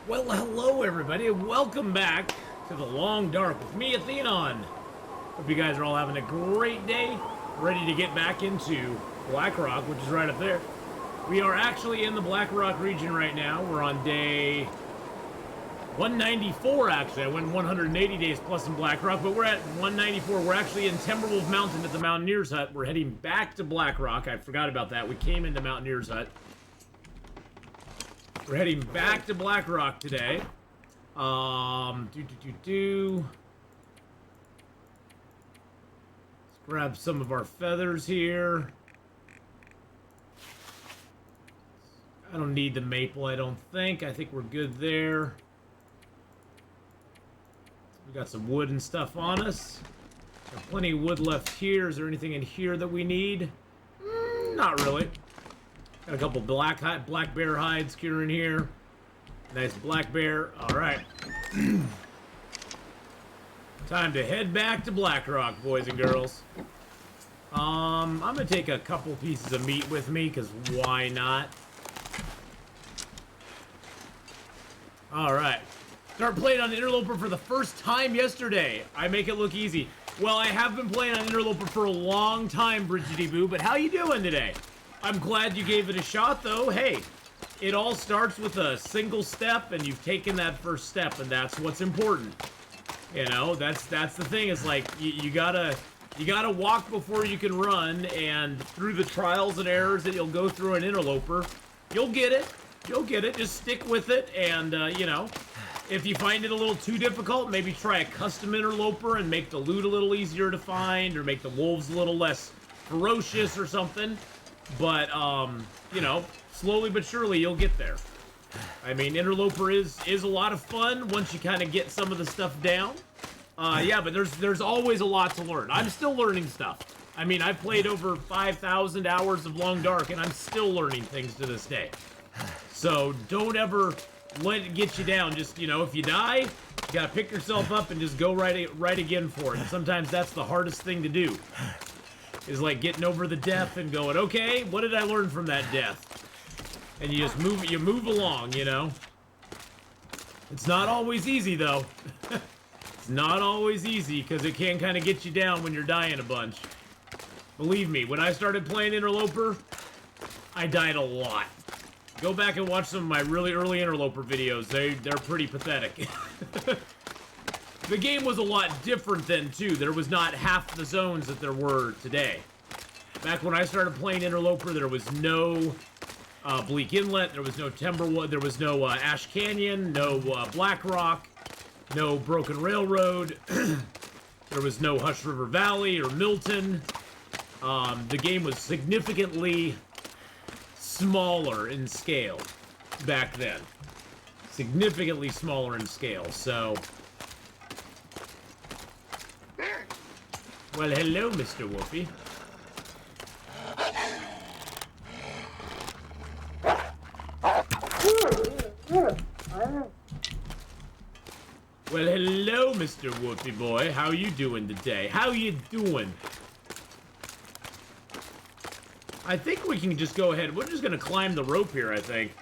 Well, hello everybody, and welcome back to the Long Dark with me, Atheenon. Hope you guys are all having a great day, ready to get back into Blackrock, which is right up there. We are actually in the Blackrock region right now. We're on day 194, actually. I went 180 days plus in Blackrock, but we're at 194. We're actually in Timberwolf Mountain at the Mountaineer's Hut. We're heading back to Blackrock. I forgot about that. We came into Mountaineer's Hut. We're heading back to Blackrock today. Let's grab some of our feathers here. I don't need the maple, I don't think. I think we're good there. We got some wood and stuff on us. Got plenty of wood left here. Is there anything in here that we need? Not really. Got a couple black bear hides here in here. Nice black bear. All right. Time to head back to Blackrock, boys and girls. I'm gonna take a couple pieces of meat with me, because why not? All right. Start playing on Interloper for the first time yesterday. I make it look easy. Well, I have been playing on Interloper for a long time, Bridgety Boo, but how you doing today? I'm glad you gave it a shot, though. Hey, it all starts with a single step, and you've taken that first step, and that's what's important. You know, that's the thing. Is like you gotta walk before you can run, and through the trials and errors that you'll go through an Interloper, you'll get it. You'll get it. Just stick with it, and you know, if you find it a little too difficult, maybe try a custom Interloper and make the loot a little easier to find, or make the wolves a little less ferocious or something. But, you know, slowly but surely you'll get there. I mean, Interloper is a lot of fun once you kind of get some of the stuff down. Yeah, but there's always a lot to learn. I'm still learning stuff. I mean, I've played over 5,000 hours of Long Dark, and I'm still learning things to this day. So don't ever let it get you down. Just, you know, if you die, you gotta pick yourself up and just go right again for it. And sometimes that's the hardest thing to do. Is like getting over the death and going, okay, what did I learn from that death? And you just move along, you know? It's not always easy, though. It's not always easy, because it can kind of get you down when you're dying a bunch. Believe me, when I started playing Interloper, I died a lot. Go back and watch some of my really early Interloper videos. They're pretty pathetic. The game was a lot different then, too. There was not half the zones that there were today. Back when I started playing Interloper, there was no Bleak Inlet, there was no Timberwood, there was no Ash Canyon, no Blackrock, no Broken Railroad, there was no Hush River Valley or Milton. The game was significantly smaller in scale back then. Significantly smaller in scale, so... Well, hello, Mr. Wolfie. Well, hello, Mr. Wolfie boy. How you doing today? How you doing? I think we can just go ahead. We're just gonna climb the rope here, I think.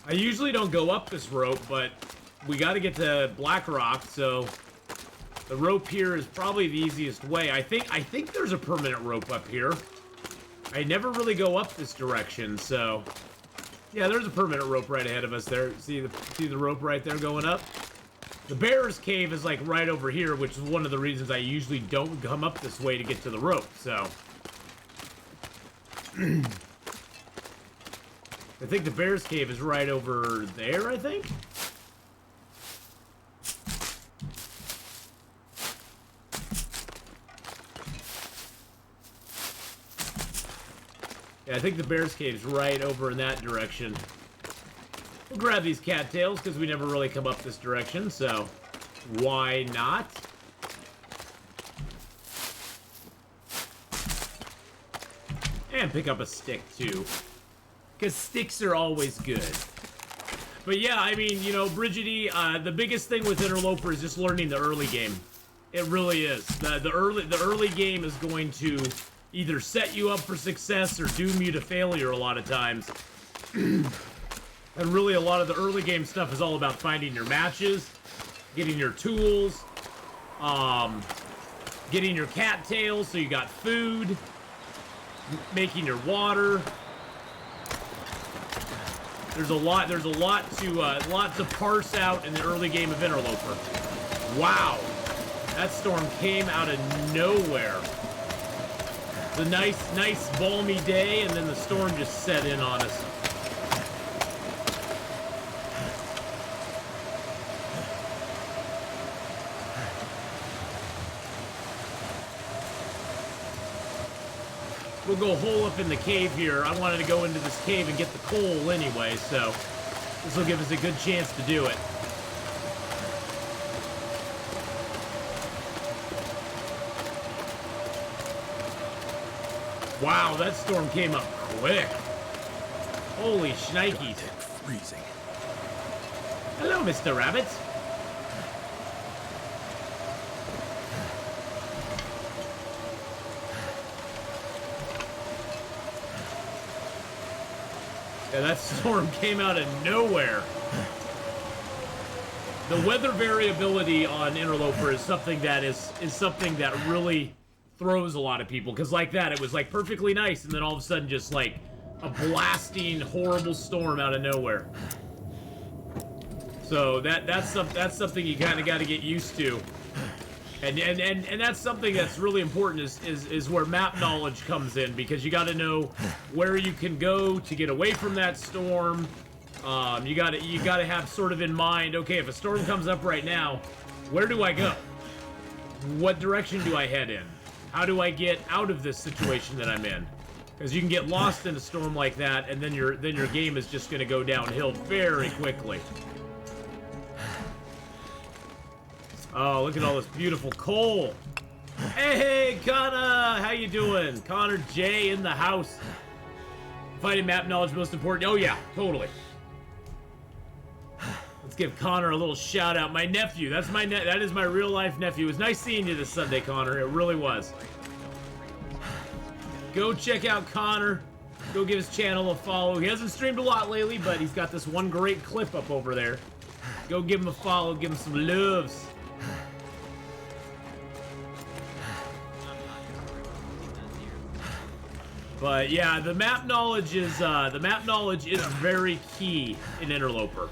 I usually don't go up this rope, but we got to get to Blackrock, so the rope here is probably the easiest way. I think there's a permanent rope up here. I never really go up this direction, so yeah, there's a permanent rope right ahead of us there. See the rope right there going up? The Bear's Cave is like right over here, which is one of the reasons I usually don't come up this way to get to the rope, so I think the Bear's Cave is right over there, I think. Yeah, I think the Bear's Cave's right over in that direction. We'll grab these cattails, because we never really come up this direction, so why not? And pick up a stick, too. Because sticks are always good. But yeah, I mean, you know, Bridgety, the biggest thing with Interloper is just learning the early game. It really is. The early game is going to either set you up for success or doom you to failure a lot of times. And really, a lot of the early game stuff is all about finding your matches, getting your tools, getting your cattails so you got food, making your water. There's a lot to parse out in the early game of Interloper. Wow, that storm came out of nowhere. It's a nice balmy day, and then the storm just set in on us. We'll go hole up in the cave here. I wanted to go into this cave and get the coal anyway, so this will give us a good chance to do it. Wow, that storm came up quick. Holy shnikes. Freezing. Hello, Mr. Rabbit. Yeah, that storm came out of nowhere. The weather variability on Interloper is something that really throws a lot of people, because like that, it was like perfectly nice, and then all of a sudden just like a blasting horrible storm out of nowhere. So that's something you kind of got to get used to, and that's something that's really important is where map knowledge comes in, because you got to know where you can go to get away from that storm. You got to have sort of in mind, okay, if a storm comes up right now, where do I go? What direction do I head in? How do I get out of this situation that I'm in? Because you can get lost in a storm like that, and then your game is just going to go downhill very quickly. Oh, look at all this beautiful coal. Hey, Connor, how you doing? Connor J in the house. Finding map knowledge most important. Oh yeah, totally. Let's give Connor a little shout out. My nephew, that is my real life nephew. It was nice seeing you this Sunday, Connor. It really was. Go check out Connor. Go give his channel a follow. He hasn't streamed a lot lately, but he's got this one great clip up over there. Go give him a follow. Give him some loves. But yeah, the map knowledge is very key in Interloper,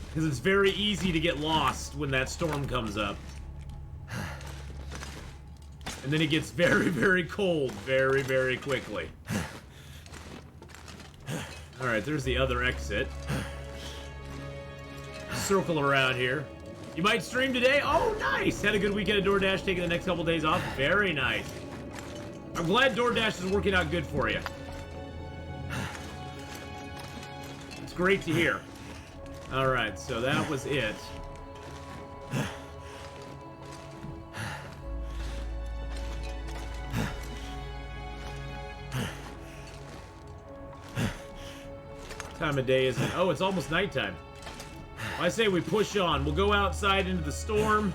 because it's very easy to get lost when that storm comes up, and then it gets very, very cold very, very quickly. All right, there's the other exit. Circle around here. You might stream today? Oh, nice! Had a good weekend at DoorDash, taking the next couple days off. Very nice. I'm glad DoorDash is working out good for you. It's great to hear. All right, so that was it. Time of day is it? Oh, it's almost nighttime. I say we push on. We'll go outside into the storm,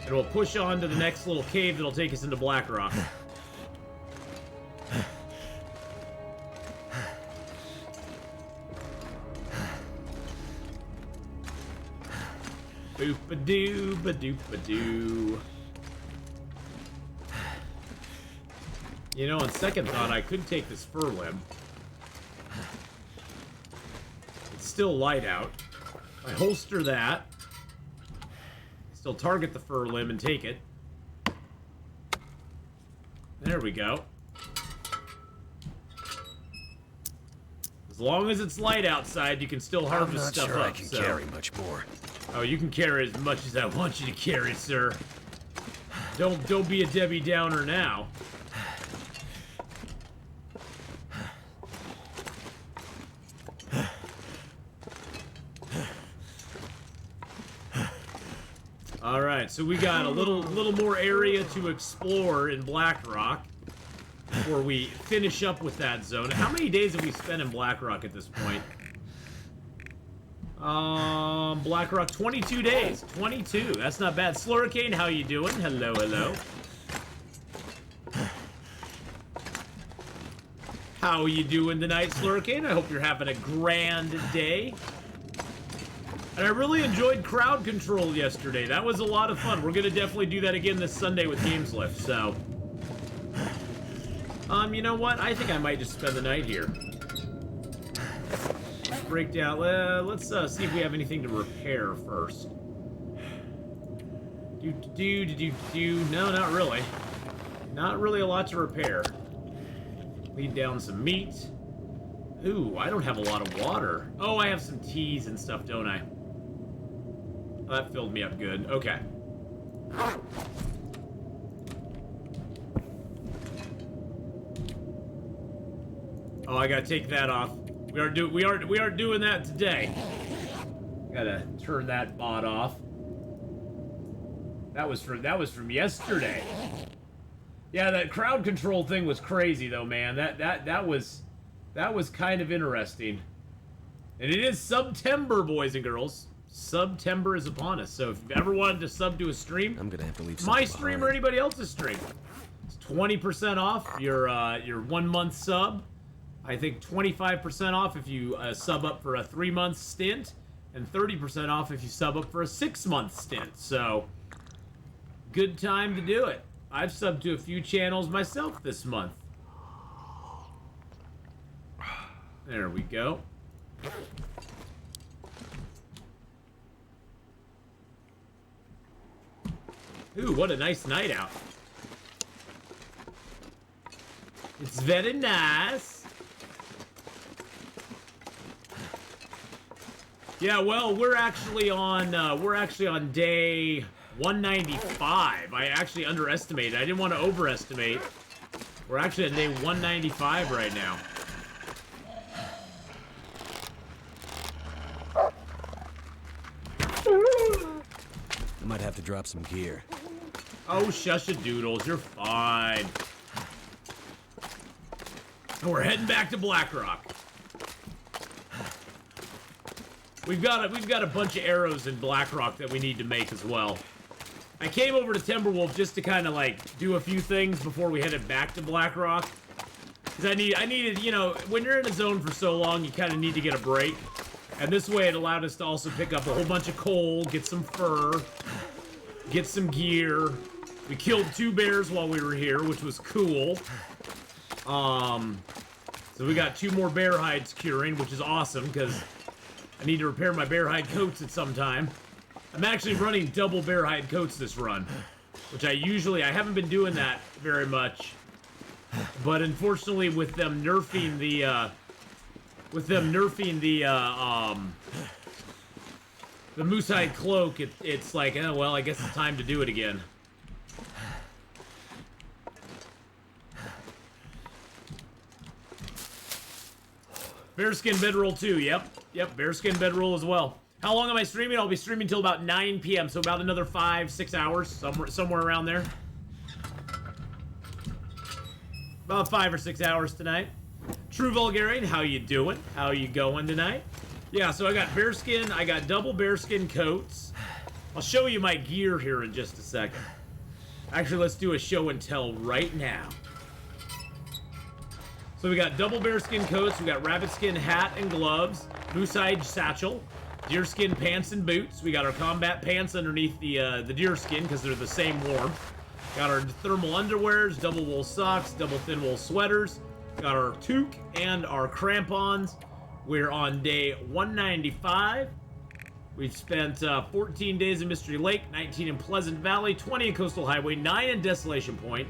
and we'll push on to the next little cave that'll take us into Blackrock. Boop-a-doo, ba-doop-a-doo. You know, on second thought, I could take this fur limb. It's still light out. I holster that. Still target the fur limb and take it. There we go. As long as it's light outside, you can still harvest stuff up. I'm not sure I can carry much more. Oh, you can carry as much as I want you to carry, sir. Don't be a Debbie Downer now. All right, so we got a little more area to explore in Blackrock before we finish up with that zone. How many days have we spent in Blackrock at this point? Blackrock, 22 days. 22. That's not bad. Slurricane, how you doing? Hello, hello. How you doing tonight, Slurricane? I hope you're having a grand day. And I really enjoyed crowd control yesterday. That was a lot of fun. We're gonna definitely do that again this Sunday with Games Lift, so. You know what? I think I might just spend the night here. Break down. Let's see if we have anything to repair first. No, not really. Not really a lot to repair. Lead down some meat. Ooh, I don't have a lot of water. Oh, I have some teas and stuff, don't I? Oh, that filled me up good. Okay. Oh, I gotta take that off. We aren't doing that today. Gotta turn that bot off. That was from yesterday. Yeah, that crowd control thing was crazy though, man. That was kind of interesting. And it is September, boys and girls. September is upon us. So if you've ever wanted to sub to a stream, I'm gonna have to leave my stream or anybody else's stream, it's 20% off your 1 month sub. I think 25% off if you sub up for a 3-month stint, and 30% off if you sub up for a 6-month stint. So, good time to do it. I've subbed to a few channels myself this month. There we go. Ooh, what a nice night out. It's very nice. Yeah, well, we're actually on day 195. I actually underestimated. I didn't want to overestimate. We're actually on day 195 right now. I might have to drop some gear. Oh, shush-a-doodles, you're fine. And we're heading back to Blackrock. We've got a bunch of arrows in Blackrock that we need to make as well. I came over to Timberwolf just to kind of like do a few things before we headed back to Blackrock. Because I needed, you know, when you're in a zone for so long, you kind of need to get a break. And this way it allowed us to also pick up a whole bunch of coal, get some fur, get some gear. We killed 2 bears while we were here, which was cool. So we got 2 more bear hides curing, which is awesome, because I need to repair my bear hide coats at some time. I'm actually running double bear hide coats this run, which I haven't been doing that very much. But unfortunately, with them nerfing the moose hide cloak, it's like, oh well, I guess it's time to do it again. Bearskin bedroll too. Yep, bearskin bedroll as well. How long am I streaming? I'll be streaming till about 9 p.m. So about another 5-6 hours, somewhere around there. About 5 or 6 hours tonight. True Vulgarian, how you doing? How you going tonight? Yeah, so I got bearskin. I got double bearskin coats. I'll show you my gear here in just a second. Actually, let's do a show and tell right now. So we got double bearskin coats, we got rabbit skin hat and gloves, moose hide satchel, deerskin pants and boots. We got our combat pants underneath the deerskin because they're the same warmth. Got our thermal underwears, double wool socks, double thin wool sweaters. Got our toque and our crampons. We're on day 195. We've spent 14 days in Mystery Lake, 19 in Pleasant Valley, 20 in Coastal Highway, 9 in Desolation Point,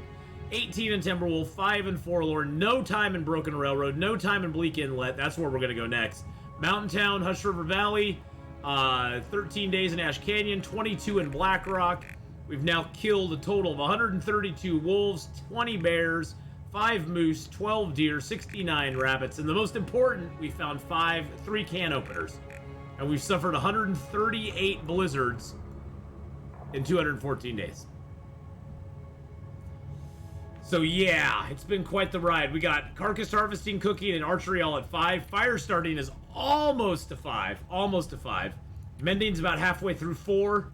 18 in Timberwolf, 5 in Forlorn, no time in Broken Railroad, no time in Bleak Inlet. That's where we're going to go next. Mountain Town, Hush River Valley, 13 days in Ash Canyon, 22 in Blackrock. We've now killed a total of 132 wolves, 20 bears, 5 moose, 12 deer, 69 rabbits, and the most important, we found 3 can openers. And we've suffered 138 blizzards in 214 days. So yeah, it's been quite the ride. We got carcass harvesting, cooking, and archery all at 5. Fire starting is almost to 5. Almost to 5. Mending's about halfway through 4.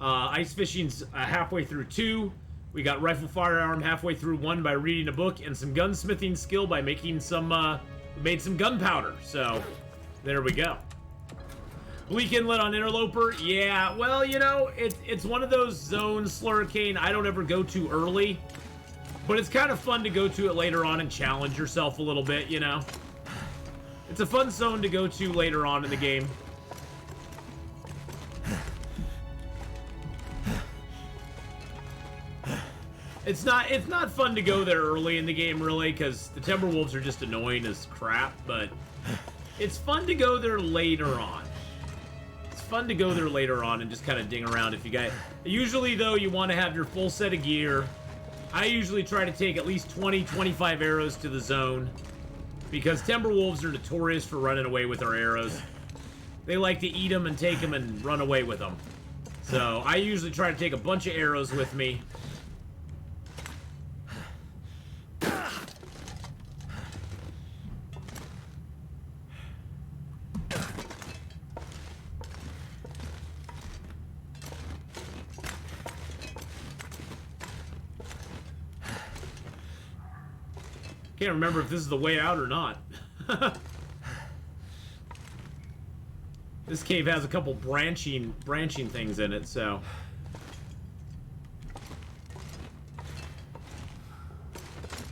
Ice fishing's halfway through 2. We got rifle firearm halfway through one by reading a book, and some gunsmithing skill by making some, made some gunpowder. So, there we go. Bleak Inlet on Interloper, yeah, well, you know, it's one of those zones, Slurricane, I don't ever go to early. But it's kind of fun to go to it later on and challenge yourself a little bit, you know? It's a fun zone to go to later on in the game. It's not fun to go there early in the game, really, because the Timberwolves are just annoying as crap, but it's fun to go there later on. It's fun to go there later on and just kind of ding around if you guys... Usually, though, you want to have your full set of gear. I usually try to take at least 20, 25 arrows to the zone, because Timberwolves are notorious for running away with our arrows. They like to eat them and take them and run away with them. So, I usually try to take a bunch of arrows with me. Can't remember if this is the way out or not. This cave has a couple branching things in it, so.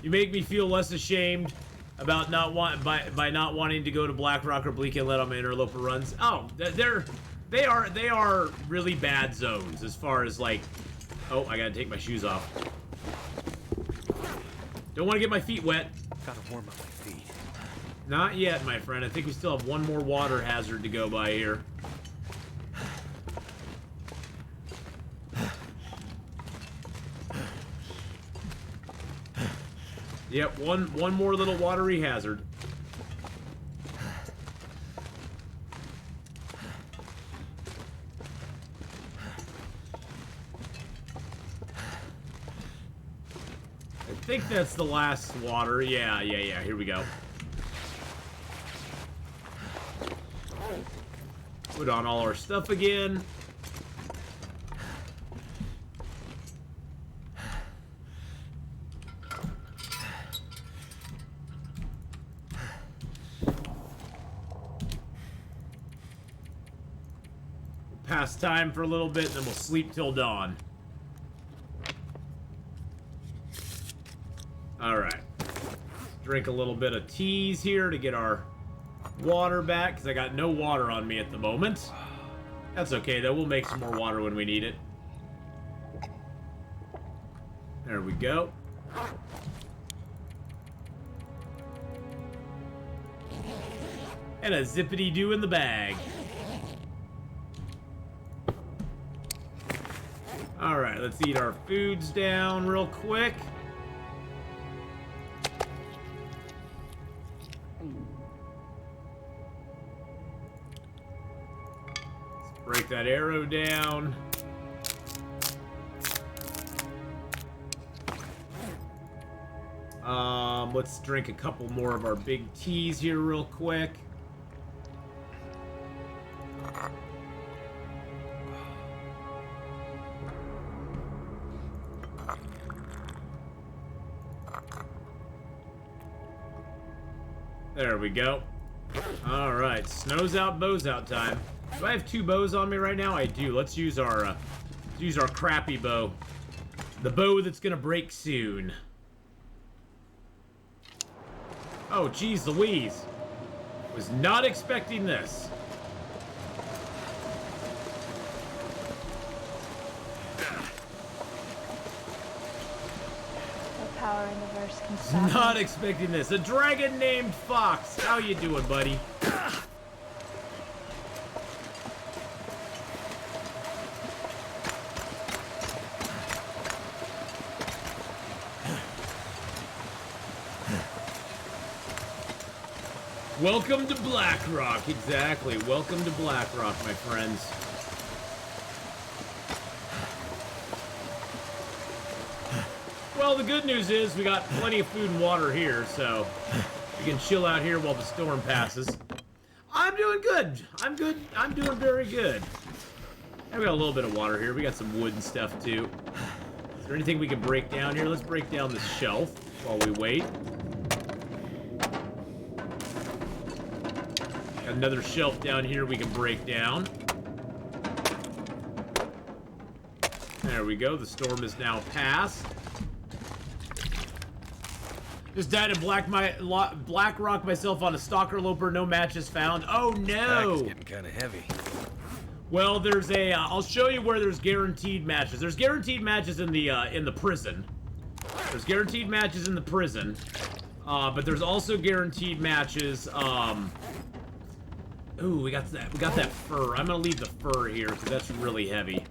You make me feel less ashamed about by not wanting to go to Blackrock or Bleak Inlet on my Interloper runs. Oh, they are really bad zones as far as like. Oh, I gotta take my shoes off. Don't want to get my feet wet. Gotta warm up my feet. Not yet, my friend. I think we still have one more water hazard to go by here. Yep, one more little watery hazard. I think that's the last water. Yeah, here we go. Put on all our stuff again. Pass time for a little bit, and then we'll sleep till dawn. Alright. Drink a little bit of teas here to get our water back, because I got no water on me at the moment. That's okay, though. We'll make some more water when we need it. There we go. And a zippity-doo in the bag. Alright, let's eat our foods down real quick. Break that arrow down. Let's drink a couple more of our big teas here real quick. There we go. Alright, snow's out, bow's out time. Do I have two bows on me right now? I do. Let's use our crappy bow. The bow that's gonna break soon. Oh, geez Louise. Was not expecting this. No power in the verse can stop Not me. expecting this. A dragon named Fox. How you doing, buddy? Welcome to Blackrock, exactly. Welcome to Blackrock, my friends. Well, the good news is we got plenty of food and water here, so we can chill out here while the storm passes. I'm doing good. I'm good. I'm doing very good. And we got a little bit of water here. We got some wood and stuff, too. Is there anything we can break down here? Let's break down this shelf while we wait. Got another shelf down here we can break down. There we go. The storm is now past. Just died in Blackrock myself on a stalker loper. No matches found. Oh no! It's getting kind of heavy. Well, there's a. I'll show you where there's guaranteed matches. There's guaranteed matches in the prison. There's guaranteed matches in the prison, but there's also guaranteed matches. Ooh, we got that. We got that fur. I'm gonna leave the fur here because that's really heavy.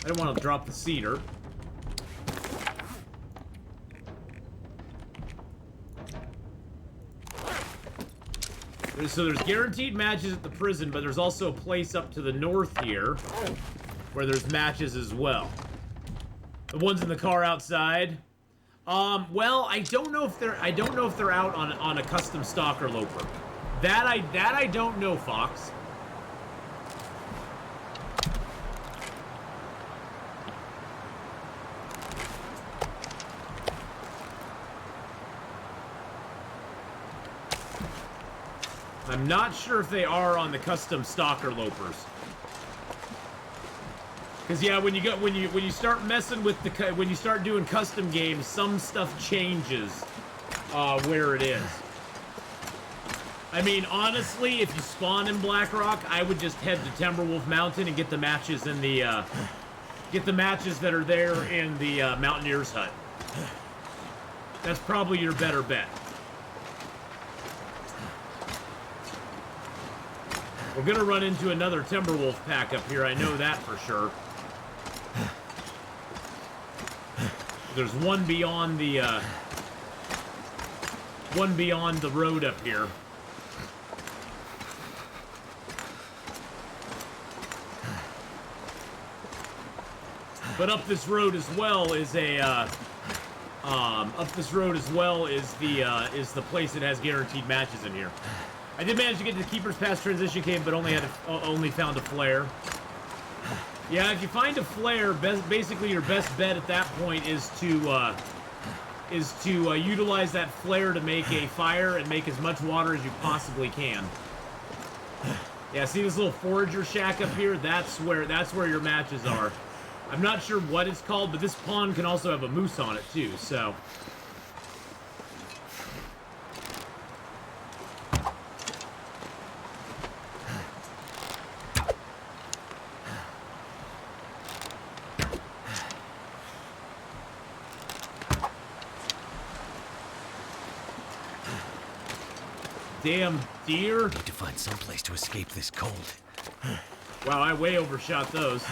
I don't want to drop the cedar. So there's guaranteed matches at the prison, but there's also a place up to the north here where there's matches as well. The ones in the car outside. Well, I don't know if they're out on a custom stalker loper. That I don't know, Fox. I'm not sure if they are on the custom stalker lopers. Cause yeah, when you start messing with when you start doing custom games, some stuff changes where it is. I mean, honestly, if you spawn in Blackrock, I would just head to Timberwolf Mountain and get the matches in the that are there in the Mountaineer's hut. That's probably your better bet. We're gonna run into another Timberwolf pack up here, I know that for sure. There's one beyond the road up here. But up this road as well is the place that has guaranteed matches in here. I did manage to get to the Keeper's Pass transition cave, but only found a flare. Yeah, if you find a flare, basically your best bet at that point is to utilize that flare to make a fire and make as much water as you possibly can. Yeah, see this little forager shack up here? That's where your matches are. I'm not sure what it's called, but this pond can also have a moose on it too, so. Damn deer. Need to find some place to escape this cold. Wow, I way overshot those.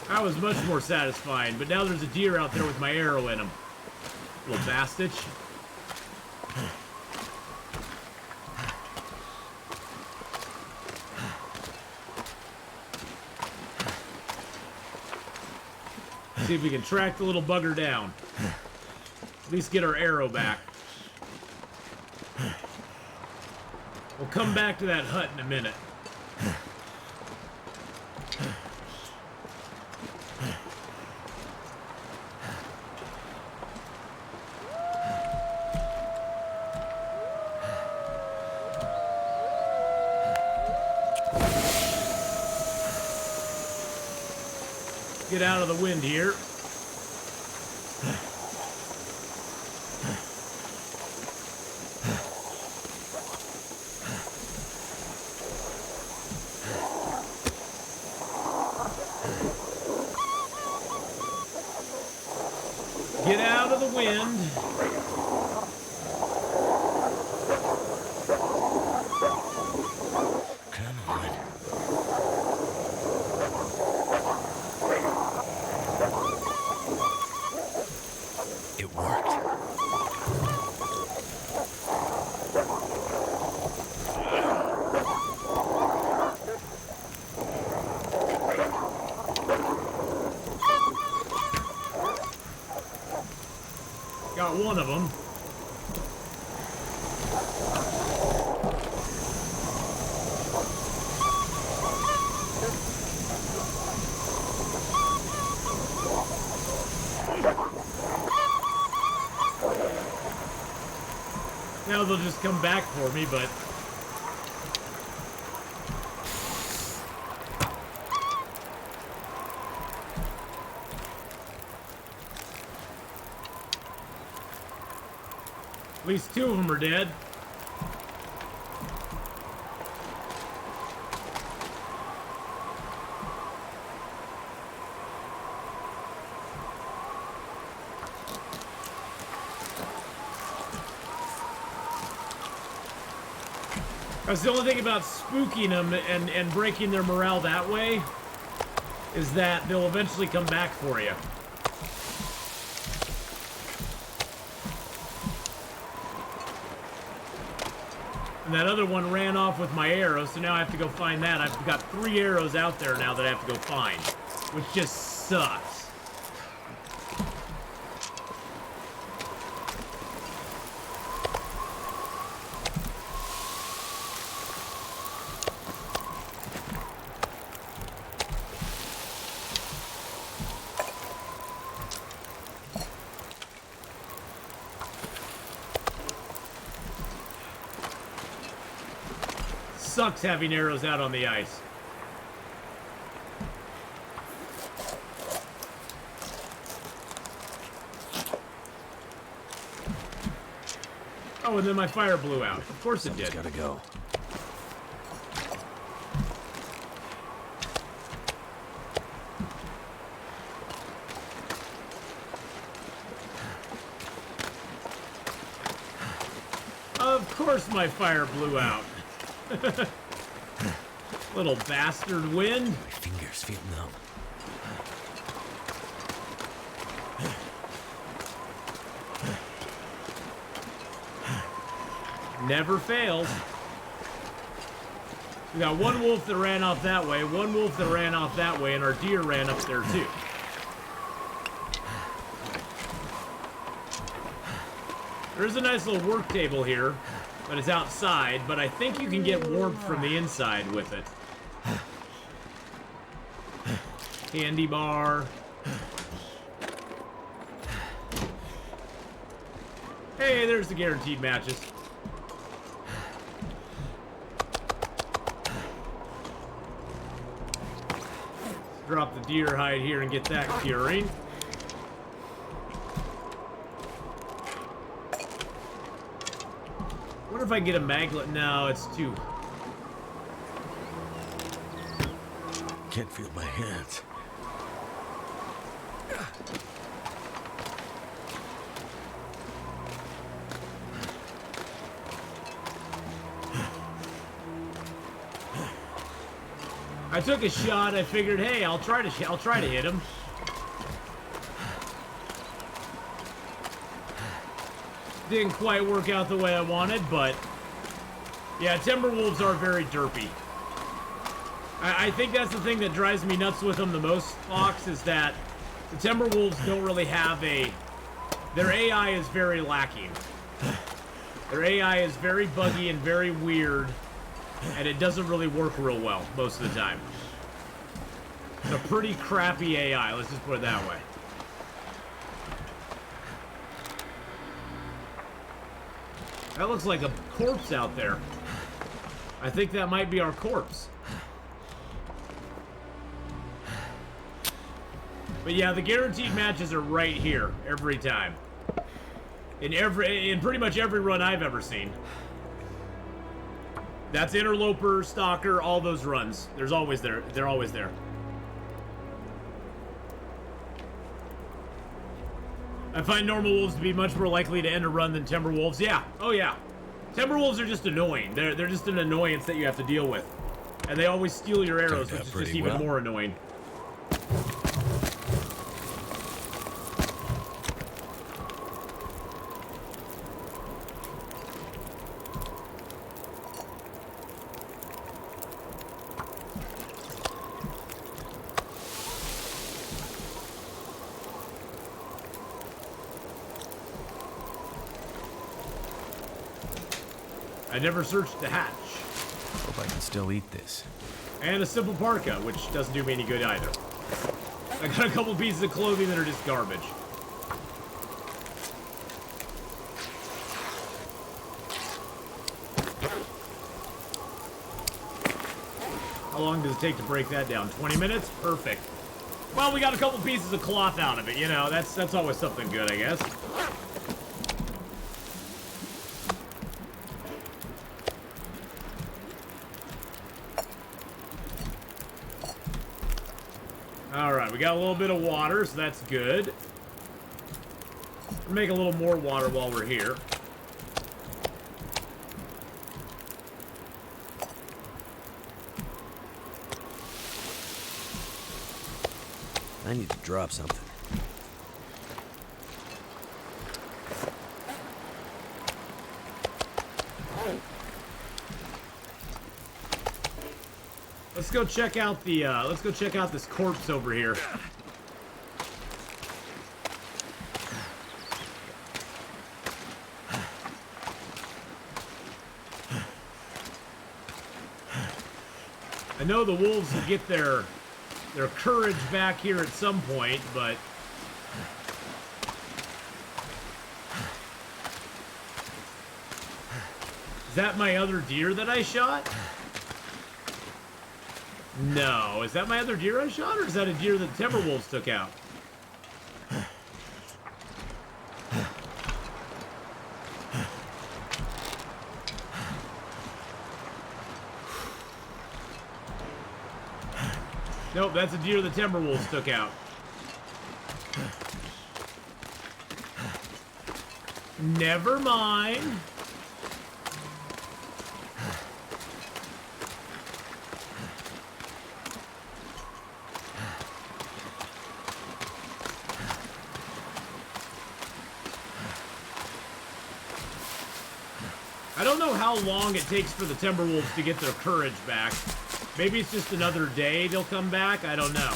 That was much more satisfying, but now there's a deer out there with my arrow in him. Little bastard. See if we can track the little bugger down. At least get our arrow back. We'll come back to that hut in a minute. Get out of the wind here. Get out of the wind. Got one of them. Now they'll just come back for me, but... At least two of them are dead. That's the only thing about spooking them and breaking their morale that way is that they'll eventually come back for you. And that other one ran off with my arrow, so now I have to go find that. I've got 3 arrows out there now that I have to go find, which just sucks. Sucks having arrows out on the ice. Oh, and then my fire blew out. Of course it did. Gotta go. Of course my fire blew out. Little bastard wind. My fingers feel numb. Never fails. We got one wolf that ran off that way, one wolf that ran off that way, and our deer ran up there too. There's a nice little work table here, but it's outside, but I think you can get warmth from the inside with it. Candy bar. Hey, there's the guaranteed matches. Let's drop the deer hide here and get that curing. Wonder if I can get a maglet. No, it's too... Can't feel my hands. I took a shot. I figured, hey, I'll try to hit him. Didn't quite work out the way I wanted, but yeah, Timberwolves are very derpy. I think that's the thing that drives me nuts with them the most, Fox, is that the Timberwolves don't really have a... Their AI is very lacking. Their AI is very buggy and very weird, and it doesn't really work real well most of the time. It's a pretty crappy AI, let's just put it that way. That looks like a corpse out there. I think that might be our corpse. But yeah, the guaranteed matches are right here every time. In pretty much every run I've ever seen. That's Interloper, Stalker, all those runs. They're always there. They're always there. I find normal wolves to be much more likely to end a run than Timberwolves. Yeah. Oh yeah. Timberwolves are just annoying. They're just an annoyance that you have to deal with. And they always steal your arrows, which is just even more annoying. I never searched the hatch. Hope I can still eat this. And a simple parka, which doesn't do me any good either. I got a couple pieces of clothing that are just garbage. How long does it take to break that down? 20 minutes? Perfect. Well, we got a couple pieces of cloth out of it, you know, that's always something good, I guess. Alright, we got a little bit of water, so that's good. We'll make a little more water while we're here. I need to drop something. Let's go check out the, let's go check out this corpse over here. I know the wolves will get their courage back here at some point, but is that my other deer that I shot? No. Is that my other deer I shot, or is that a deer that the Timberwolves took out? Nope, that's a deer the Timberwolves took out. Never mind. I don't know how long it takes for the Timberwolves to get their courage back. Maybe it's just another day they'll come back. I don't know.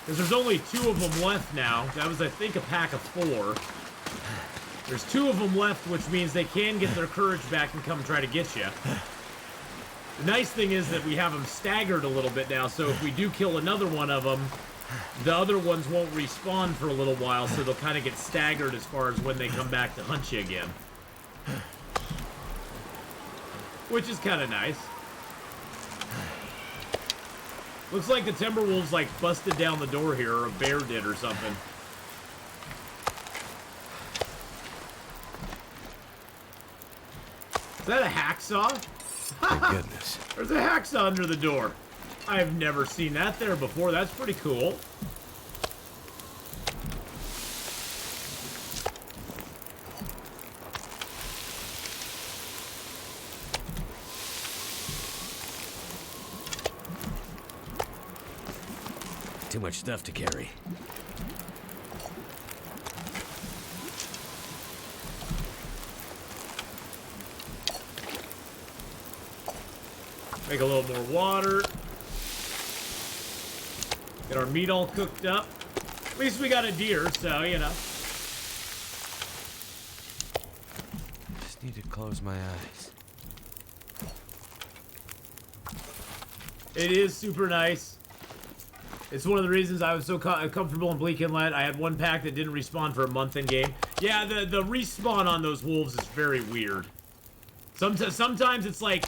Because there's only 2 of them left now. That was, I think, a pack of 4. There's 2 of them left, which means they can get their courage back and come try to get you. The nice thing is that we have them staggered a little bit now, so if we do kill another one of them, the other ones won't respawn for a little while, so they'll kind of get staggered as far as when they come back to hunt you again. Which is kind of nice. Looks like the Timberwolves, like, busted down the door here, or a bear did or something. Is that a hacksaw? Thank goodness. There's a hacksaw under the door. I've never seen that there before. That's pretty cool. Too much stuff to carry. Make a little more water. Get our meat all cooked up. At least we got a deer, so, you know. Just need to close my eyes. It is super nice. It's one of the reasons I was so comfortable in Bleak Inlet. I had one pack that didn't respawn for a month in game. Yeah, the respawn on those wolves is very weird. Sometimes it's like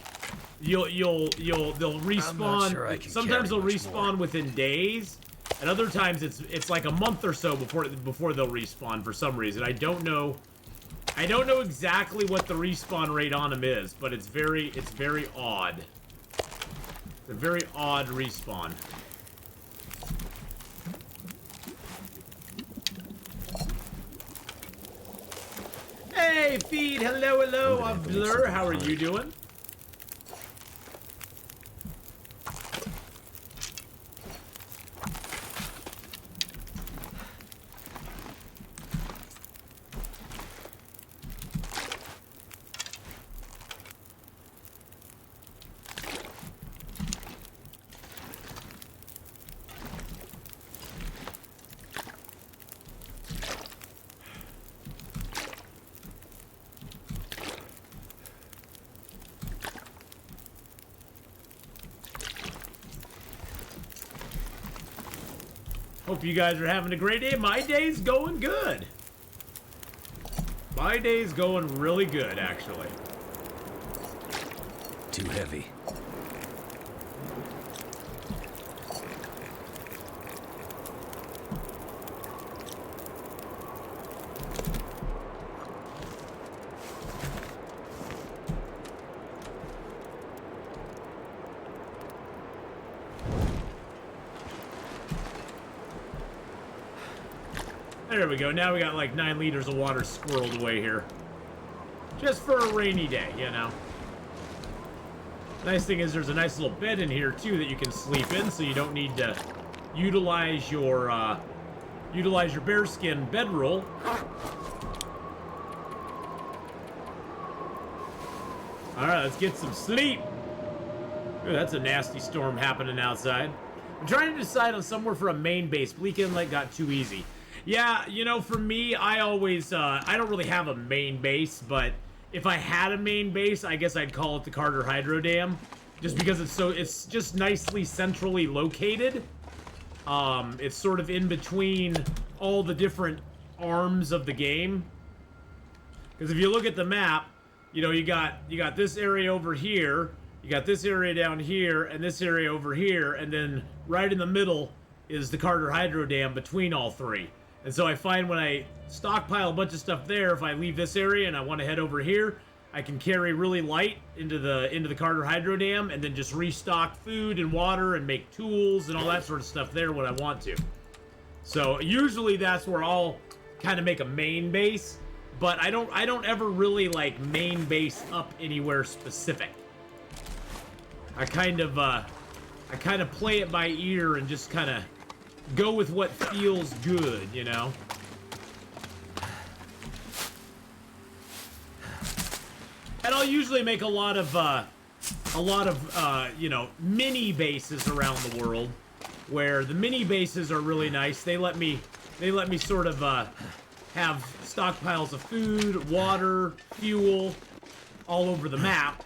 they'll respawn. Sure Sometimes they'll respawn within days, and other times it's like a month or so before they'll respawn for some reason. I don't know exactly what the respawn rate on them is, but it's very odd. It's a very odd respawn. Hey, Feed! Hello, I'm Blur. How are you doing? Hope you guys are having a great day. My day's going good. My day's going really good, actually. Too heavy. There we go. Now we got like 9 liters of water squirreled away here. Just for a rainy day, you know. Nice thing is there's a nice little bed in here too that you can sleep in, so you don't need to utilize your bearskin bedroll. All right, let's get some sleep. Ooh, that's a nasty storm happening outside. I'm trying to decide on somewhere for a main base. Bleak Inlet got too easy. Yeah, you know, for me, I always, I don't really have a main base, but if I had a main base, I guess I'd call it the Carter Hydro Dam, just because it's just nicely centrally located. It's sort of in between all the different arms of the game. Because if you look at the map, you know, you got this area over here, you got this area down here, and this area over here, and then right in the middle is the Carter Hydro Dam between all three. And so I find when I stockpile a bunch of stuff there, if I leave this area and I want to head over here, I can carry really light into the Carter Hydro Dam and then just restock food and water and make tools and all that sort of stuff there when I want to. So usually that's where I'll kind of make a main base, but I don't ever really like main base up anywhere specific. I kind of play it by ear and just kind of go with what feels good, you know? And I'll usually make a lot of you know, mini bases around the world, where the mini bases are really nice. They let me sort of have stockpiles of food, water, fuel, all over the map,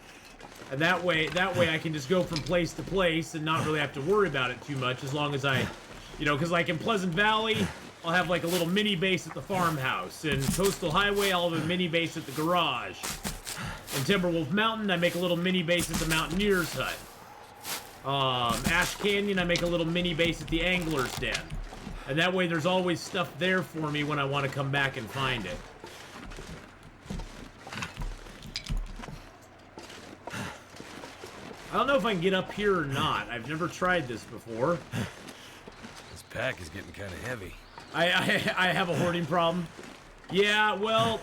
and that way I can just go from place to place and not really have to worry about it too much, as long as I, you know, because like in Pleasant Valley, I'll have like a little mini base at the farmhouse. In Coastal Highway, I'll have a mini base at the garage. In Timberwolf Mountain, I make a little mini base at the Mountaineer's Hut. Ash Canyon, I make a little mini base at the Angler's Den. And that way there's always stuff there for me when I want to come back and find it. I don't know if I can get up here or not. I've never tried this before. This pack is getting kind of heavy. I have a hoarding problem. Yeah, well,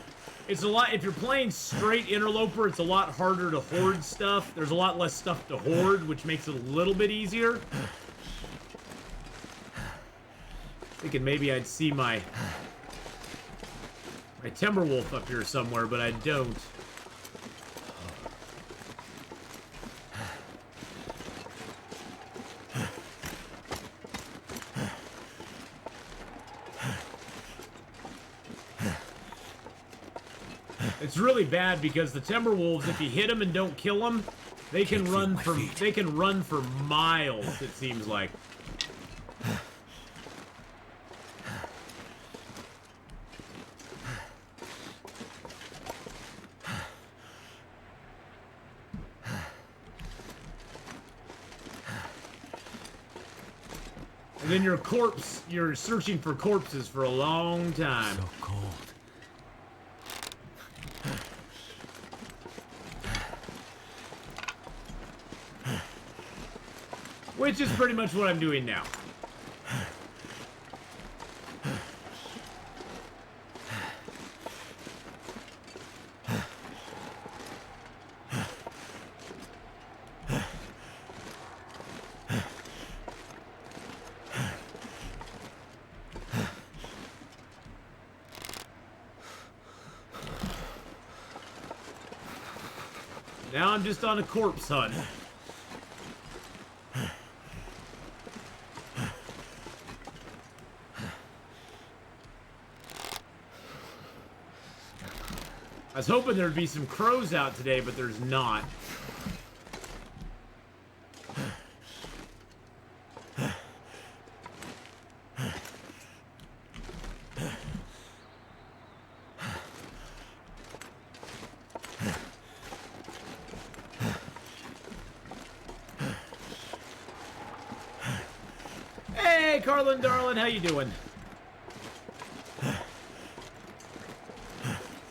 it's a lot. If you're playing straight Interloper, it's a lot harder to hoard stuff. There's a lot less stuff to hoard, which makes it a little bit easier. Thinking maybe I'd see my Timberwolf up here somewhere, but I don't. It's really bad because the Timberwolves, if you hit them and don't kill them, they can run for miles, it seems like. And then you're searching for corpses for a long time. So cold. Which is pretty much what I'm doing now. Now I'm just on a corpse hunt. I was hoping there'd be some crows out today, but there's not. Carlin, darling, how you doing?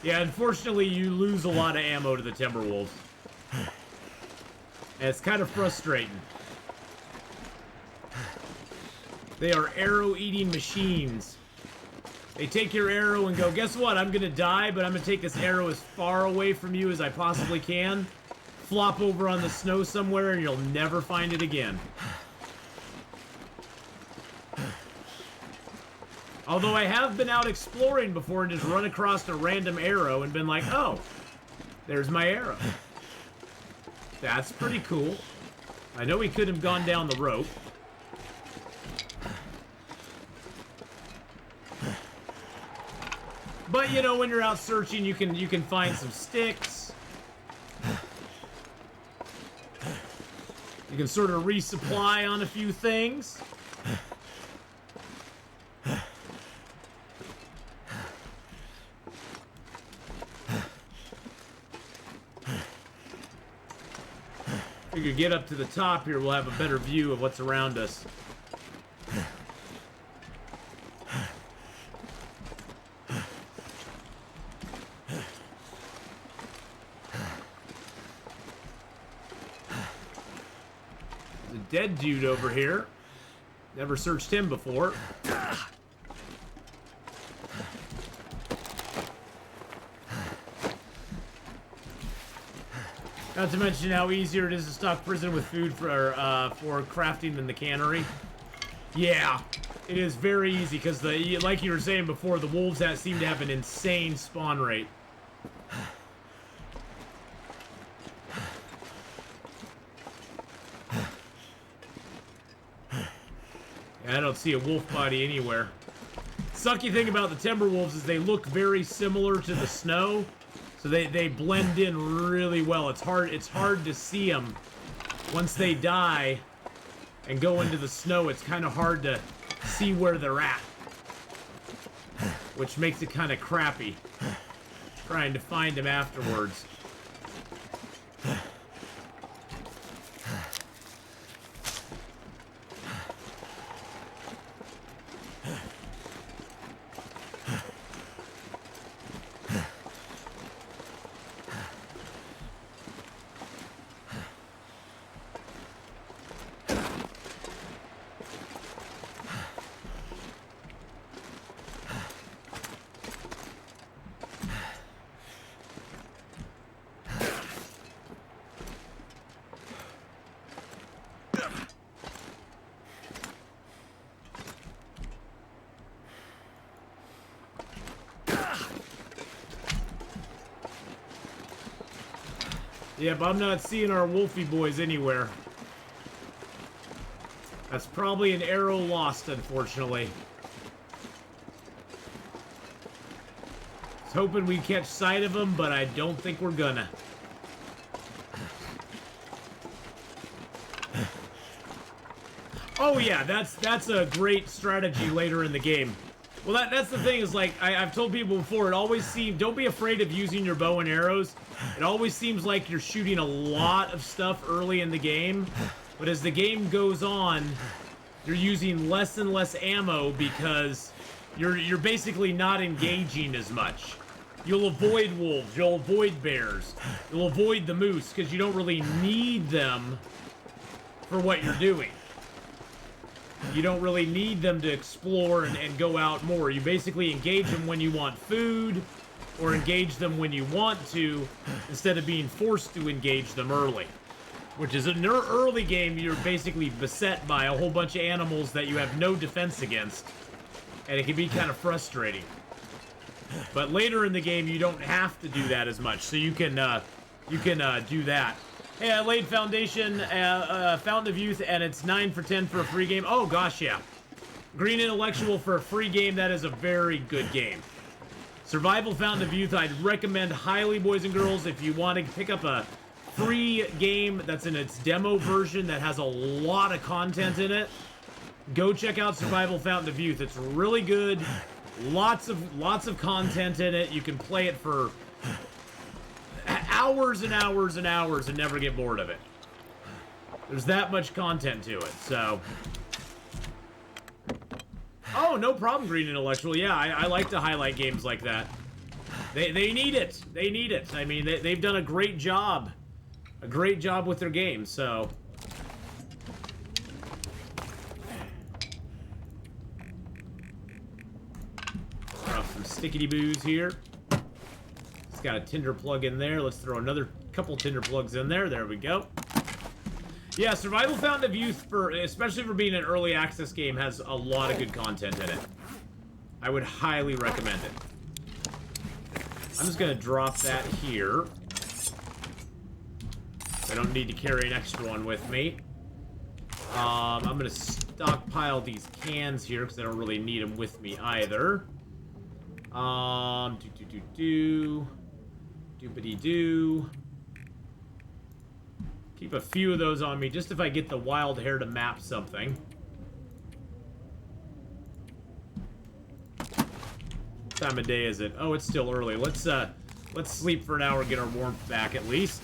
Yeah, unfortunately, you lose a lot of ammo to the Timberwolves. And it's kind of frustrating. They are arrow-eating machines. They take your arrow and go, guess what? I'm gonna die, but I'm gonna take this arrow as far away from you as I possibly can. Flop over on the snow somewhere, and you'll never find it again. Although I have been out exploring before and just run across a random arrow and been like, oh, there's my arrow. That's pretty cool. I know he could have gone down the rope. But you know, when you're out searching, you can find some sticks. You can sort of resupply on a few things. If we could get up to the top here, we'll have a better view of what's around us. There's a dead dude over here. Never searched him before. Not to mention how easier it is to stock prison with food for crafting than the cannery. Yeah, it is very easy because like you were saying before, the wolves seem to have an insane spawn rate. I don't see a wolf body anywhere. Sucky thing about the Timberwolves is they look very similar to the snow. So they blend in really well. It's hard to see them once they die and go into the snow. It's kind of hard to see where they're at, which makes it kind of crappy trying to find them afterwards. Yeah, but I'm not seeing our Wolfie boys anywhere. That's probably an arrow lost, unfortunately. I was hoping we'd catch sight of them, but I don't think we're gonna. Oh yeah, that's a great strategy later in the game. Well, that's the thing is, like, I've told people before, it always seems, don't be afraid of using your bow and arrows. It always seems like you're shooting a lot of stuff early in the game, but as the game goes on, you're using less and less ammo because you're basically not engaging as much. You'll avoid wolves, you'll avoid bears, you'll avoid the moose because you don't really need them for what you're doing. You don't really need them to explore and go out more. You basically engage them when you want food, or engage them when you want to, instead of being forced to engage them early. Which is an early game, you're basically beset by a whole bunch of animals that you have no defense against, and it can be kind of frustrating. But later in the game, you don't have to do that as much, so you can do that. Hey, I laid Foundation, Fountain of Youth, and it's 9 for 10 for a free game. Oh, gosh, yeah. Green Intellectual for a free game, that is a very good game. Survival Fountain of Youth, I'd recommend highly, boys and girls, if you want to pick up a free game that's in its demo version that has a lot of content in it. Go check out Survival Fountain of Youth. It's really good. Lots of content in it. You can play it for hours and hours and hours and never get bored of it. There's that much content to it, so Oh, no problem, Green Intellectual. Yeah, I like to highlight games like that. They need it. They need it. I mean, they've done a great job. A great job with their games, so... Throw some stickity boos here. It's got a tinder plug in there. Let's throw another couple tinder plugs in there. There we go. Yeah, Survival Fountain of Youth, especially for being an early access game, has a lot of good content in it. I would highly recommend it. I'm just going to drop that here. I don't need to carry an extra one with me. I'm going to stockpile these cans here because I don't really need them with me either. Doopity-doo. Keep a few of those on me, just if I get the wild hair to map something. What time of day is it? Oh, it's still early. Let's sleep for an hour and get our warmth back at least.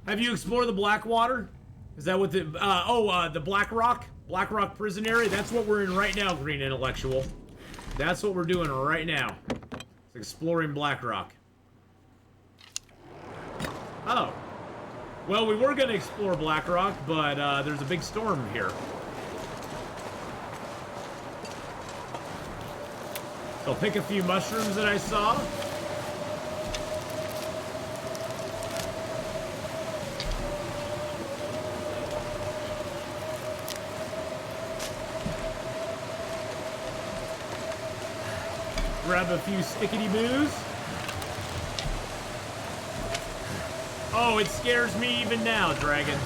Have you explored the Blackwater? Is that what the the Blackrock? Blackrock prison area? That's what we're in right now, Green Intellectual. That's what we're doing right now. It's exploring Blackrock. Oh. Well, we were going to explore Blackrock, but there's a big storm here. So I'll pick a few mushrooms that I saw. Grab a few stickity boos. Oh, it scares me even now, Dragon.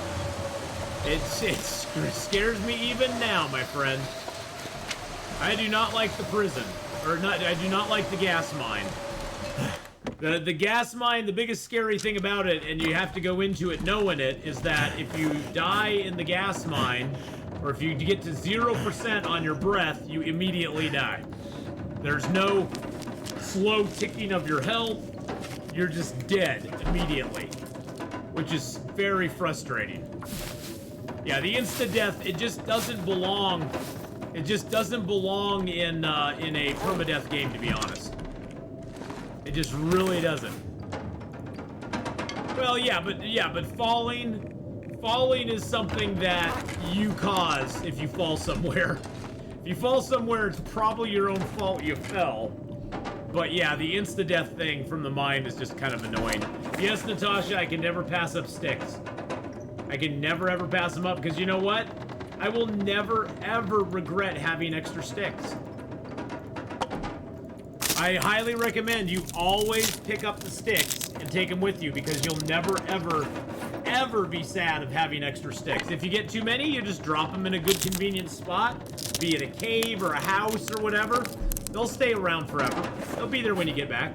It scares me even now, my friend. I do not like the prison. I do not like the gas mine. The gas mine, the biggest scary thing about it, and you have to go into it knowing it, is that if you die in the gas mine, or if you get to 0% on your breath, you immediately die. There's no slow ticking of your health. You're just dead immediately. Which is very frustrating. Yeah, the insta-death, it just doesn't belong. It just doesn't belong in a permadeath game, to be honest. It just really doesn't. Well, yeah, but falling is something that you cause if you fall somewhere. If you fall somewhere, it's probably your own fault you fell. But yeah, the insta-death thing from the mine is just kind of annoying. Yes, Natasha, I can never pass up sticks. I can never ever pass them up, because you know what? I will never ever regret having extra sticks. I highly recommend you always pick up the sticks and take them with you, because you'll never ever be sad of having extra sticks. If you get too many, you just drop them in a good convenient spot, be it a cave or a house or whatever. They'll stay around forever. They'll be there when you get back.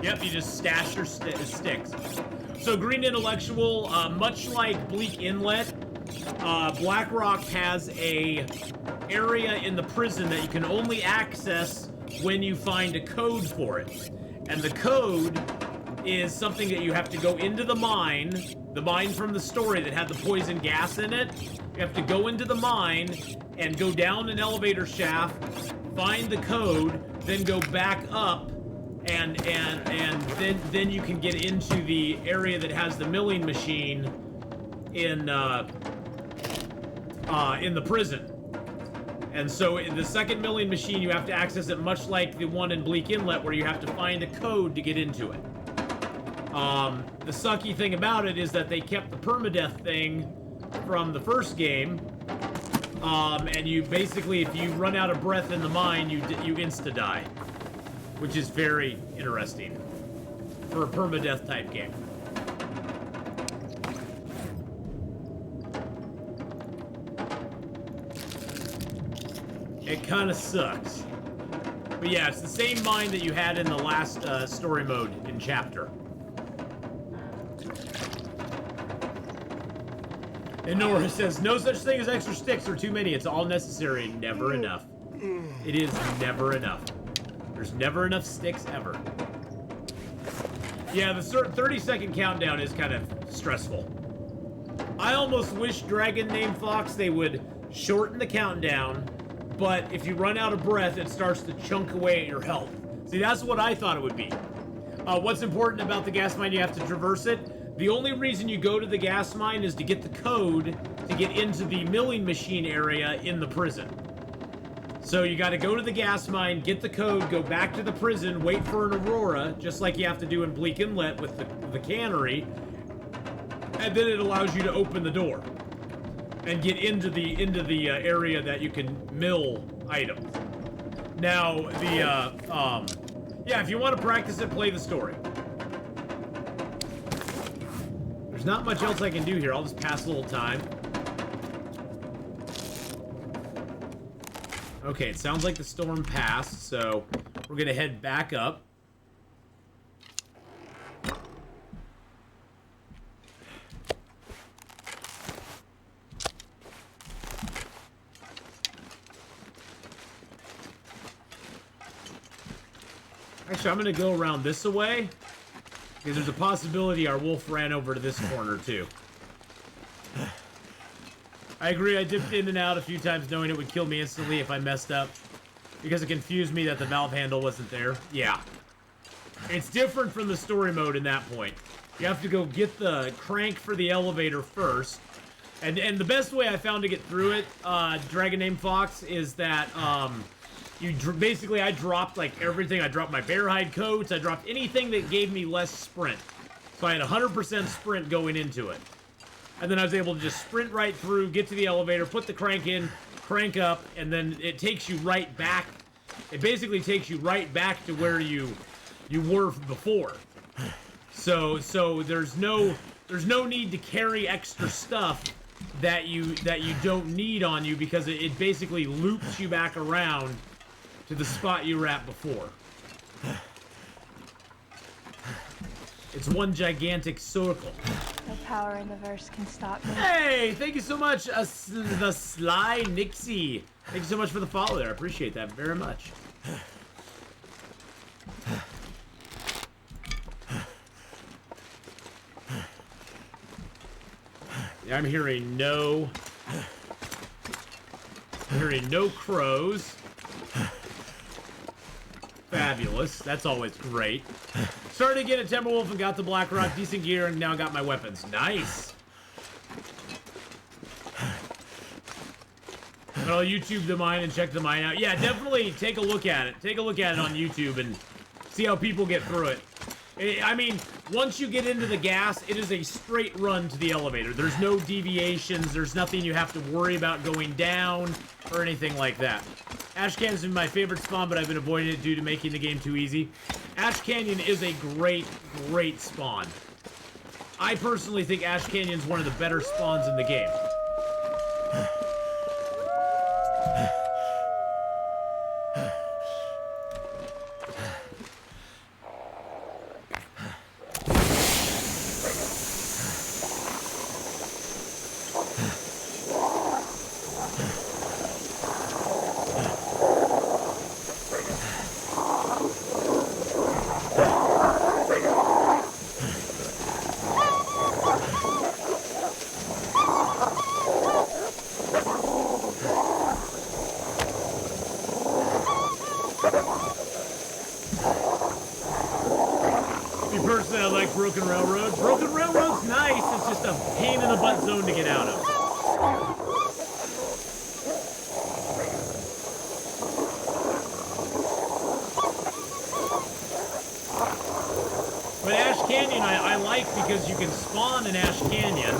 Yep, you just stash your sticks. So Green Intellectual, much like Bleak Inlet, Blackrock has a area in the prison that you can only access when you find a code for it. And the code is something that you have to go into the mine from the story that had the poison gas in it. You have to go into the mine and go down an elevator shaft, find the code, then go back up, and then you can get into the area that has the milling machine in the prison. And so in the second milling machine, you have to access it much like the one in Bleak Inlet, where you have to find a code to get into it. The sucky thing about it is that they kept the permadeath thing from the first game. And you basically, if you run out of breath in the mine, you insta-die. Which is very interesting for a permadeath type game. It kind of sucks. But yeah, it's the same mine that you had in the last story mode in chapter. And Nora says, no such thing as extra sticks or too many. It's all necessary, never enough. It is never enough. There's never enough sticks ever. Yeah, the 30-second countdown is kind of stressful. I almost wish Dragon Name Fox they would shorten the countdown, but if you run out of breath, it starts to chunk away at your health. See, that's what I thought it would be. What's important about the gas mine, you have to traverse it. The only reason you go to the gas mine is to get the code to get into the milling machine area in the prison. So you got to go to the gas mine, get the code, go back to the prison, wait for an aurora, just like you have to do in Bleak Inlet with the cannery, and then it allows you to open the door and get into the area that you can mill items. Now yeah, if you want to practice it, play the story. There's not much else I can do here. I'll just pass a little time. Okay, it sounds like the storm passed, so we're gonna head back up. Actually, I'm gonna go around this way, because there's a possibility our wolf ran over to this corner too. I agree, I dipped in and out a few times knowing it would kill me instantly if I messed up. Because it confused me that the valve handle wasn't there. Yeah. It's different from the story mode in that point. You have to go get the crank for the elevator first. And the best way I found to get through it, Dragon Name Fox, is that, basically I dropped like everything. I dropped my bear hide coats, I dropped anything that gave me less sprint. So I had 100% sprint going into it. And then I was able to just sprint right through, get to the elevator, put the crank in, crank up, and then it takes you right back. It basically takes you right back to where you were before. So there's no need to carry extra stuff that you don't need on you, because it basically loops you back around to the spot you were at before. It's one gigantic circle. No power in the verse can stop me. Hey, thank you so much, the Sly Nixie. Thank you so much for the follow there. I appreciate that very much. Yeah, I'm hearing no crows. Fabulous. That's always great. Started again at Timberwolf and got the Blackrock, decent gear, and now got my weapons. Nice. But I'll YouTube the mine and check the mine out. Yeah, definitely take a look at it. Take a look at it on YouTube and see how people get through it. I mean, once you get into the gas, it is a straight run to the elevator. There's no deviations. There's nothing you have to worry about going down or anything like that. Ash Canyon's been my favorite spawn, but I've been avoiding it due to making the game too easy. Ash Canyon is a great, great spawn. I personally think Ash Canyon's one of the better spawns in the game. Broken Railroad. Broken Railroad's nice, it's just a pain in the butt zone to get out of. But Ash Canyon I like because you can spawn in Ash Canyon.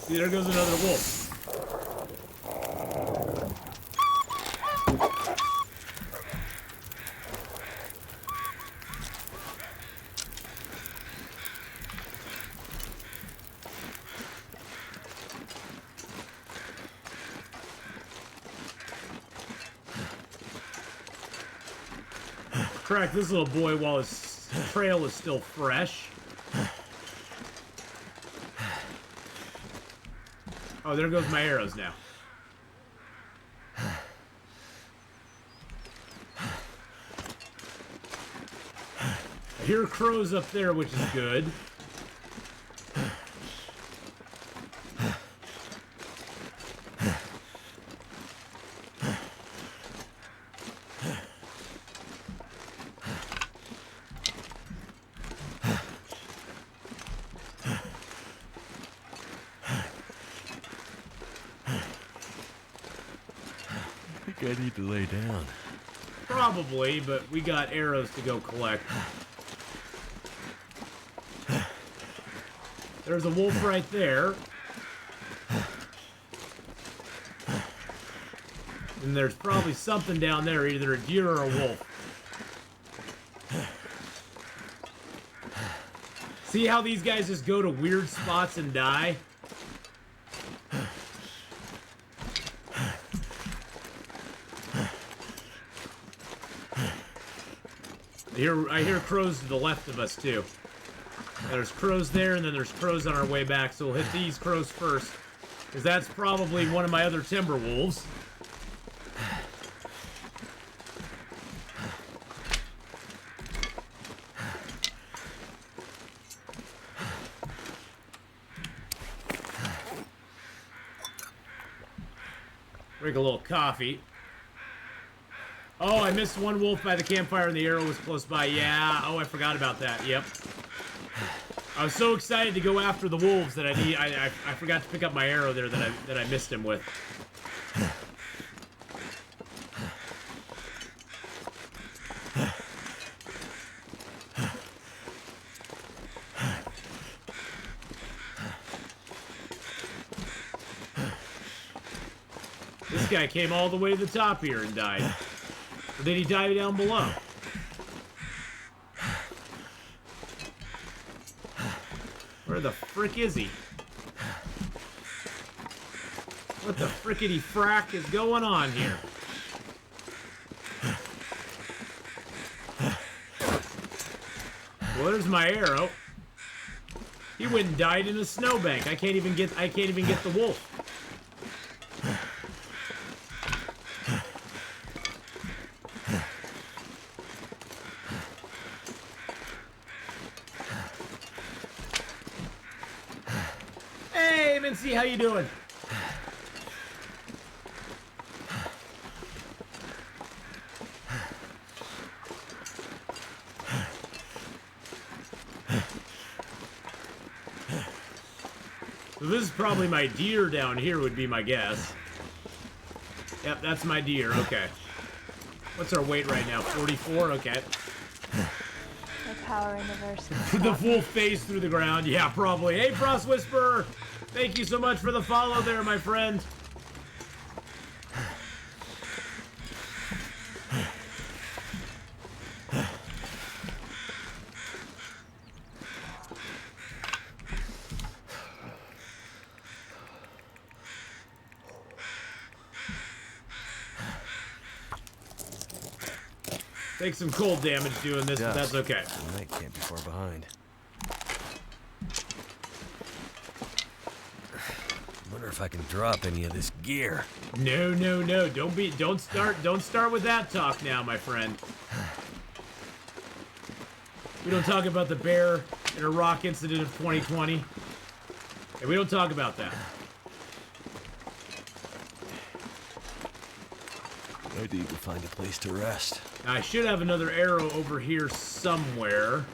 See, there goes another wolf. Crack this little boy while his trail is still fresh. Oh, there goes my arrows now. I hear crows up there, which is good. I need to lay down. Probably, but we got arrows to go collect. There's a wolf right there. And there's probably something down there, either a deer or a wolf. See how these guys just go to weird spots and die? I hear crows to the left of us, too. There's crows there, and then there's crows on our way back, so we'll hit these crows first. Because that's probably one of my other timber wolves. Drink a little coffee. Oh, I missed one wolf by the campfire and the arrow was close by. Yeah, oh, I forgot about that. Yep. I was so excited to go after the wolves that I forgot to pick up my arrow there that I missed him with. This guy came all the way to the top here and died. Or did he die down below? Where the frick is he? What the frickety frack is going on here? Well, there's my arrow. He went and died in a snowbank. I can't even get the wolf. Hey, Mincy, how you doing? So this is probably my deer down here would be my guess. Yep, that's my deer, okay. What's our weight right now? 44? Okay. The power in the verse. The full face through the ground. Yeah, probably. Hey, Frost Whisperer! Thank you so much for the follow there, my friend. Take some cold damage doing this, but that's okay. The night can't be far behind. Wonder if I can drop any of this gear. No, no, no. Don't start with that talk now, my friend. We don't talk about the bear and a rock incident of 2020. And we don't talk about that. I need to find a place to rest. Now, I should have another arrow over here somewhere.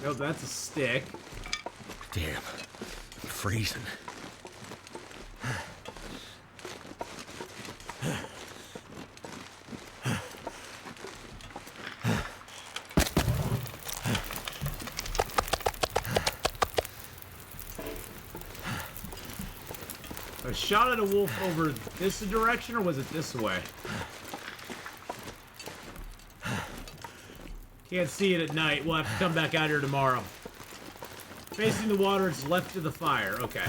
Nope, that's a stick. Damn, I'm freezing. I shot at a wolf over this direction, or was it this way? Can't see it at night. We'll have to come back out here tomorrow. Facing the water, it's left of the fire. Okay.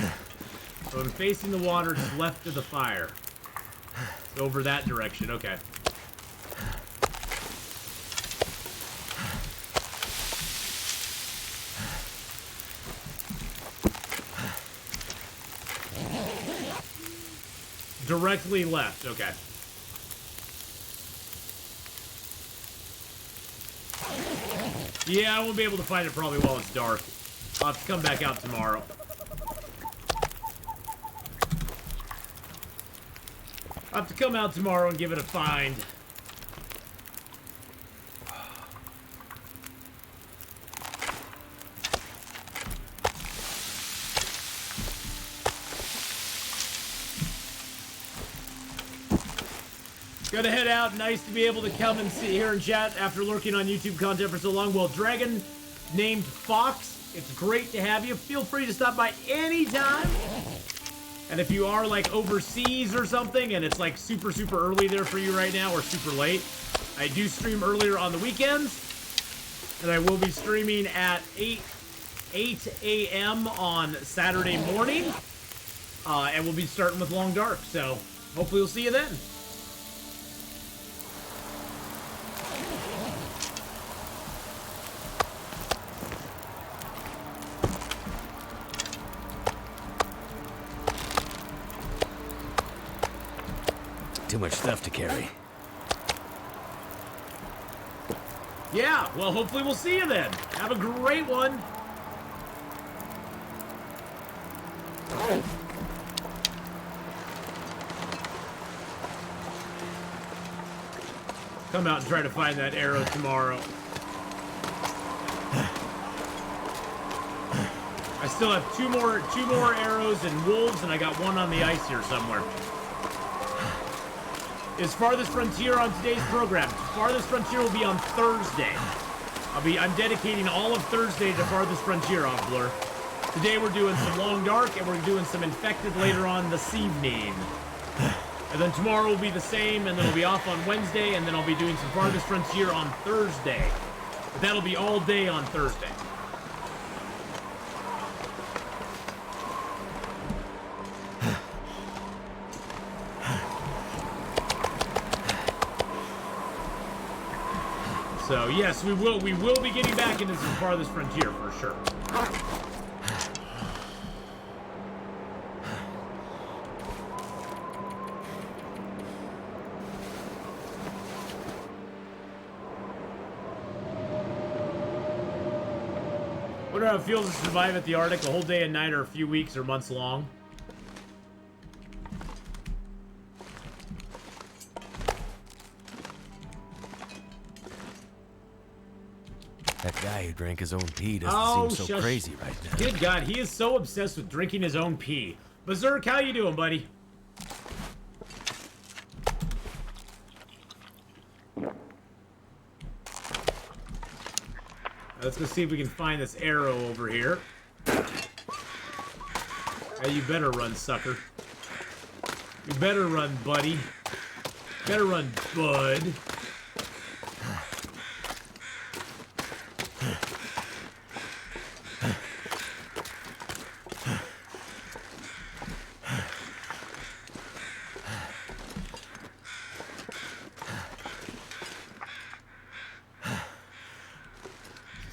So I'm facing the water, it's left of the fire. It's over that direction. Okay. Directly left. Okay. Yeah, I won't be able to find it probably while it's dark. I'll have to come back out tomorrow. I'll have to come out tomorrow and give it a find. Gotta head out. Nice to be able to come and sit here and chat after lurking on YouTube content for so long. Well, Dragon named Fox, it's great to have you. Feel free to stop by anytime. And if you are like overseas or something and it's like super, super early there for you right now or super late, I do stream earlier on the weekends. And I will be streaming at 8 a.m. on Saturday morning. And we'll be starting with Long Dark. So hopefully we'll see you then. Too much stuff to carry. Yeah, well, hopefully we'll see you then. Have a great one. Come out and try to find that arrow tomorrow. I still have two more arrows and wolves, and I got one on the ice here somewhere. Is Farthest Frontier on today's program? Farthest Frontier will be on Thursday. I'm dedicating all of Thursday to Farthest Frontier, Blur. Today we're doing some Long Dark, and we're doing some Infected later on this evening. And then tomorrow will be the same, and then I'll be off on Wednesday, and then I'll be doing some Farthest Frontier on Thursday. But that'll be all day on Thursday. So yes, we will be getting back into some Farthest Frontier for sure. Wonder how it feels to survive at the Arctic a whole day and night, or a few weeks or months long. That guy who drank his own pee doesn't seem so crazy right now. Good God, he is so obsessed with drinking his own pee. Berserk, how you doing, buddy? Let's go see if we can find this arrow over here. Hey, you better run, sucker. You better run, buddy. Better run, bud.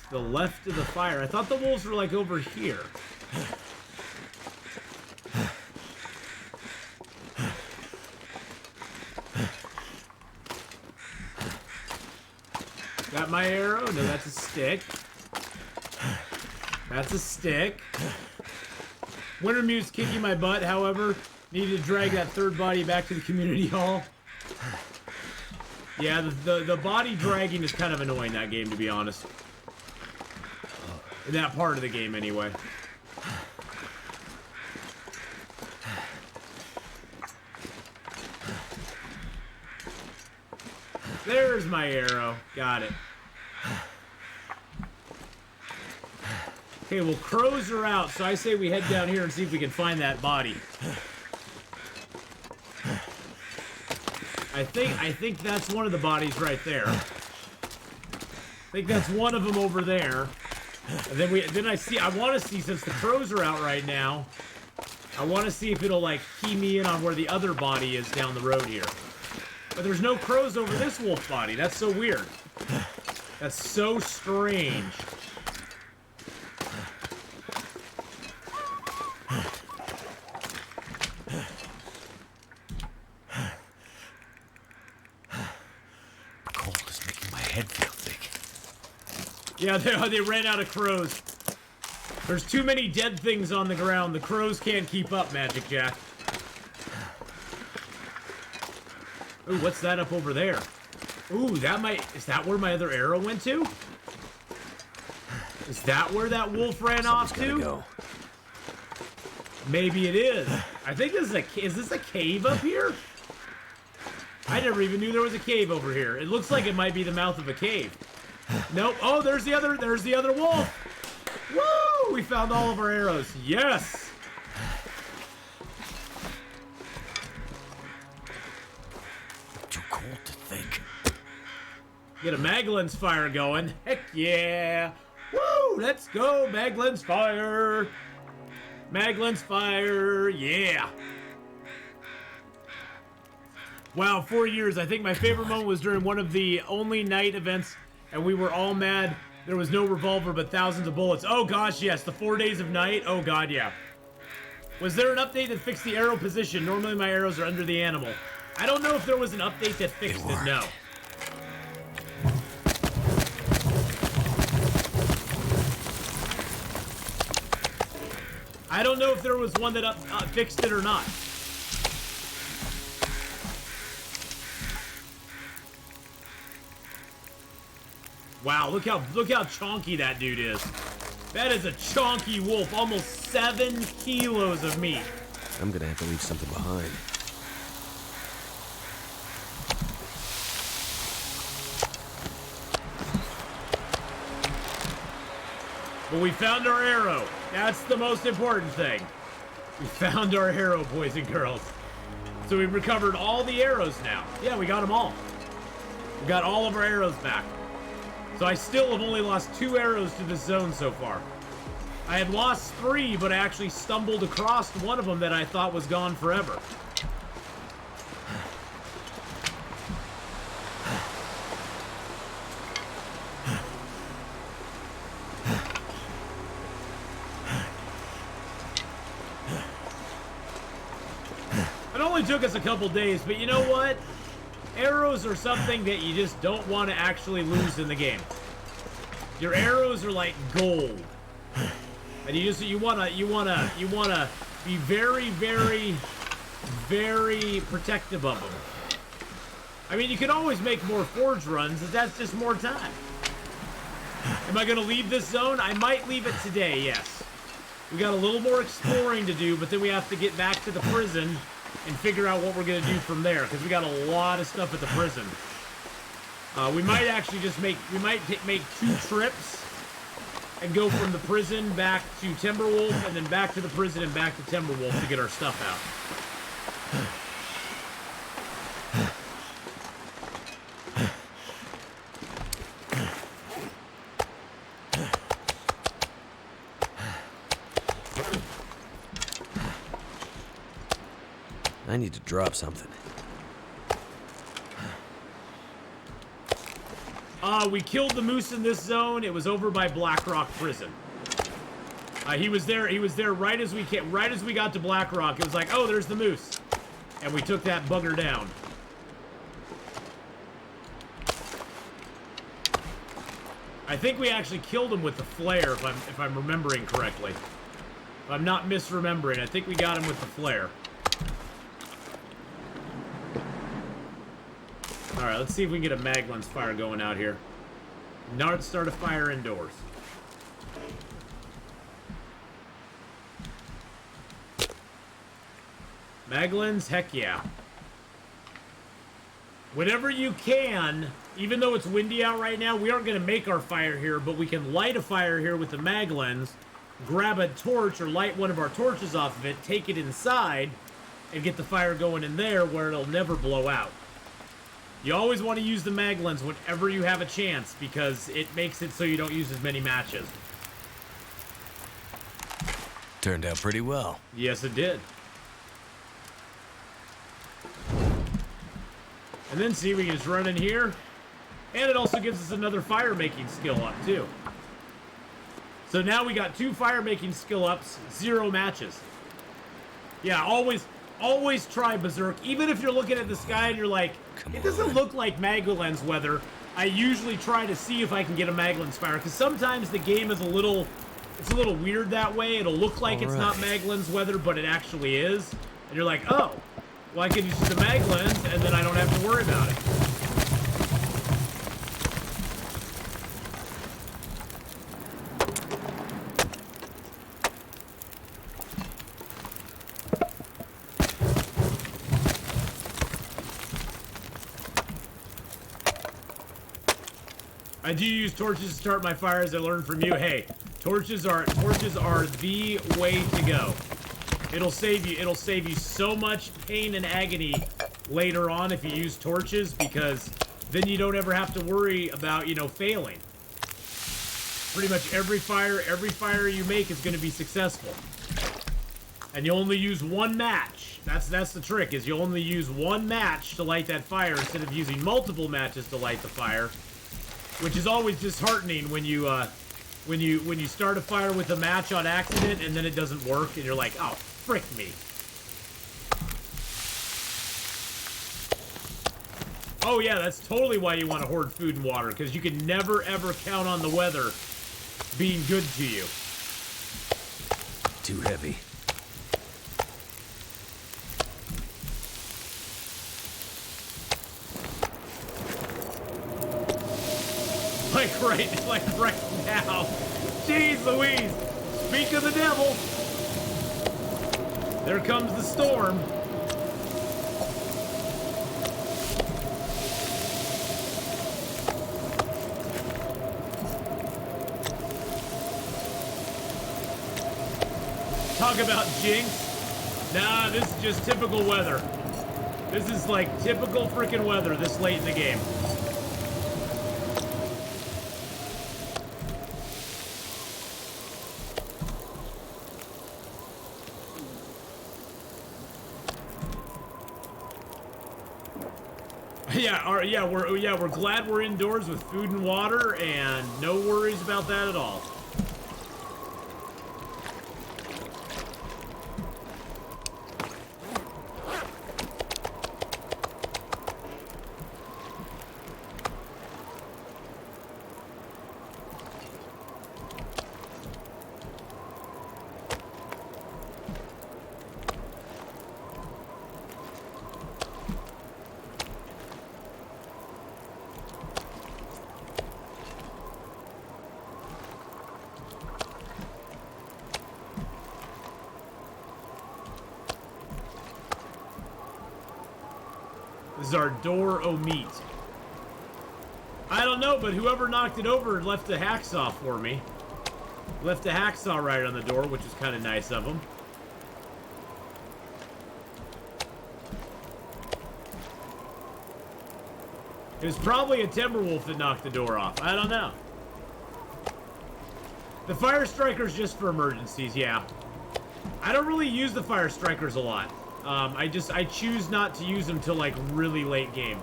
The left of the fire. I thought the wolves were like over here. Got my arrow? No, that's a stick. That's a stick. Wintermute's kicking my butt, however. Need to drag that third body back to the community hall. Yeah, the body dragging is kind of annoying, that game, to be honest. In that part of the game, anyway. There's my arrow. Got it. Okay, well, crows are out, so I say we head down here and see if we can find that body. I think that's one of the bodies right there. I think that's one of them over there. And then I want to see, since the crows are out right now, I want to see if it'll, like, key me in on where the other body is down the road here. But there's no crows over this wolf body. That's so weird. That's so strange. Cold is making my head feel thick. Yeah, they ran out of crows. There's too many dead things on the ground. The crows can't keep up, Magic Jack. Ooh, what's that up over there? Ooh, is that where my other arrow went to? Is that where that wolf ran off to? Go. Maybe it is. I think is this a cave up here? I never even knew there was a cave over here. It looks like it might be the mouth of a cave. Nope. Oh, there's the other wolf. Woo! We found all of our arrows. Yes! Too cold to think. Get a Maglin's fire going. Heck yeah! Woo! Let's go, Maglin's fire! Maglin's fire, yeah! Wow, 4 years. I think my favorite moment was during one of the only night events, and we were all mad. There was no revolver, but thousands of bullets. Oh gosh, yes, the 4 days of night. Oh god, yeah. Was there an update that fixed the arrow position? Normally my arrows are under the animal. I don't know if there was an update that fixed it, no. I don't know if there was one that fixed it or not. Wow, look how chonky that dude is. That is a chonky wolf, almost 7 kilos of meat. I'm gonna have to leave something behind. But we found our arrow. That's the most important thing. We found our arrow, boys and girls. So we've recovered all the arrows now. Yeah, we got them all. We got all of our arrows back. So I still have only lost 2 arrows to this zone so far. I had lost 3, but I actually stumbled across one of them that I thought was gone forever. It only took us a couple days, but you know what? Arrows are something that you just don't want to actually lose in the game. Your arrows are like gold, and you wanna be very, very, very protective of them. I mean, you can always make more forge runs, but that's just more time. Am I gonna leave this zone? I might leave it today. Yes. We got a little more exploring to do, but then we have to get back to the prison and figure out what we're gonna do from there, because we got a lot of stuff at the prison. We might actually just make 2 trips and go from the prison back to Timberwolf, and then back to the prison and back to Timberwolf to get our stuff out. I need to drop something. We killed the moose in this zone. It was over by Blackrock prison. He was there right as we got to Blackrock. It was like, oh, there's the moose. And we took that bugger down. I think we actually killed him with the flare, if I'm remembering correctly. If I'm not misremembering, I think we got him with the flare. Alright, let's see if we can get a Maglin's fire going out here. Now start a fire indoors. Maglin's, heck yeah. Whenever you can, even though it's windy out right now, we aren't going to make our fire here, but we can light a fire here with the Maglin's, grab a torch or light one of our torches off of it, take it inside, and get the fire going in there where it'll never blow out. You always want to use the mag lens whenever you have a chance because it makes it so you don't use as many matches. Turned out pretty well. Yes, it did. And then see, we can just run in here. And it also gives us another fire making skill up too. So now we got 2 fire making skill ups, 0 matches. Yeah, always try Berserk. Even if you're looking at the sky and you're like, it doesn't look like Maglens weather, I usually try to see if I can get a Maglens fire. Because sometimes the game is a little weird that way. It'll look like it's not Maglens weather, but it actually is. And you're like, oh, well, I can use the Maglens, and then I don't have to worry about it. I do use torches to start my fires. I learned from you. Hey, torches are the way to go. It'll save you so much pain and agony later on if you use torches, because then you don't ever have to worry about, you know, failing. Pretty much every fire you make is going to be successful. And you only use 1 match. That's the trick, is you only use 1 match to light that fire instead of using multiple matches to light the fire. Which is always disheartening when you start a fire with a match on accident and then it doesn't work and you're like, oh, frick me. Oh yeah, that's totally why you want to hoard food and water, because you can never ever count on the weather being good to you. Too heavy. Like right now. Jeez Louise. Speak of the devil. There comes the storm. Talk about jinx. Nah, this is just typical weather. This is like typical freaking weather this late in the game. We're glad we're indoors with food and water and no worries about that at all. This is our door o' meat. I don't know, but whoever knocked it over left a hacksaw for me. Left a hacksaw right on the door, which was kind of nice of them. It was probably a Timberwolf that knocked the door off. I don't know. The Fire Striker's just for emergencies, yeah. I don't really use the Fire Strikers a lot. I choose not to use them till like really late game.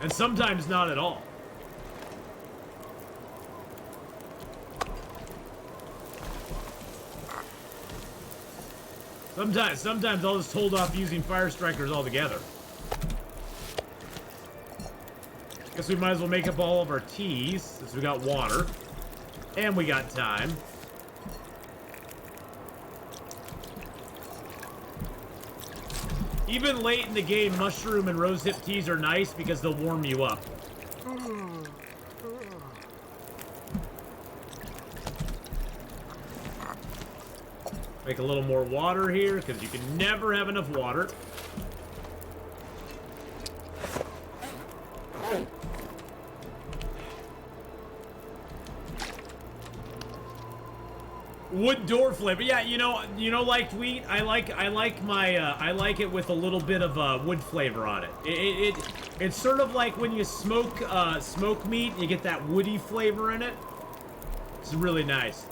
And sometimes not at all. Sometimes I'll just hold off using Fire Strikers altogether. Guess we might as well make up all of our teas, since we got water. And we got time. Even late in the game, mushroom and rosehip teas are nice because they'll warm you up. Make a little more water here, because you can never have enough water. wood door flavor. Yeah, like wheat. I like it with a little bit of wood flavor on it. It's sort of like when you smoke meat, you get that woody flavor in it. It's really nice.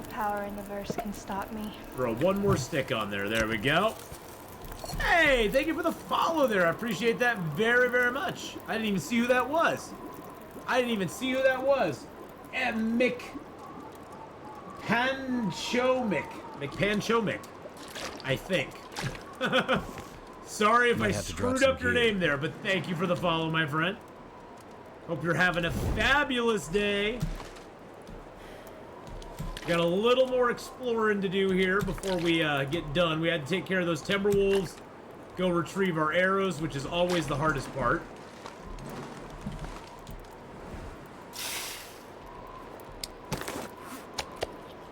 Power in the verse can stop me. Throw one more stick on there. There we go. Hey, thank you for the follow there. I appreciate that very, very much. I didn't even see who that was. And Mick Panchomic, I think. Sorry if I screwed up your name there, but thank you for the follow, my friend. Hope you're having a fabulous day. Got a little more exploring to do here before we get done. We had to take care of those timber wolves, go retrieve our arrows, which is always the hardest part.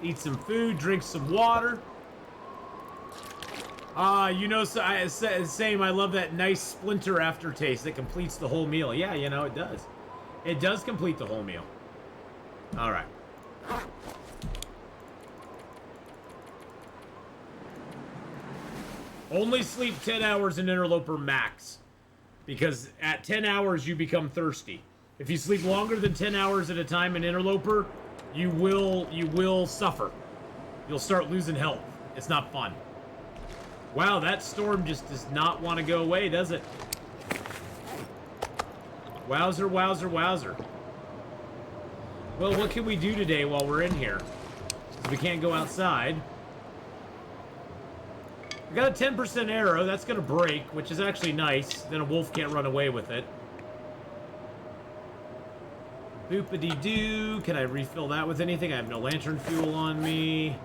Eat some food, drink some water. Same, I love that nice splinter aftertaste that completes the whole meal. Yeah, it does. It does complete the whole meal. All right. Only sleep 10 hours in Interloper max, because at 10 hours you become thirsty. If you sleep longer than 10 hours at a time in Interloper, you will suffer. You'll start losing health. It's not fun. Wow, that storm just does not want to go away, does it? Wowzer, wowzer, wowzer. Well, what can we do today while we're in here? We can't go outside. I got a 10% arrow. That's going to break, which is actually nice. Then a wolf can't run away with it. Boopity-doo. Can I refill that with anything? I have no lantern fuel on me.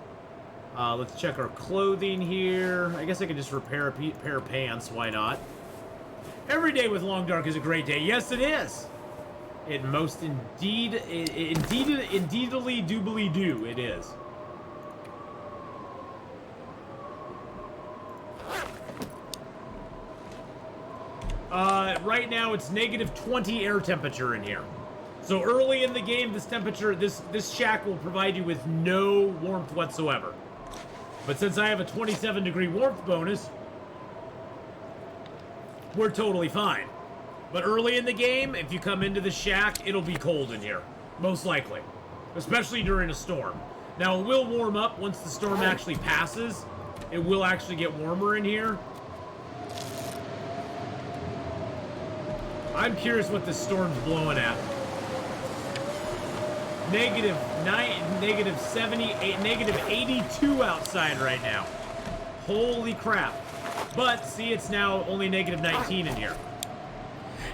Let's check our clothing here. I guess I could just repair a pair of pants. Why not? Every day with Long Dark is a great day. Yes, it is. It most indeedly doobly do. It is. Right now it's negative 20 air temperature in here. So early in the game, this shack will provide you with no warmth whatsoever. But since I have a 27 degree warmth bonus, we're totally fine. But early in the game, if you come into the shack, it'll be cold in here. Most likely. Especially during a storm. Now, it will warm up once the storm actually passes. It will actually get warmer in here. I'm curious what this storm's blowing at. Negative 9, negative 78, negative 82 outside right now. Holy crap. But, see, it's now only negative 19 in here.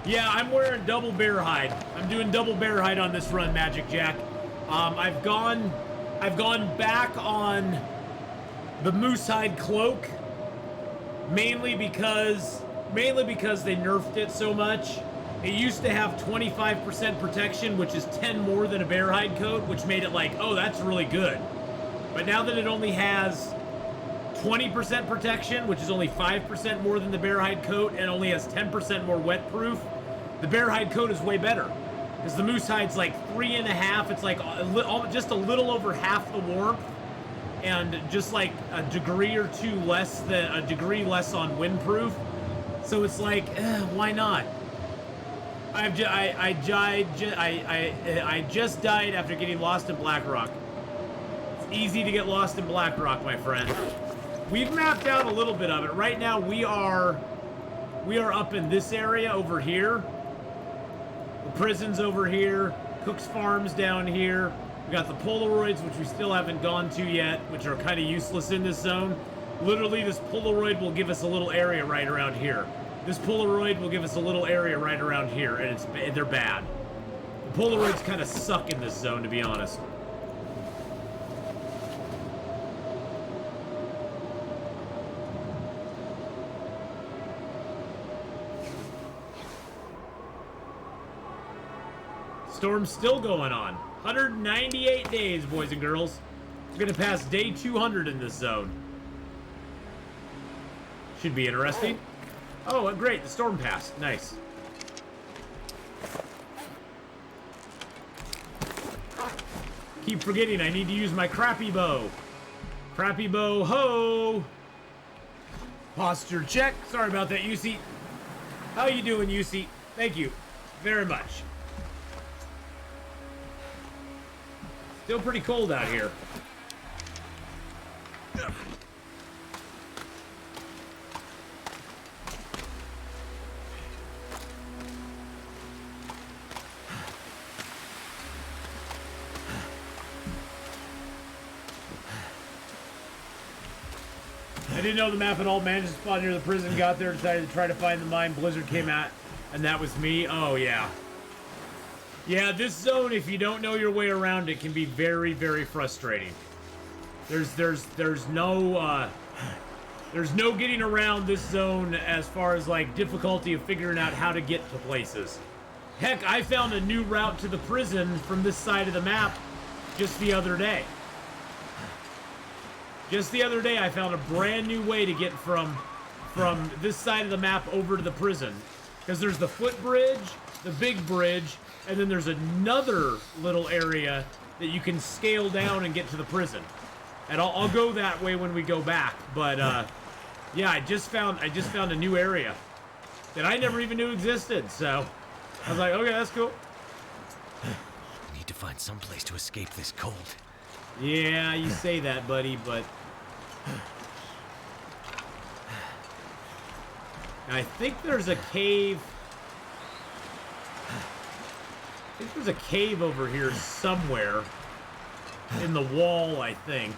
Yeah, I'm wearing double bear hide. I'm doing double bear hide on this run, Magic Jack. I've gone back on the moose hide cloak, mainly because they nerfed it so much. It used to have 25% protection, which is 10 more than a bear hide coat, which made it like, oh, that's really good. But now that it only has 20% protection, which is only 5% more than the bear hide coat, and only has 10% more wet proof, the bear hide coat is way better. Because the moose hide's like 3.5, it's like just a little over half the warmth, and just like a degree or two less than a degree less on windproof. So it's like, why not? I just died after getting lost in Blackrock. It's easy to get lost in Blackrock, my friend. We've mapped out a little bit of it. Right now we are up in this area over here. The prison's over here. Cook's Farm's down here. We got the Polaroids, which we still haven't gone to yet, which are kind of useless in this zone. Literally, this Polaroid will give us a little area right around here. This Polaroid will give us a little area right around here, and they're bad. The Polaroids kind of suck in this zone, to be honest. Storm's still going on. 198 days, boys and girls. We're gonna pass day 200 in this zone. Should be interesting. Oh, great, the storm passed. Nice. Keep forgetting I need to use my crappy bow. Crappy bow, ho! Posture check. Sorry about that, UC. How you doing, UC? Thank you very much. Still pretty cold out here. I didn't know the map at all. Managed to spawn near the prison. Got there, decided to try to find the mine. Blizzard came out, and that was me. Oh, yeah. Yeah, this zone, if you don't know your way around it, can be very, very frustrating. There's no getting around this zone as far as, like, difficulty of figuring out how to get to places. Heck, I found a new route to the prison from this side of the map just the other day. Just the other day, I found a brand new way to get from this side of the map over to the prison. Because there's the footbridge, the big bridge, and then there's another little area that you can scale down and get to the prison. And I'll go that way when we go back. But yeah, I just found a new area that I never even knew existed. So I was like, okay, that's cool. I need to find some place to escape this cold. Yeah, you say that, buddy, but I think there's a cave. I think there's a cave over here somewhere in the wall, I think.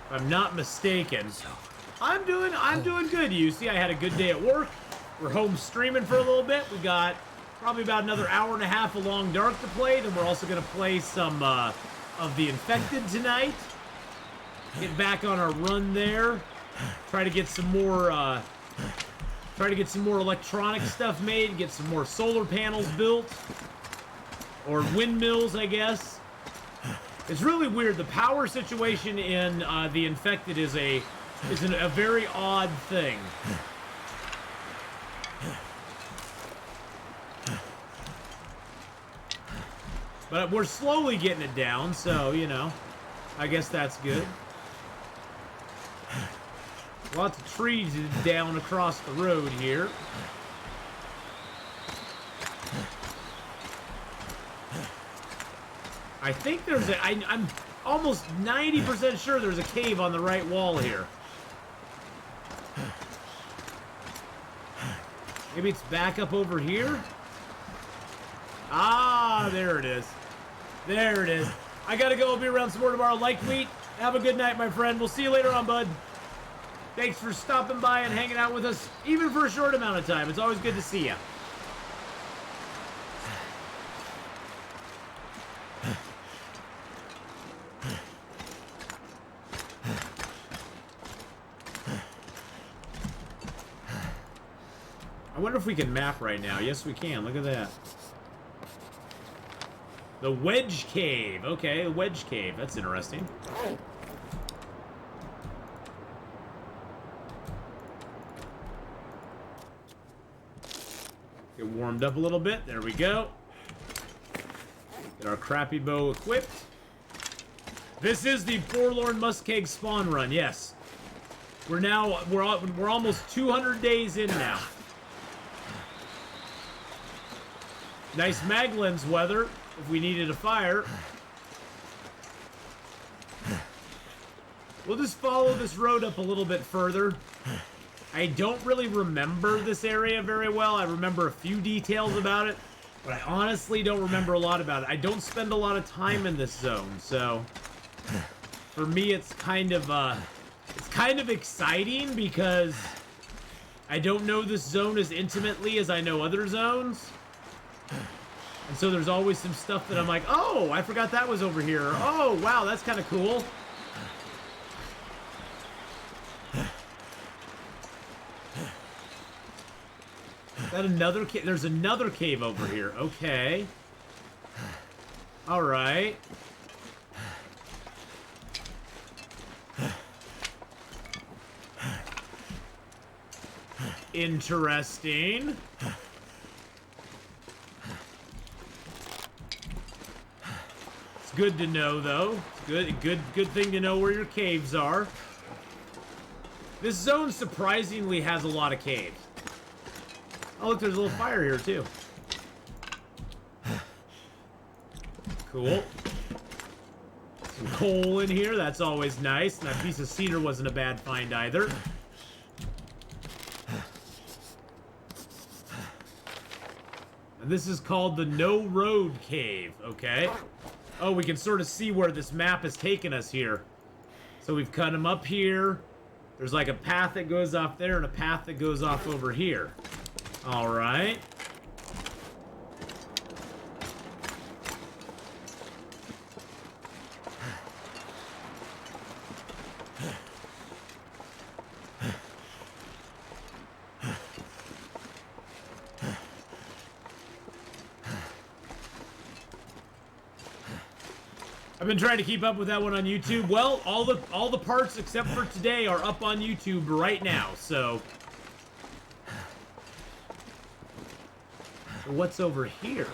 If I'm not mistaken. I'm doing good, UC. I had a good day at work. We're home streaming for a little bit. We got probably about another hour and a half of Long Dark to play. Then we're also going to play some of The Infected tonight. Get back on our run there. Try to get some more electronic stuff made. Get some more solar panels built. Or windmills, I guess. It's really weird. The power situation in The Infected is a very odd thing. But we're slowly getting it down, so, you know, I guess that's good. Lots of trees down across the road here. I think there's I'm almost 90% sure there's a cave on the right wall here. Maybe it's back up over here? Ah, there it is. There it is. I gotta go. I'll be around some more tomorrow. Like wheat. Have a good night, my friend. We'll see you later on, bud. Thanks for stopping by and hanging out with us, even for a short amount of time. It's always good to see you. I wonder if we can map right now. Yes, we can. Look at that. The Wedge Cave. Okay, the Wedge Cave. That's interesting. Get warmed up a little bit. There we go. Get our crappy bow equipped. This is the Forlorn Muskeg spawn run. Yes. We're almost 200 days in now. Nice mag lens weather if we needed a fire. We'll just follow this road up a little bit further. I don't really remember this area very well. I remember a few details about it, but I honestly don't remember a lot about it. I don't spend a lot of time in this zone, so for me it's kind of exciting because I don't know this zone as intimately as I know other zones. And so there's always some stuff that I'm like, oh, I forgot that was over here. Oh, wow, that's kind of cool. Is that another cave? There's another cave over here. Okay. All right. Interesting. It's good to know, though. It's good thing to know where your caves are. This zone surprisingly has a lot of caves. Oh, look, there's a little fire here, too. Cool. Some coal in here, that's always nice. And that piece of cedar wasn't a bad find either. And this is called the No Road Cave, okay? Oh, we can sort of see where this map has taken us here. So we've cut them up here. There's like a path that goes off there and a path that goes off over here. All right. I've been trying to keep up with that one on YouTube. Well, all the parts except for today are up on YouTube right now, so what's over here?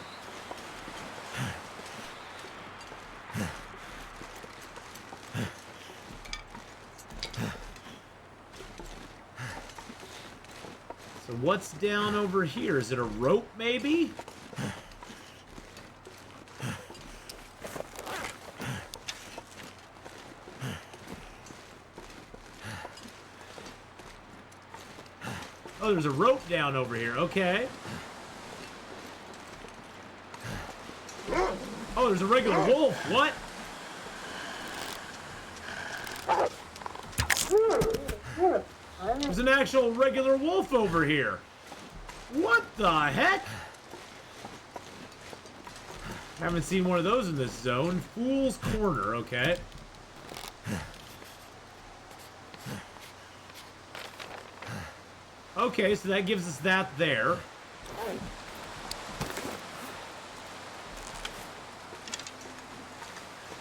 So what's down over here? Is it a rope, maybe? Oh, there's a rope down over here. Okay. Oh, there's a regular wolf. What? There's an actual regular wolf over here. What the heck? Haven't seen one of those in this zone. Fool's Corner. Okay. Okay, so that gives us that there.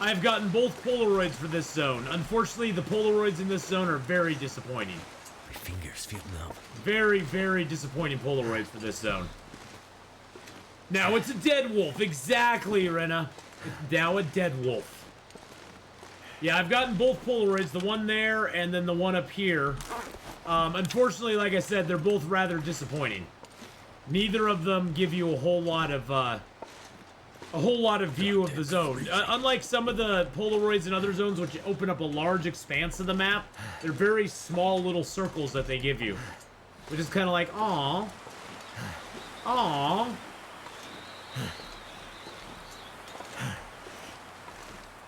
I've gotten both Polaroids for this zone. Unfortunately, the Polaroids in this zone are very disappointing. My fingers feel numb. Very, very disappointing Polaroids for this zone. Now it's a dead wolf. Exactly, Rena. It's now a dead wolf. Yeah, I've gotten both Polaroids. The one there and then the one up here. Unfortunately, like I said, they're both rather disappointing. Neither of them give you a whole lot of view of the zone. Unlike some of the Polaroids in other zones, which open up a large expanse of the map, they're very small little circles that they give you, which is kind of like, aw, aw.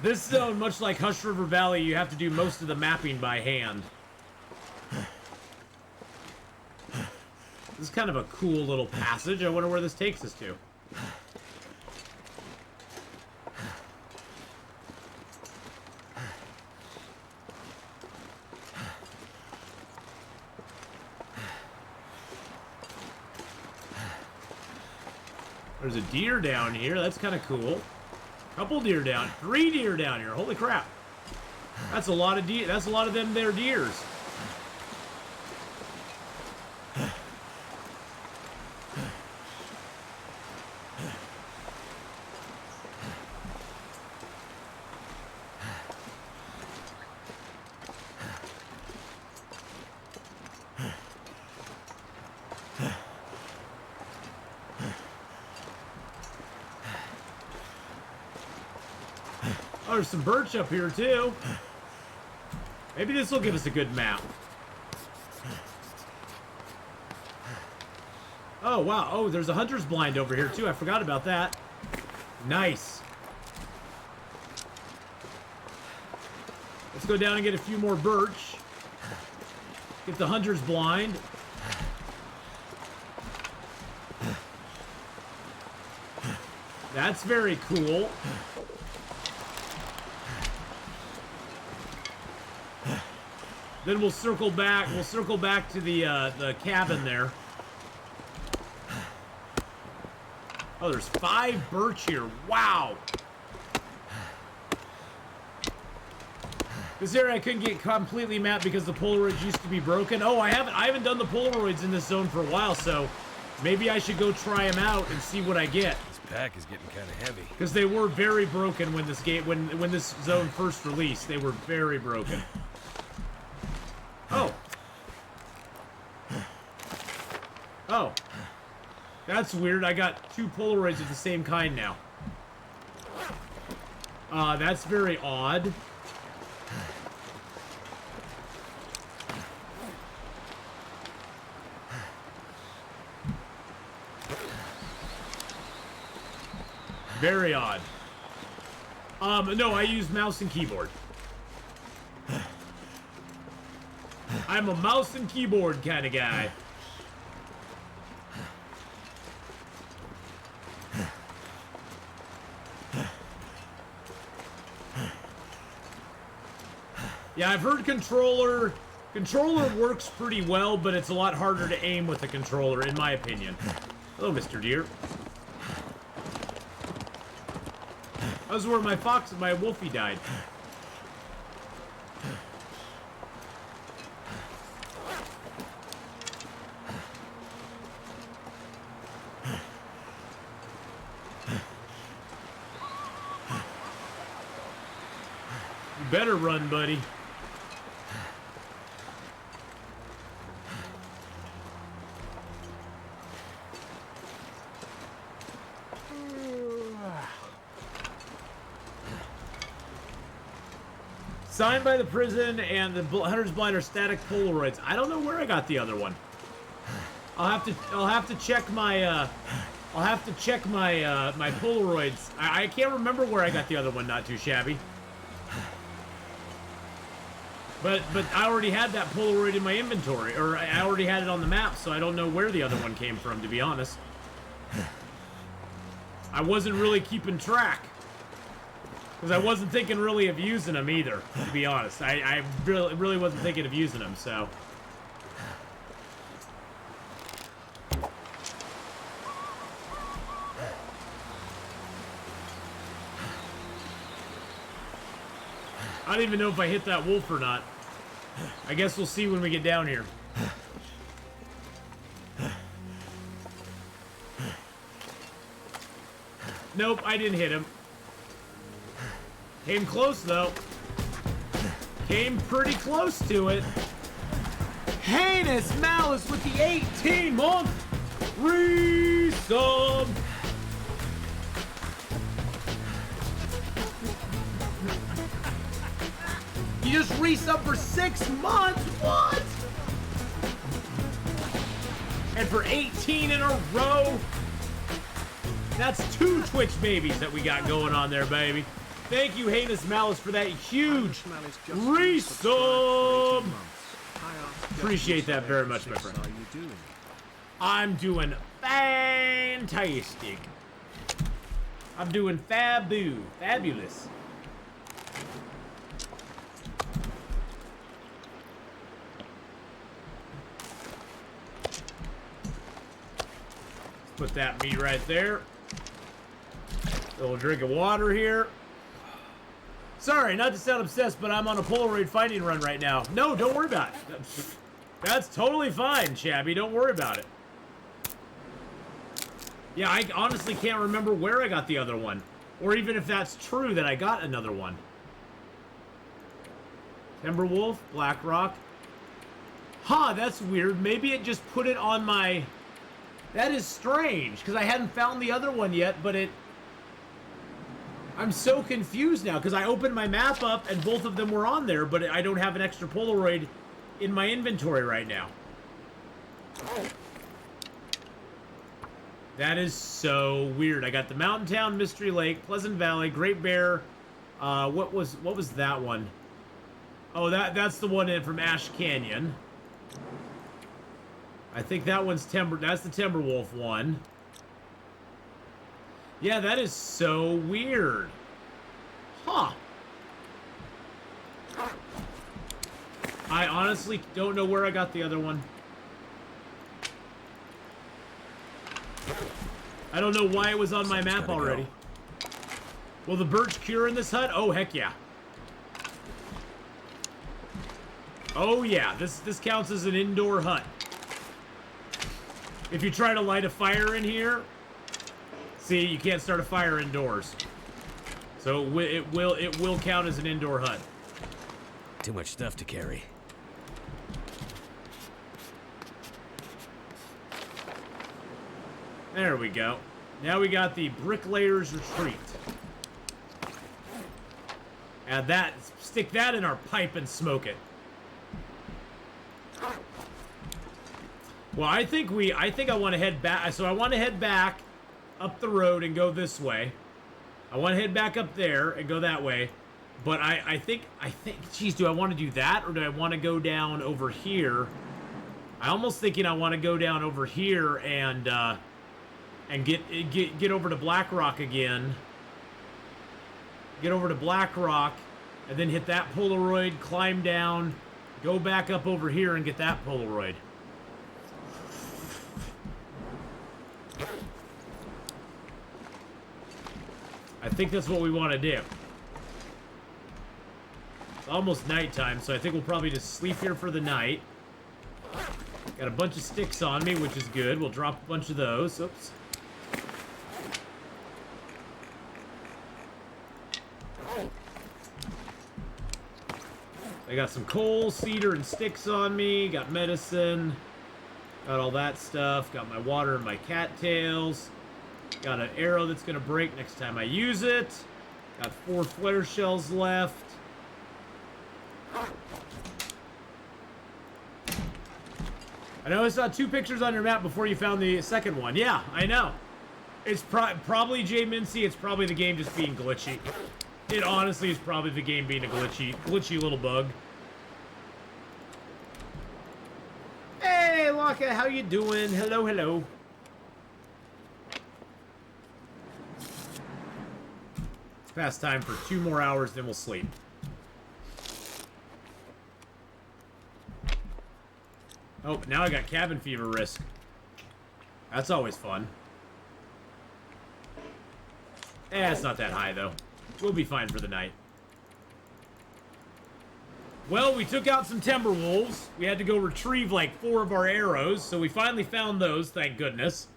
This zone, much like Hush River Valley, you have to do most of the mapping by hand. This is kind of a cool little passage. I wonder where this takes us to. There's a deer down here. That's kind of cool. Couple deer down. 3 deer down here. Holy crap. That's a lot of deer. That's a lot of them there deers. Oh, there's some birch up here, too. Maybe this will give us a good map. Oh, wow. Oh, there's a hunter's blind over here, too. I forgot about that. Nice. Let's go down and get a few more birch. Get the hunter's blind. That's very cool. Then we'll circle back. We'll circle back to the cabin there. Oh, there's 5 birch here. Wow. This area I couldn't get completely mapped because the Polaroids used to be broken. Oh, I haven't done the Polaroids in this zone for a while, so maybe I should go try them out and see what I get. This pack is getting kind of heavy. Because they were very broken when this game, when this zone first released. They were very broken. Oh. Oh. That's weird. I got 2 Polaroids of the same kind now. That's very odd. Very odd. No, I use mouse and keyboard. I'm a mouse and keyboard kind of guy. Yeah, I've heard controller works pretty well, but it's a lot harder to aim with the controller, in my opinion. Hello, Mr. Deer. That was where my wolfie died. You better run, buddy. Signed by the prison and the Hunter's Blind are static Polaroids. I don't know where I got the other one. I'll have to check my my Polaroids. I can't remember where I got the other one. Not too shabby. But I already had that Polaroid in my inventory, or I already had it on the map, so I don't know where the other one came from, to be honest. I wasn't really keeping track. Because I wasn't thinking really of using them either, to be honest. I really wasn't thinking of using them, so. I don't even know if I hit that wolf or not. I guess we'll see when we get down here. Nope, I didn't hit him. Came close, though. Came pretty close to it. Heinous Malice with the 18-month resub. You just resub for 6 months? What? And for 18 in a row? That's 2 Twitch babies that we got going on there, baby. Thank you, Heinous Malice, for that huge resub. Appreciate that very much, my friend. I'm doing fantastic. I'm doing fabulous. Let's put that meat right there. A little drink of water here. Sorry, not to sound obsessed, but I'm on a Polaroid finding run right now. No, don't worry about it. That's totally fine, Shabby. Don't worry about it. Yeah, I honestly can't remember where I got the other one. Or even if that's true that I got another one. Timberwolf, Blackrock. Huh, that's weird. Maybe it just put it on my... That is strange, because I hadn't found the other one yet, but it... I'm so confused now, because I opened my map up and both of them were on there, but I don't have an extra Polaroid in my inventory right now. That is so weird. I got the Mountain Town, Mystery Lake, Pleasant Valley, Great Bear. What was that one? Oh, that's the one in from Ash Canyon. I think that one's that's the Timberwolf one. Yeah, that is so weird. Huh. I honestly don't know where I got the other one. I don't know why it was on my map already. Will the birch cure in this hut? Oh, heck yeah. Oh yeah, this counts as an indoor hut. If you try to light a fire in here, see, you can't start a fire indoors. So it will count as an indoor hut. Too much stuff to carry. There we go. Now we got the Bricklayer's Retreat. Add that, stick that in our pipe and smoke it. Well, I think I want to head back. So I want to head back up the road and go this way. I want to head back up there and go that way. But I think, geez, do I want to do that or do I want to go down over here? I almost thinking I want to go down over here and get over to Blackrock again. Get over to Blackrock and then hit that Polaroid, climb down, go back up over here and get that Polaroid. I think that's what we want to do. It's almost nighttime, so I think we'll probably just sleep here for the night. Got a bunch of sticks on me, which is good. We'll drop a bunch of those. Oops. I got some coal, cedar, and sticks on me. Got medicine. Got all that stuff. Got my water and my cattails. Got an arrow that's going to break next time I use it. Got 4 flare shells left. I know I saw 2 pictures on your map before you found the second one. Yeah, I know. It's probably Jay Mincy. It's probably the game just being glitchy. It honestly is probably the game being a glitchy little bug. Hey, Locka, how you doing? Hello, hello. It's past time for 2 more hours, then we'll sleep. Oh, but now I got cabin fever risk. That's always fun. It's not that high, though. We'll be fine for the night. Well, we took out some timber wolves. We had to go retrieve like 4 of our arrows, so we finally found those, thank goodness.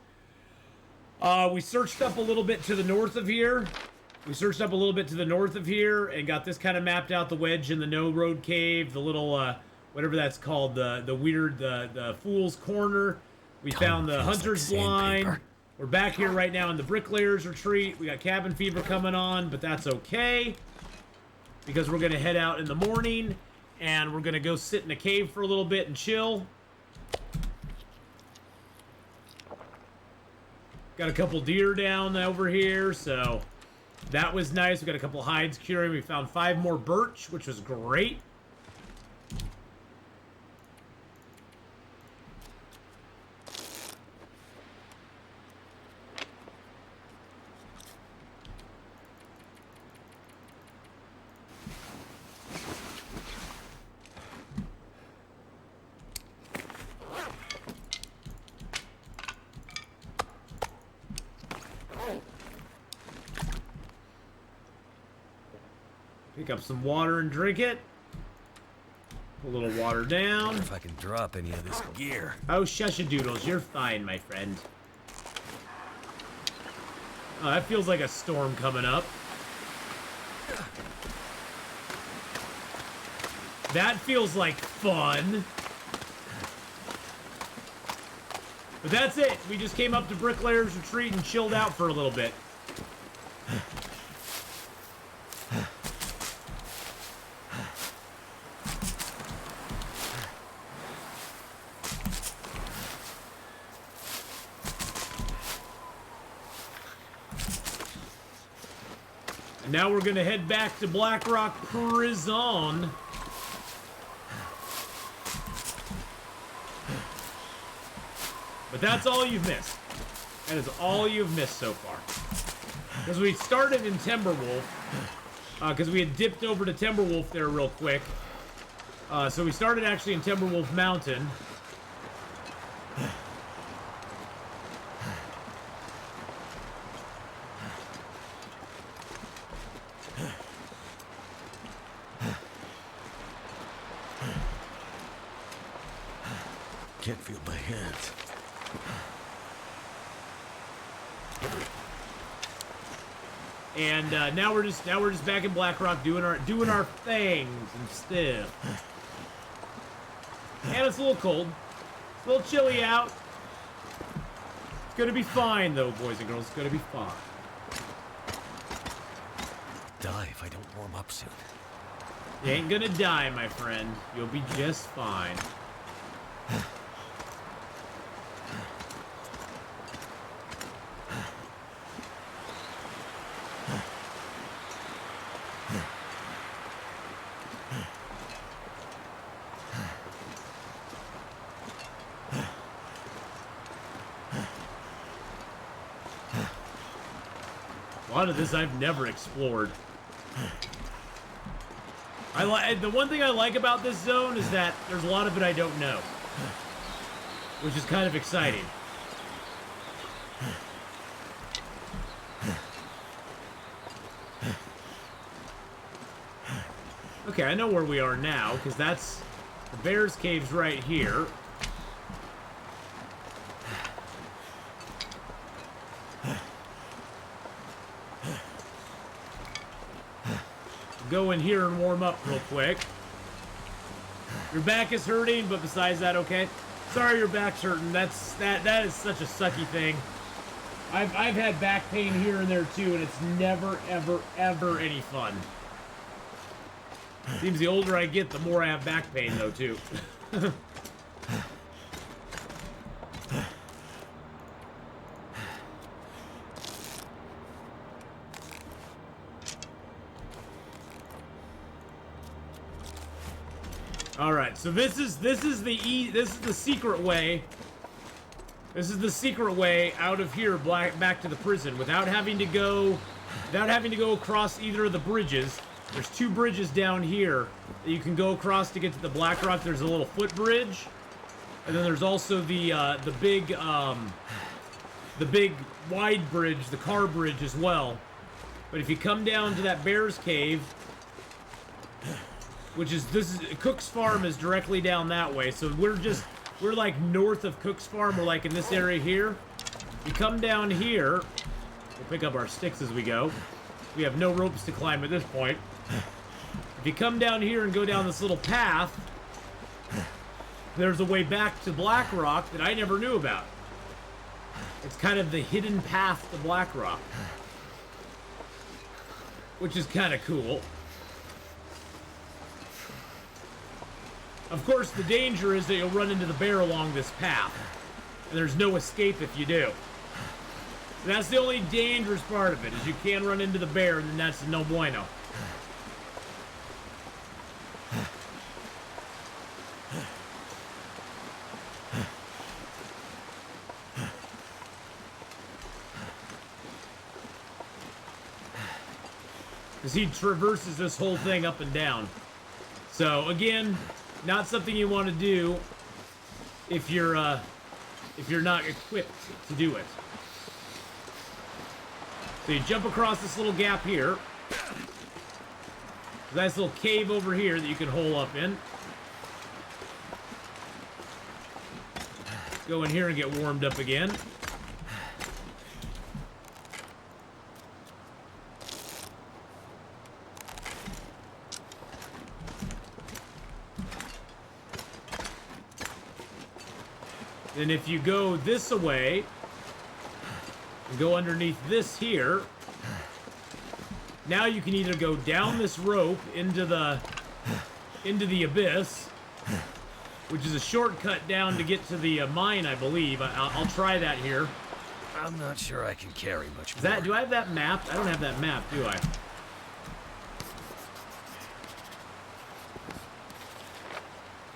We searched up a little bit to the north of here. And got this kind of mapped out, the wedge in the no road cave, the little, whatever that's called, the Fool's Corner. We found the Hunter's Blind. We're back here right now in the Bricklayer's Retreat. We got cabin fever coming on, but that's okay. Because we're going to head out in the morning, and we're going to go sit in a cave for a little bit and chill. Got a couple deer down over here, so that was nice. We got a couple hides curing. We found 5 more birch, which was great. Pick up some water and drink it. Put a little water down. I wonder if I can drop any of this gear. Oh, shushadoodles, you're fine, my friend. Oh, that feels like a storm coming up. That feels like fun. But that's it. We just came up to Bricklayer's Retreat and chilled out for a little bit. And now we're gonna head back to Blackrock Prison. But that's all you've missed. That is all you've missed so far. Because we started in Timberwolf. Because we had dipped over to Timberwolf there real quick. So we started actually in Timberwolf Mountain. can't feel my hands. And now we're just back in Blackrock doing our things and stuff. And it's a little cold. It's a little chilly out. It's gonna be fine though, boys and girls. It's gonna be fine. Die if I don't warm up soon. You ain't gonna die, my friend. You'll be just fine. A lot of this I've never explored. The one thing I like about this zone is that there's a lot of it I don't know, which is kind of exciting. Okay, I know where we are now, because that's the Bear's Cave's right here. Go in here and warm up real quick. Your back is hurting, but besides that, okay. Sorry, your back's hurting. That is such a sucky thing. I've had back pain here and there too, and it's never, ever, ever any fun. Seems the older I get, the more I have back pain though too. All right, so this is the secret way. This is the secret way out of here, back to the prison, without having to go across either of the bridges. There's two bridges down here that you can go across to get to the Blackrock. There's a little footbridge, and then there's also the big wide bridge, the car bridge as well. But if you come down to that Bear's Cave, Cook's Farm is directly down that way, so we're like north of Cook's Farm. We're like in this area here. You come down here, we'll pick up our sticks as we go. We have no ropes to climb at this point. If you come down here and go down this little path, there's a way back to Blackrock that I never knew about. It's kind of the hidden path to Blackrock, which is kind of cool. Of course, the danger is that you'll run into the bear along this path, and there's no escape if you do. So that's the only dangerous part of it, is you can run into the bear, and then that's no bueno. Because he traverses this whole thing up and down. So, again, not something you want to do if you're not equipped to do it. So you jump across this little gap here. Nice little cave over here that you can hole up in. Go in here and get warmed up again. Then if you go this way, and go underneath this here, now you can either go down this rope into the abyss, which is a shortcut down to get to the mine, I believe. I'll try that here. I'm not sure I can carry much more. Do I have that mapped? I don't have that mapped, do I?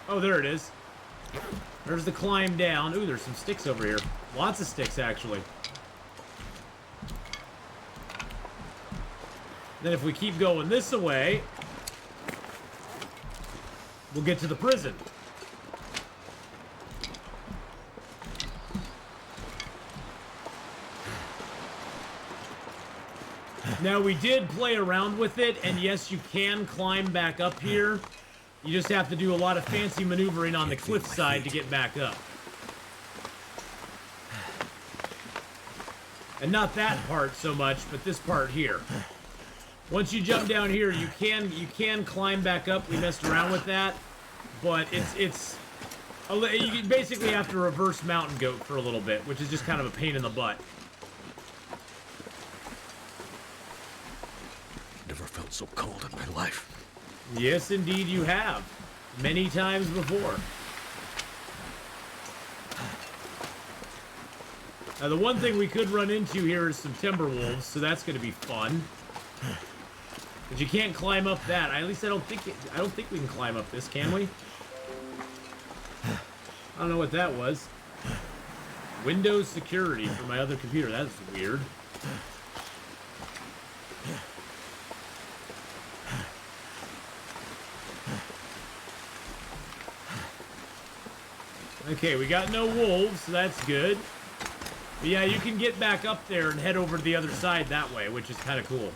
Oh, there it is. There's the climb down. Ooh, there's some sticks over here. Lots of sticks, actually. Then if we keep going this way, we'll get to the prison. Now, we did play around with it, and yes, you can climb back up here. You just have to do a lot of fancy maneuvering on the cliffside to get back up. And not that part so much, but this part here. Once you jump down here, you can climb back up. We messed around with that, but you basically have to reverse mountain goat for a little bit, which is just kind of a pain in the butt. Never felt so cold in my life. Yes, indeed you have. Many times before. Now, the one thing we could run into here is some timber wolves, so that's going to be fun. But you can't climb up that. At least I don't think we can climb up this, can we? I don't know what that was. Windows security for my other computer. That's weird. Okay, we got no wolves, so that's good. But yeah, you can get back up there and head over to the other side that way, which is kind of cool.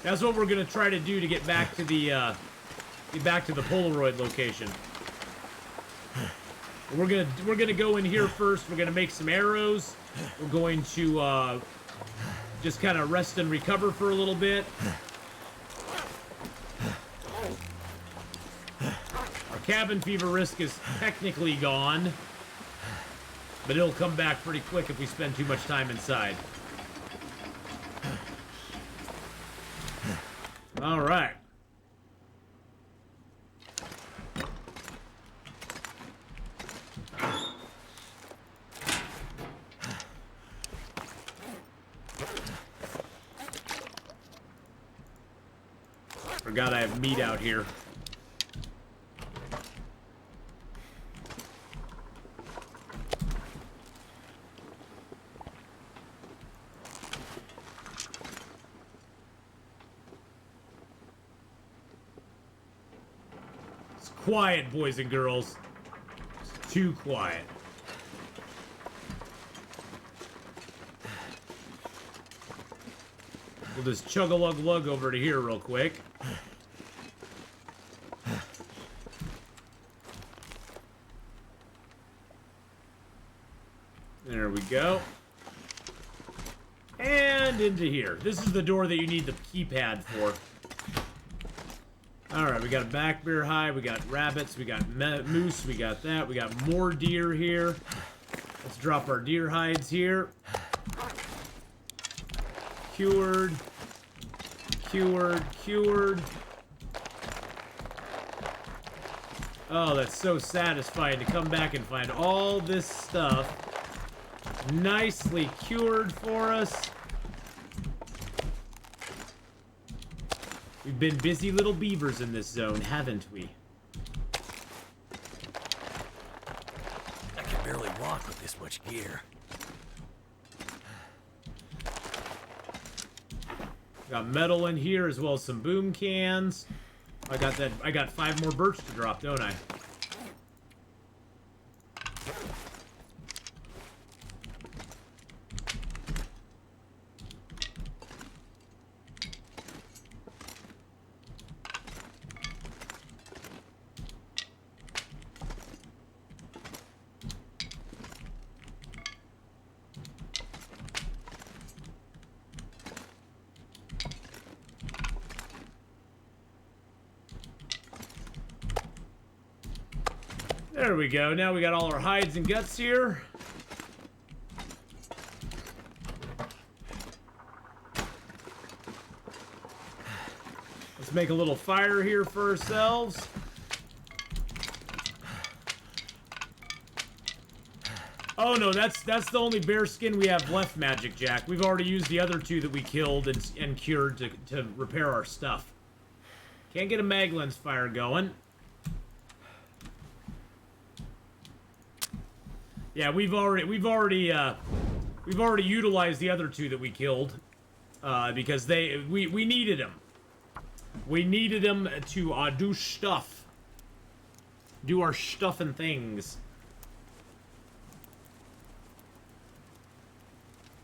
That's what we're gonna try to do to get back to the Polaroid location. We're gonna go in here first. We're gonna make some arrows. We're going to just kind of rest and recover for a little bit. Our cabin fever risk is technically gone, but it'll come back pretty quick if we spend too much time inside. All right. Forgot I have meat out here. It's quiet, boys and girls. It's too quiet. We'll just chug-a-lug-lug over to here real quick. There we go. And into here. This is the door that you need the keypad for. Alright, we got a black bear hide, we got rabbits, we got moose, we got that, we got more deer here. Let's drop our deer hides here. Cured. Cured. Cured. Oh, that's so satisfying to come back and find all this stuff nicely cured for us. We've been busy little beavers in this zone, haven't we? I can barely walk with this much gear. Got metal in here as well as some boom cans. I got 5 more birch to drop, don't I? There we go. Now we got all our hides and guts here. Let's make a little fire here for ourselves. Oh no, that's the only bear skin we have left, Magic Jack. We've already used the other 2 that we killed and cured to repair our stuff. Can't get a mag lens fire going. Yeah, we've already utilized the other 2 that we killed because we needed them. We needed them to do stuff, do our stuff and things.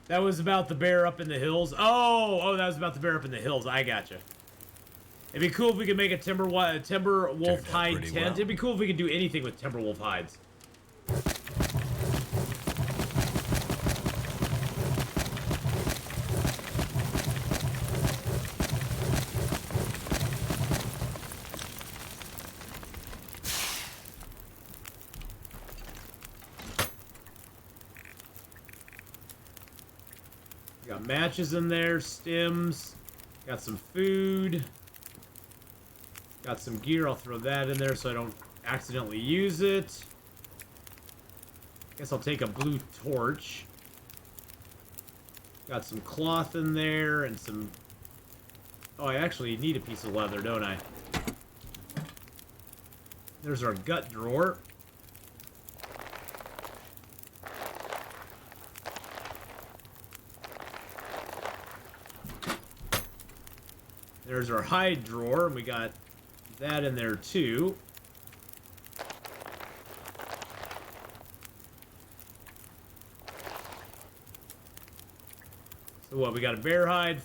That was about the bear up in the hills. Oh, that was about the bear up in the hills. I gotcha. It'd be cool if we could make a timber wolf hide tent. Well. It'd be cool if we could do anything with timber wolf hides. Got matches in there, stems. Got some food. Got some gear. I'll throw that in there so I don't accidentally use it. Guess I'll take a blue torch. Got some cloth in there and some... Oh, I actually need a piece of leather, don't I? There's our gut drawer. There's our hide drawer, and we got that in there too. So what, we got a bear hide,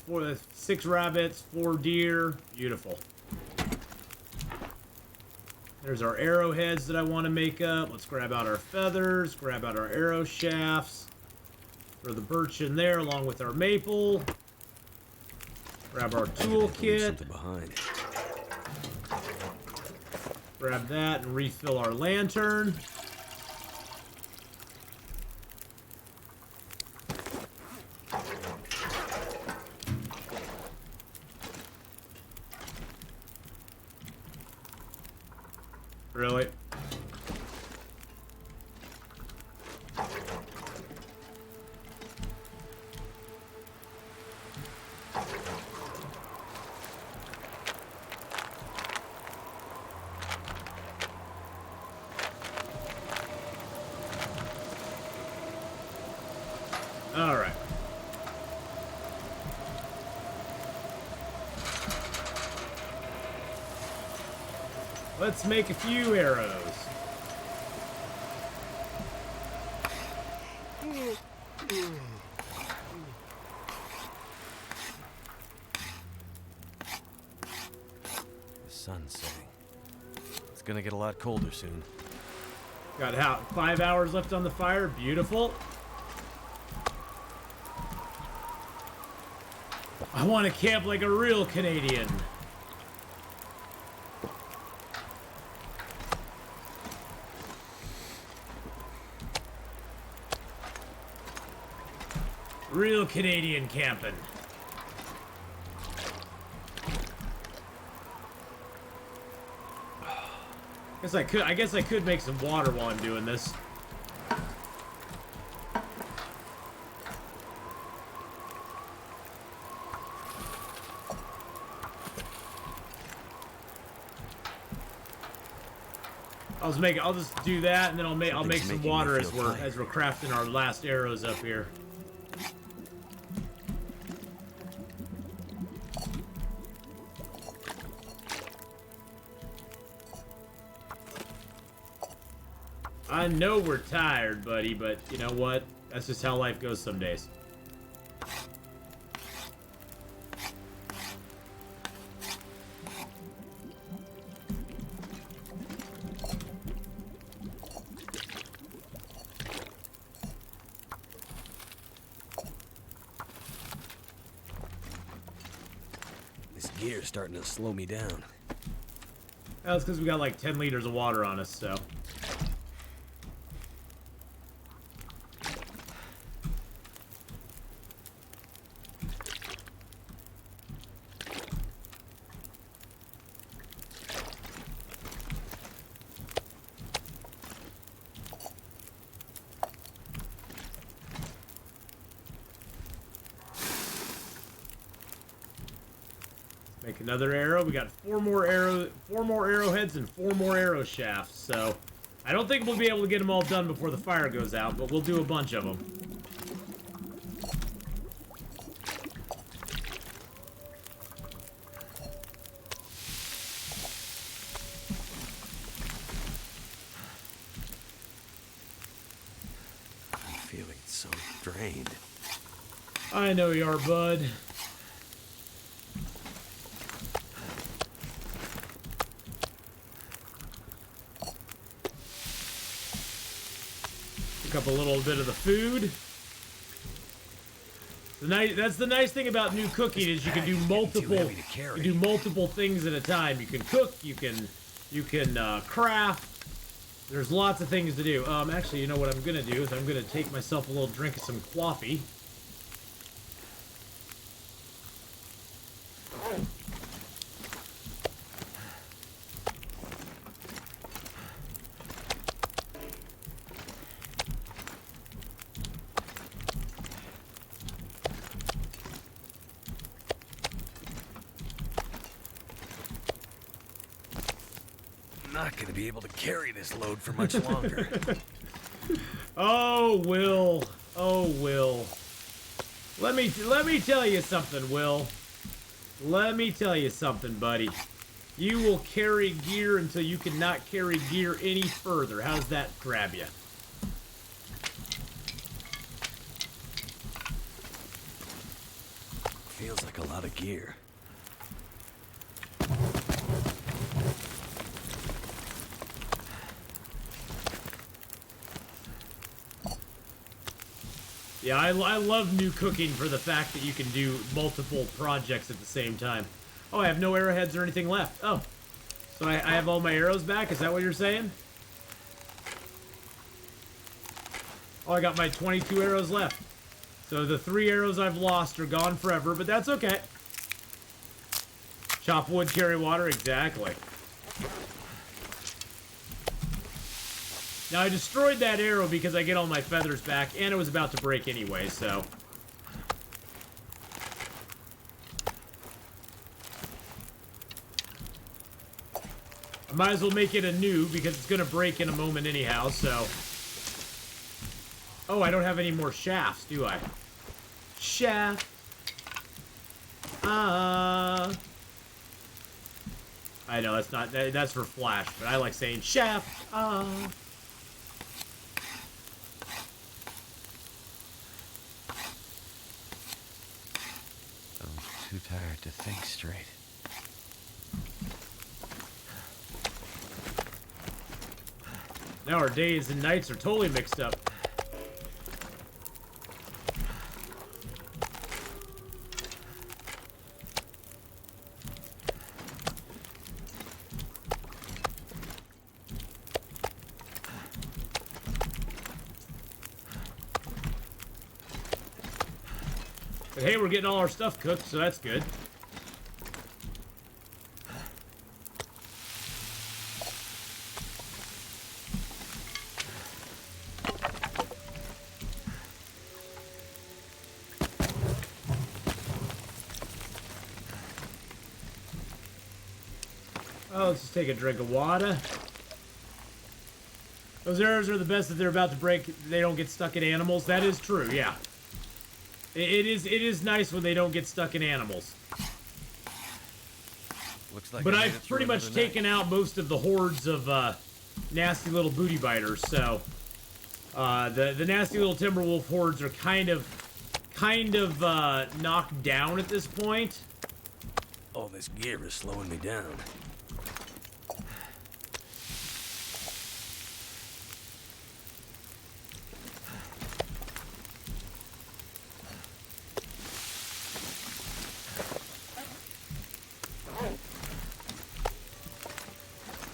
6 rabbits, 4 deer. Beautiful. There's our arrowheads that I want to make up. Let's grab out our feathers, grab out our arrow shafts. Throw the birch in there along with our maple. Grab our toolkit. Grab that and refill our lantern. Really? All right. Let's make a few arrows. The sun's setting. It's gonna get a lot colder soon. Got how 5 hours left on the fire. Beautiful. I want to camp like a real Canadian. Real Canadian camping. I guess I could make some water while I'm doing this. I'll just do that, and then I'll make some water as we're crafting our last arrows up here. I know we're tired, buddy, but you know what? That's just how life goes some days. This gear's starting to slow me down. That's because we got like 10 liters of water on us, so. Make another arrow. We got 4 more arrowheads and 4 more arrow shafts. So I don't think we'll be able to get them all done before the fire goes out, but we'll do a bunch of them. I'm feeling so drained. I know you are, bud. Up a little bit of the food. That's the nice thing about new cooking is you can do multiple things at a time. You can cook, you can craft. There's lots of things to do. Actually, you know what I'm gonna do is I'm gonna take myself a little drink of some coffee. not gonna be able to carry this load for much longer. Oh, Will. Oh, Will. Let me tell you something, Will. Let me tell you something, buddy. You will carry gear until you cannot carry gear any further. How's that grab you? Feels like a lot of gear. Yeah, I love new cooking for the fact that you can do multiple projects at the same time. Oh, I have no arrowheads or anything left. Oh, so I have all my arrows back? Is that what you're saying? Oh, I got my 22 arrows left. So the 3 arrows I've lost are gone forever, but that's okay. Chop wood, carry water, exactly. Now, I destroyed that arrow because I get all my feathers back, and it was about to break anyway, so... I might as well make it anew, because it's gonna break in a moment anyhow, so... Oh, I don't have any more shafts, do I? Shaft. I know, that's not... That's for Flash, but I like saying shaft. Too tired to think straight. Now our days and nights are totally mixed up. But hey, we're getting all our stuff cooked, so that's good. Oh, let's just take a drink of water. Those arrows are the best that they're about to break. They don't get stuck in animals. That is true, yeah. It is nice when they don't get stuck in animals. Looks like but I've pretty much taken out most of the hordes of nasty little booty biters, so the nasty little Timberwolf hordes are kind of knocked down at this point. All this gear is slowing me down.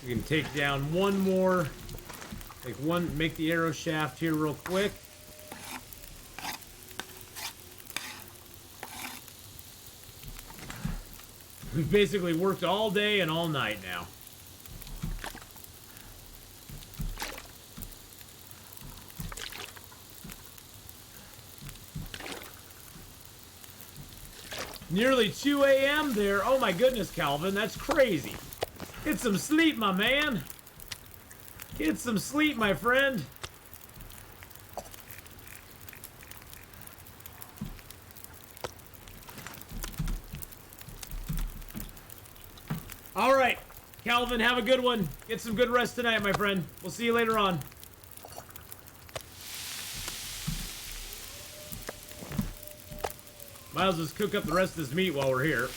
You can take down one more. Make the arrow shaft here real quick. We've basically worked all day and all night now. Nearly 2 a.m. there. Oh my goodness, Calvin, that's crazy. Get some sleep, my man. Get some sleep, my friend. All right, Calvin, have a good one. Get some good rest tonight, my friend. We'll see you later on. Might as well just cook up the rest of this meat while we're here.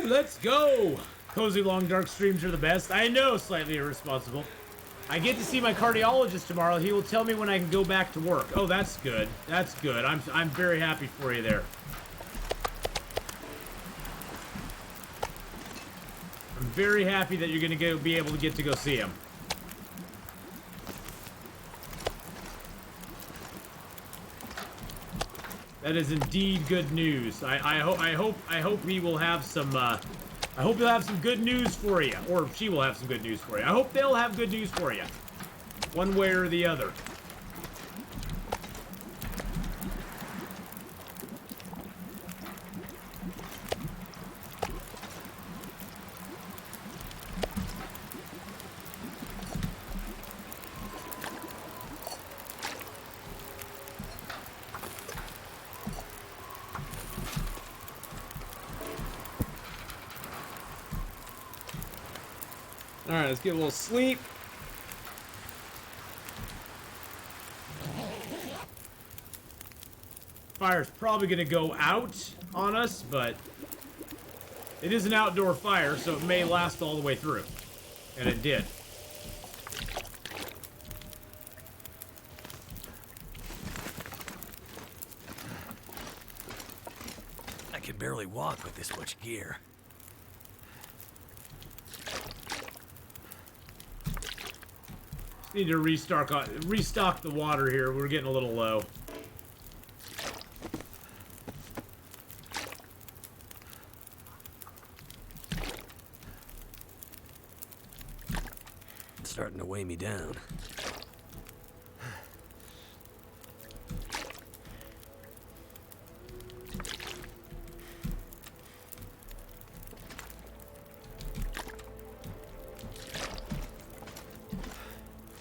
Let's go! Cozy long dark streams are the best. I know, slightly irresponsible. I get to see my cardiologist tomorrow. He will tell me when I can go back to work. Oh, that's good. That's good. I'm very happy for you there. I'm very happy that you're gonna be able to get to go see him. That is indeed good news. I hope he will have some. I hope he'll have some good news for you, or she will have some good news for you. I hope they'll have good news for you, one way or the other. Alright, let's get a little sleep. Fire's probably gonna go out on us, but it is an outdoor fire, so it may last all the way through. And it did. I can barely walk with this much gear. Need to restock the water here. We're getting a little low. It's starting to weigh me down.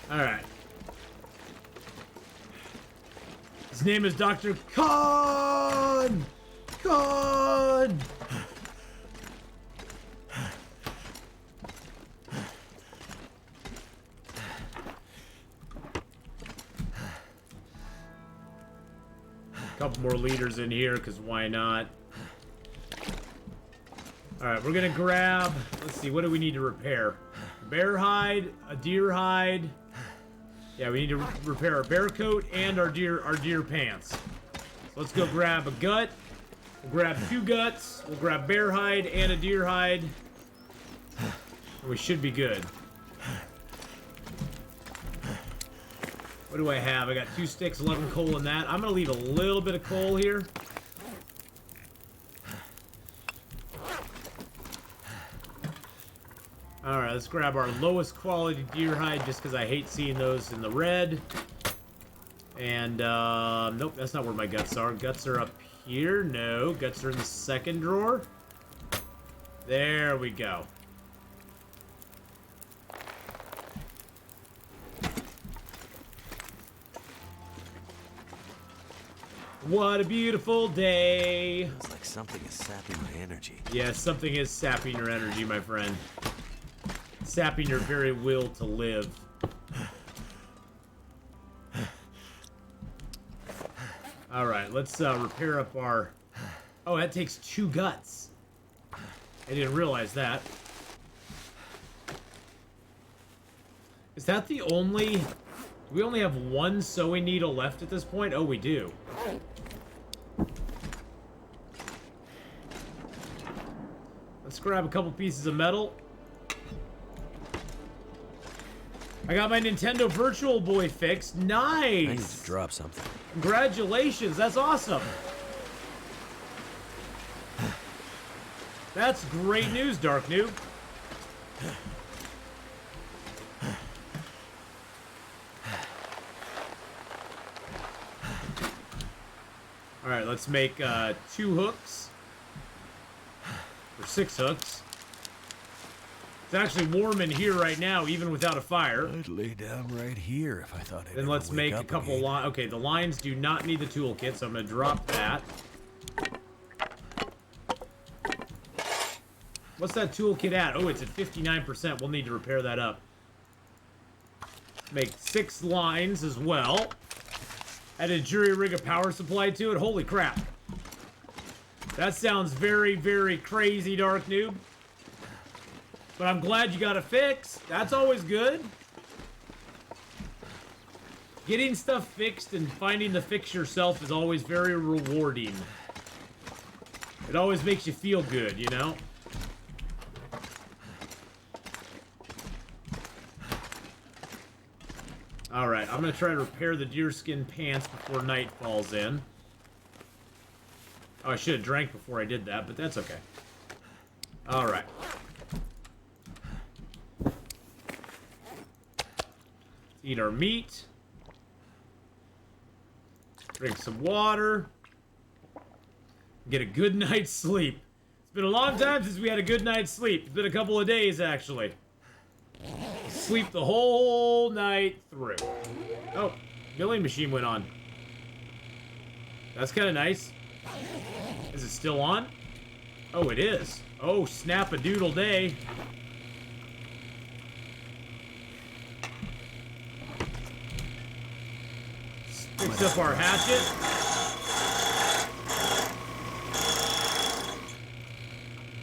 Alright. His name is Dr. Khan! Khan! Couple more leaders in here, because why not? Alright, we're gonna grab... Let's see, what do we need to repair? Bear hide, a deer hide... Yeah, we need to repair our bear coat and our deer pants. So let's go grab a gut. We'll grab 2 guts. We'll grab bear hide and a deer hide. And we should be good. What do I have? I got 2 sticks, 11 coal in that. I'm gonna leave a little bit of coal here. Alright, let's grab our lowest quality deer hide just because I hate seeing those in the red. And, nope, that's not where my guts are. Guts are up here. No, guts are in the second drawer. There we go. What a beautiful day. Feels like something is sapping my energy. Yes, something is sapping your energy, my friend. Sapping your very will to live. Alright, let's repair up our... Oh, that takes 2 guts. I didn't realize that. Is that the only... Do we only have 1 sewing needle left at this point? Oh, we do. Let's grab a couple pieces of metal. I got my Nintendo Virtual Boy fixed. Nice! I need to drop something. Congratulations, that's awesome. That's great news, Dark Noob. Alright, let's make 2 hooks. Or 6 hooks. It's actually warm in here right now, even without a fire. I'd lay down right here if I thought I'd Then let's make a couple lines. Okay, the lines do not need the toolkit, so I'm going to drop that. What's that toolkit at? Oh, it's at 59%. We'll need to repair that up. Make 6 lines as well. Add a jury rig of power supply to it. Holy crap. That sounds very, very crazy, Dark Noob. But I'm glad you got it fixed. That's always good. Getting stuff fixed and finding the fix yourself is always very rewarding. It always makes you feel good, you know? Alright, I'm going to try to repair the deerskin pants before night falls in. Oh, I should have drank before I did that, but that's okay. Alright. Eat our meat. Drink some water. Get a good night's sleep. It's been a long time since we had a good night's sleep. It's been a couple of days, actually. Sleep the whole night through. Oh, milling machine went on. That's kind of nice. Is it still on? Oh, it is. Oh, snap-a-doodle day. Fix up our hatchet.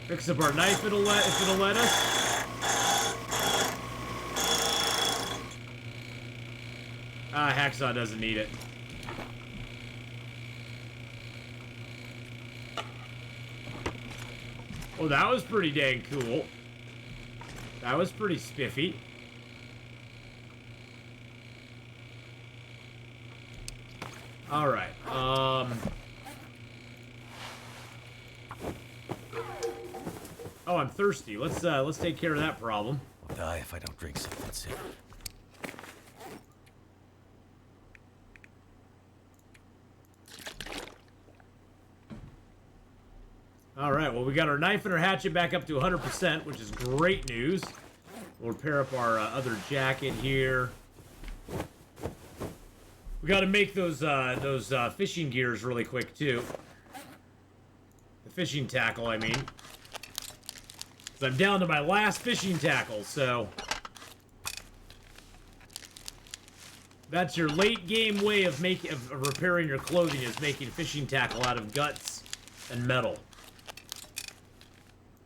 Fix up our knife if it'll let us. Ah, Hacksaw doesn't need it. Oh, that was pretty dang cool. That was pretty spiffy. All right. Oh, I'm thirsty. Let's take care of that problem. I'll die if I don't drink something soon. All right. Well, we got our knife and our hatchet back up to 100%, which is great news. We'll repair up our other jacket here. We got to make those fishing gears really quick too. The fishing tackle, I mean. 'Cause I'm down to my last fishing tackle, so that's your late game way of repairing your clothing, is making fishing tackle out of guts and metal.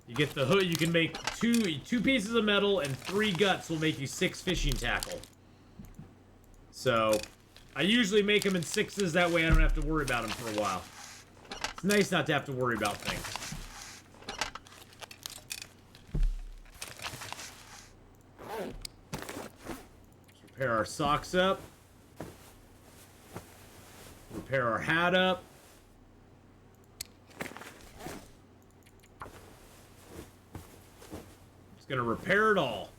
You get the hood. You can make two pieces of metal, and 3 guts will make you 6 fishing tackle. So I usually make them in 6s, that way I don't have to worry about them for a while. It's nice not to have to worry about things. Let's repair our socks up. Repair our hat up. Just gonna repair it all.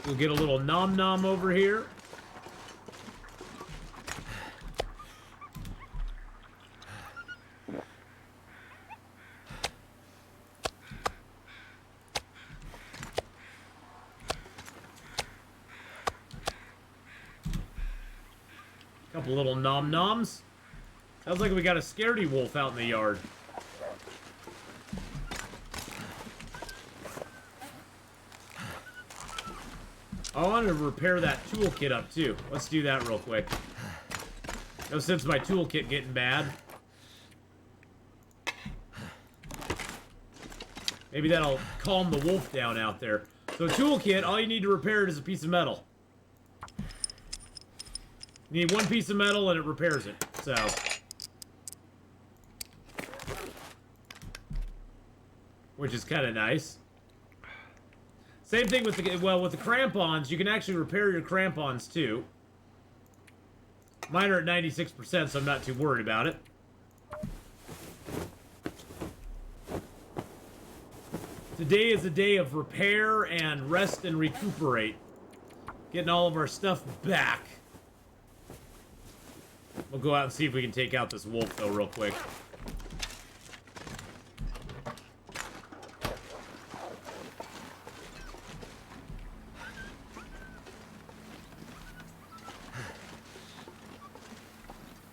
We'll get a little nom nom over here. Couple little nom noms. Sounds like we got a scaredy wolf out in the yard. I wanted to repair that toolkit up too. Let's do that real quick. No sense my toolkit getting bad. Maybe that'll calm the wolf down out there. So toolkit, all you need to repair it is a piece of metal. You need 1 piece of metal and it repairs it. So which is kind of nice. Same thing with the crampons. You can actually repair your crampons too. Mine are at 96%, so I'm not too worried about it. Today is a day of repair and rest and recuperate. Getting all of our stuff back. We'll go out and see if we can take out this wolf though real quick.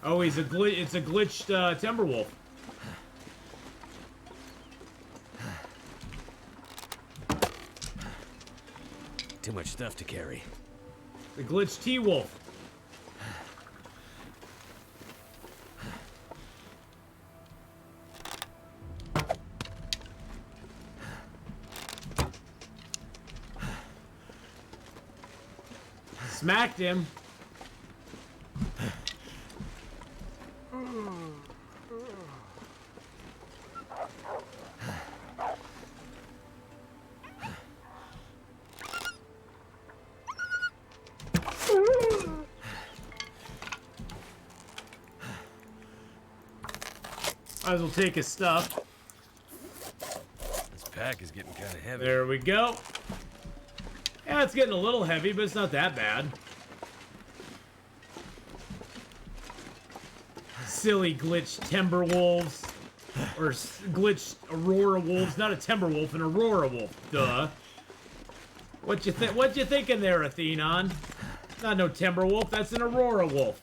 Oh, it's a glitched Timberwolf. Too much stuff to carry. The glitched T-Wolf. Smacked him. Might as well take his stuff. This pack is getting kind of heavy. There we go. Yeah, it's getting a little heavy, but it's not that bad. Silly glitched timber wolves. Or glitched Aurora wolves. Not a timber wolf, an Aurora wolf. Duh. What you thinking there, Atheenon? Not no timber wolf, that's an Aurora wolf.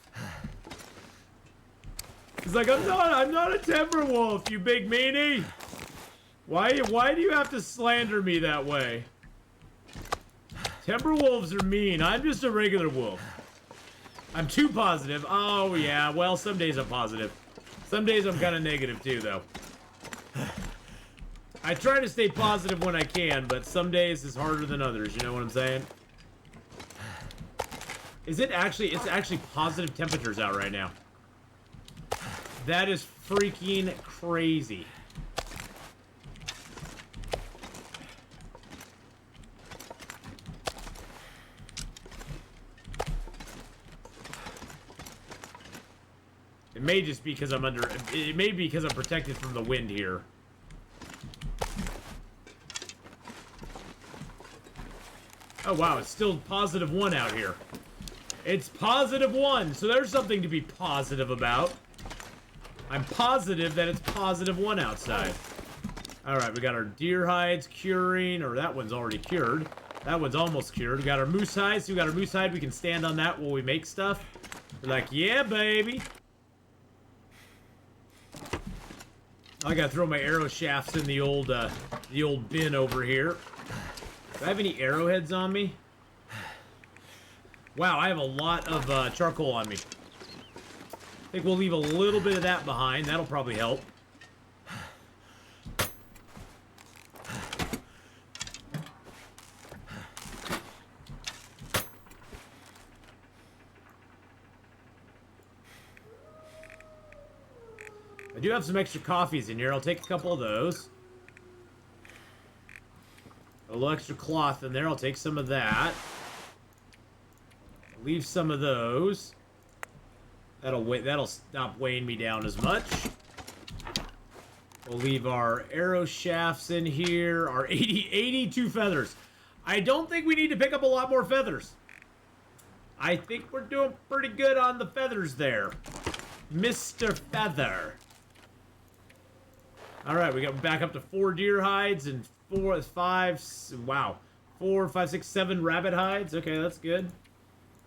He's like, I'm not a timber wolf, you big meanie. Why do you have to slander me that way? Timber wolves are mean. I'm just a regular wolf. I'm too positive. Oh yeah, well, some days I'm positive. Some days I'm kind of negative too, though. I try to stay positive when I can, but some days is harder than others, you know what I'm saying? It's actually positive temperatures out right now. That is freaking crazy. It may just be because it may be because I'm protected from the wind here. Oh wow, it's still +1 out here. It's +1, so there's something to be positive about. I'm positive that it's +1 outside. Alright, we got our deer hides curing, or that one's already cured. That one's almost cured. We got our moose hides, so we got our moose hide, we can stand on that while we make stuff. We're like, yeah, baby. I gotta throw my arrow shafts in the old bin over here. Do I have any arrowheads on me? Wow, I have a lot of charcoal on me. I think we'll leave a little bit of that behind. That'll probably help. I do have some extra coffees in here. I'll take a couple of those. A little extra cloth in there. I'll take some of that. Leave some of those. That'll stop weighing me down as much. We'll leave our arrow shafts in here. Our 82 feathers. I don't think we need to pick up a lot more feathers. I think we're doing pretty good on the feathers there. Mr. Feather. Alright, we got back up to 4 deer hides and 4, 5, wow. 4, 5, 6, 7 rabbit hides. Okay, that's good.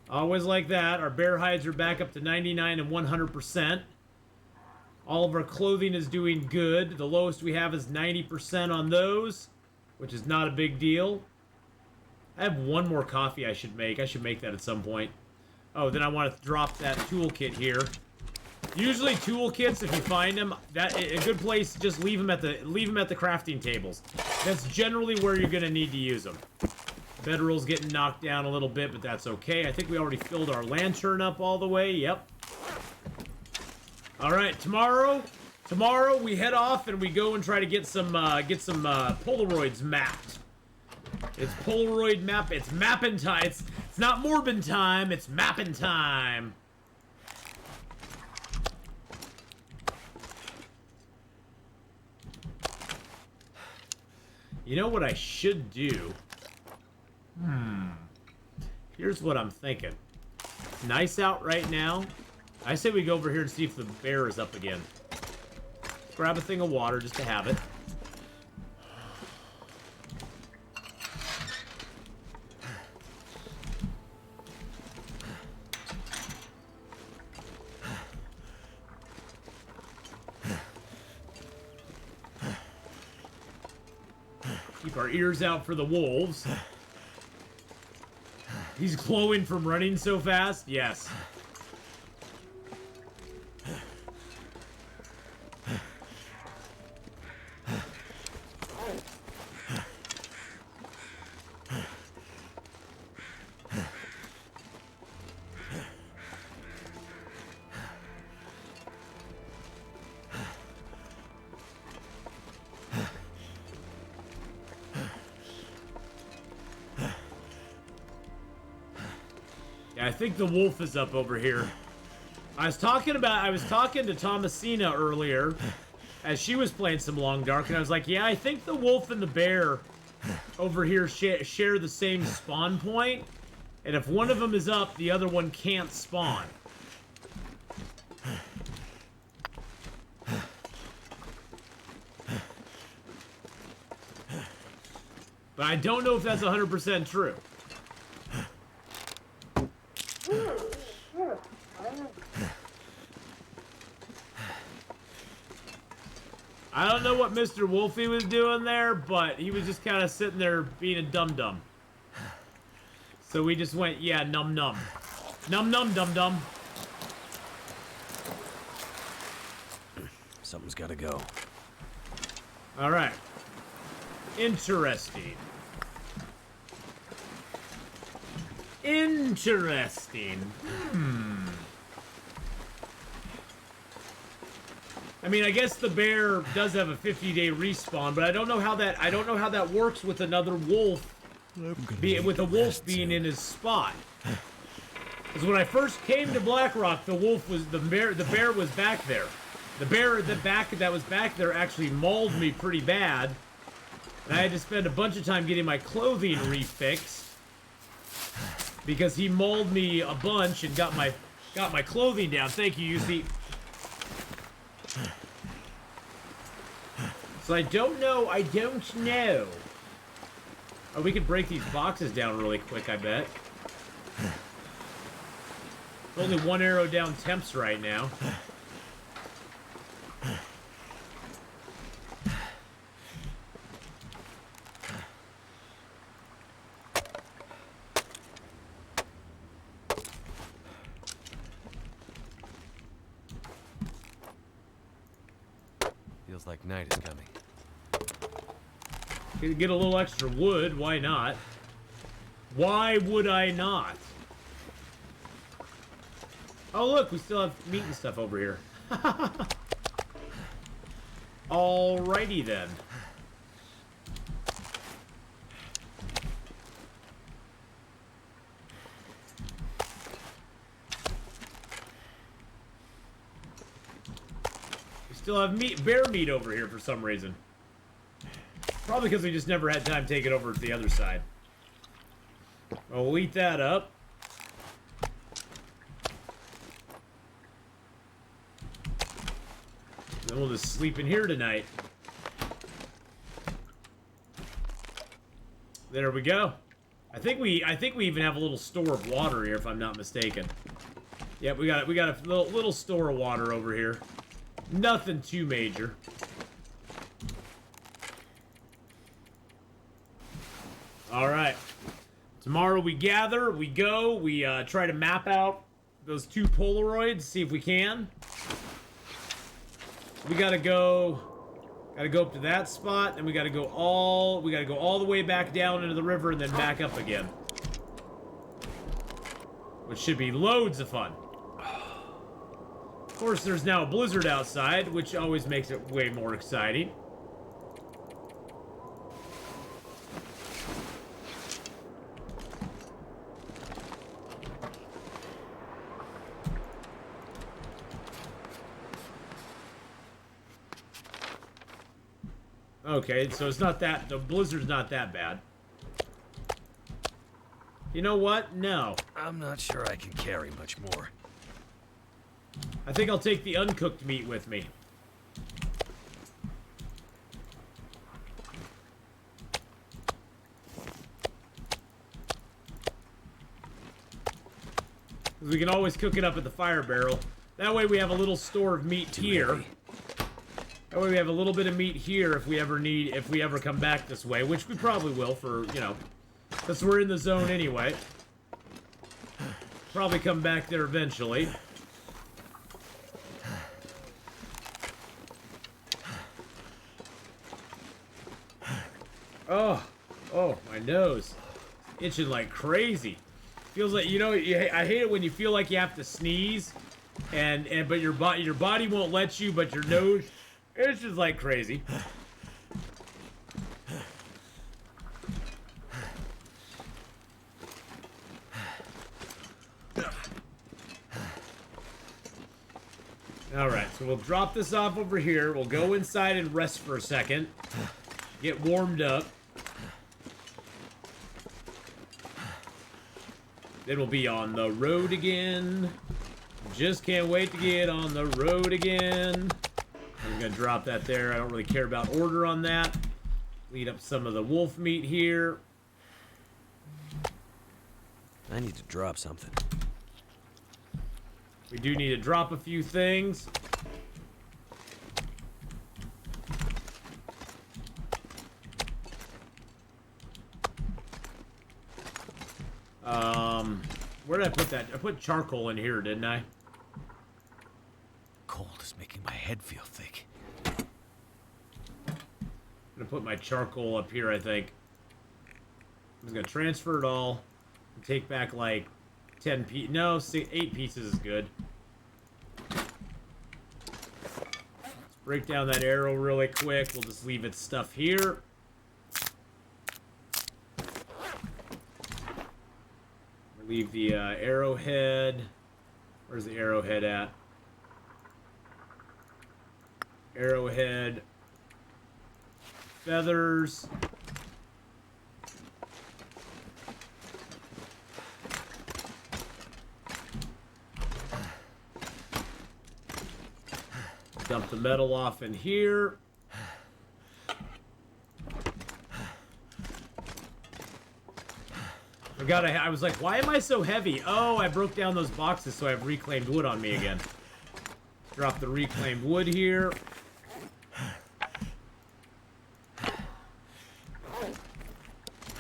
Always like that. Our bear hides are back up to 99 and 100%. All of our clothing is doing good. The lowest we have is 90% on those, which is not a big deal. I have one more coffee I should make. I should make that at some point. Oh, then I want to drop that toolkit here. Usually toolkits, if you find them, a good place, just leave them at the crafting tables. That's generally where you're gonna need to use them. Bedroll's getting knocked down a little bit, but that's okay. I think we already filled our lantern up all the way. Yep. All right, tomorrow we head off and we go and try to get some Polaroids mapped. It's Polaroid map. It's mapping time. It's not Morbin time. It's mapping time. You know what I should do? Here's what I'm thinking. It's nice out right now. I say we go over here and see if the bear is up again. Grab a thing of water just to have it. Keep our ears out for the wolves. He's glowing from running so fast? Yes. I think the wolf is up over here. I was talking to Thomasina earlier, as she was playing some Long Dark, and I was like, yeah, I think the wolf and the bear over here share the same spawn point, and if one of them is up, the other one can't spawn. But I don't know if that's 100% true. I don't know what Mr. Wolfie was doing there, but he was just kind of sitting there being a dum-dum. So we just went, yeah, num-num. Num-num, dum-dum. Something's gotta go. Alright. Interesting. Interesting. I mean, I guess the bear does have a 50-day respawn, but I don't know how that works with another wolf, with a wolf being in his spot. Because when I first came to Blackrock, the bear was back there. The bear that was back there actually mauled me pretty bad, and I had to spend a bunch of time getting my clothing refixed because he mauled me a bunch and got my clothing down. Thank you, UC. So I don't know. Oh, we could break these boxes down really quick, I bet. Only one arrow down temps right now. Feels like night is coming. Get a little extra wood, why not? Why would I not? Oh look, we still have meat and stuff over here. Alrighty then. We still have bear meat over here for some reason. Probably because we just never had time to take it over to the other side. Well, we'll eat that up. Then we'll just sleep in here tonight. There we go. I think we even have a little store of water here, if I'm not mistaken. Yep, we got a little store of water over here. Nothing too major. All right. Tomorrow we gather, we go, we try to map out those 2 Polaroids, see if we can. We gotta go up to that spot, and we gotta go all the way back down into the river and then back up again. Which should be loads of fun. Of course, there's now a blizzard outside, which always makes it way more exciting. Okay, so it's not that, the blizzard's not that bad. You know what? No. I'm not sure I can carry much more. I think I'll take the uncooked meat with me. We can always cook it up at the fire barrel. That way we have a little store of meat here. That way we have a little bit of meat here if we ever come back this way, which we probably will for, you know, because we're in the zone anyway. Probably come back there eventually. Oh, my nose. Itching like crazy. Feels like, you know, I hate it when you feel like you have to sneeze, but your body won't let you, but your nose, it's just like crazy. Alright, so we'll drop this off over here. We'll go inside and rest for a second. Get warmed up. Then we'll be on the road again. Just can't wait to get on the road again. I'm gonna drop that there. I don't really care about order on that. Lead up some of the wolf meat here. I need to drop something. We do need to drop a few things. Where did I put that? I put charcoal in here, didn't I? Cold is making my head feel thick. I'm gonna put my charcoal up here, I think. I'm just gonna transfer it all. And take back like 10 pieces. No, 8 pieces is good. Let's break down that arrow really quick. We'll just leave its stuff here. Leave the arrowhead. Where's the arrowhead at? Arrowhead. Feathers. Dump the metal off in here. I was like, why am I so heavy? Oh, I broke down those boxes, so I have reclaimed wood on me again. Drop the reclaimed wood here.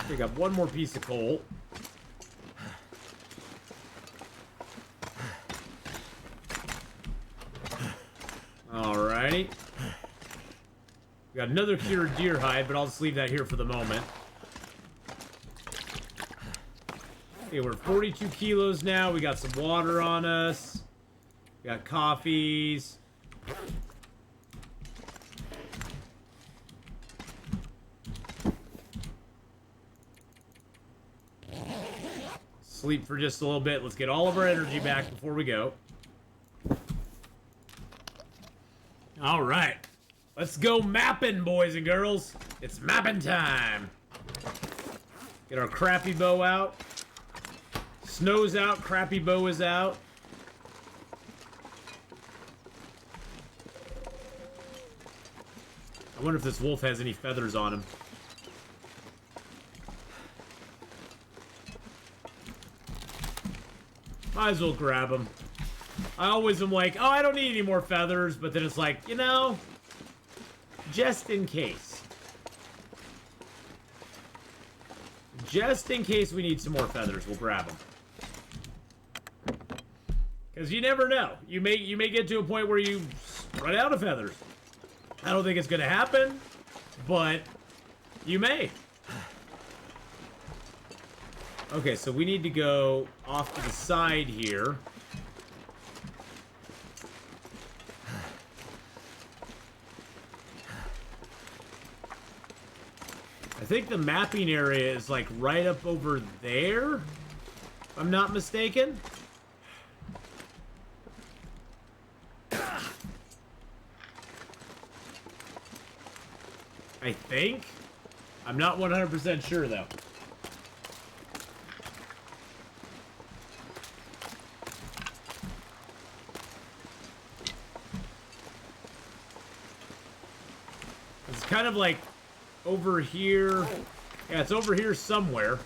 Pick up one more piece of coal. Alrighty. We got another cured deer hide, but I'll just leave that here for the moment. Okay, we're 42 kilos now. We got some water on us. We got coffees. Sleep for just a little bit. Let's get all of our energy back before we go. All right. Let's go mapping, boys and girls. It's mapping time. Get our crappy bow out. Snow's out, crappy bow is out. I wonder if this wolf has any feathers on him. Might as well grab them. I always am like, oh, I don't need any more feathers, but then it's like, you know, just in case. Just in case we need some more feathers, we'll grab them. Because you never know. You may get to a point where you run out of feathers. I don't think it's going to happen, but you may. Okay, so we need to go off to the side here. I think the mapping area is like right up over there, if I'm not mistaken. I think. I'm not 100% sure though. It's kind of like over here. Yeah, it's over here somewhere.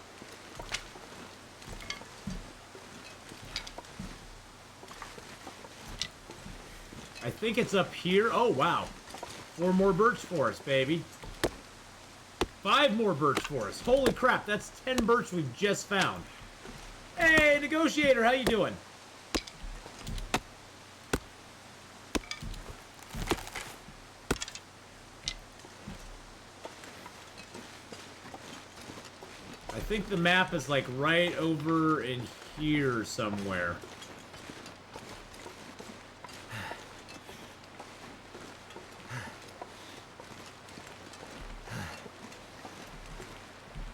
I think it's up here. Oh, wow. 4 more birch forests, baby. 5 more birch forests. Holy crap, that's 10 birch we've just found. Hey, negotiator, how you doing? I think the map is like right over in here somewhere.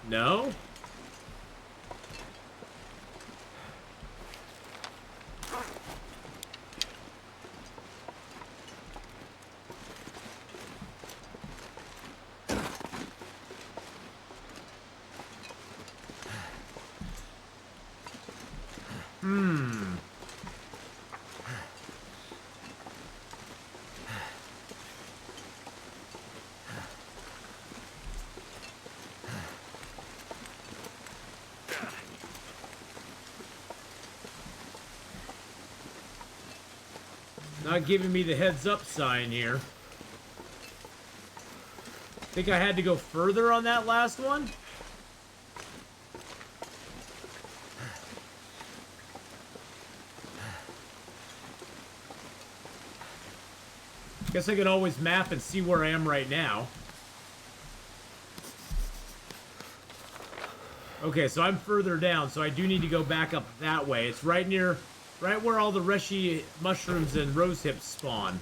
No? Not giving me the heads up sign here. Think I had to go further on that last one? Guess I can always map and see where I am right now. Okay, so I'm further down, so I do need to go back up that way. It's right near, right where all the Reshi mushrooms and rose hips spawn.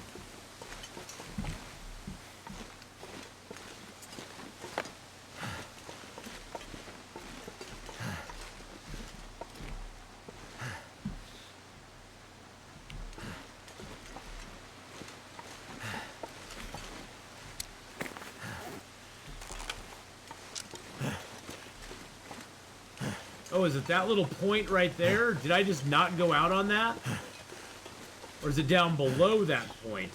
Oh, is it that little point right there? Did I just not go out on that? Or is it down below that point?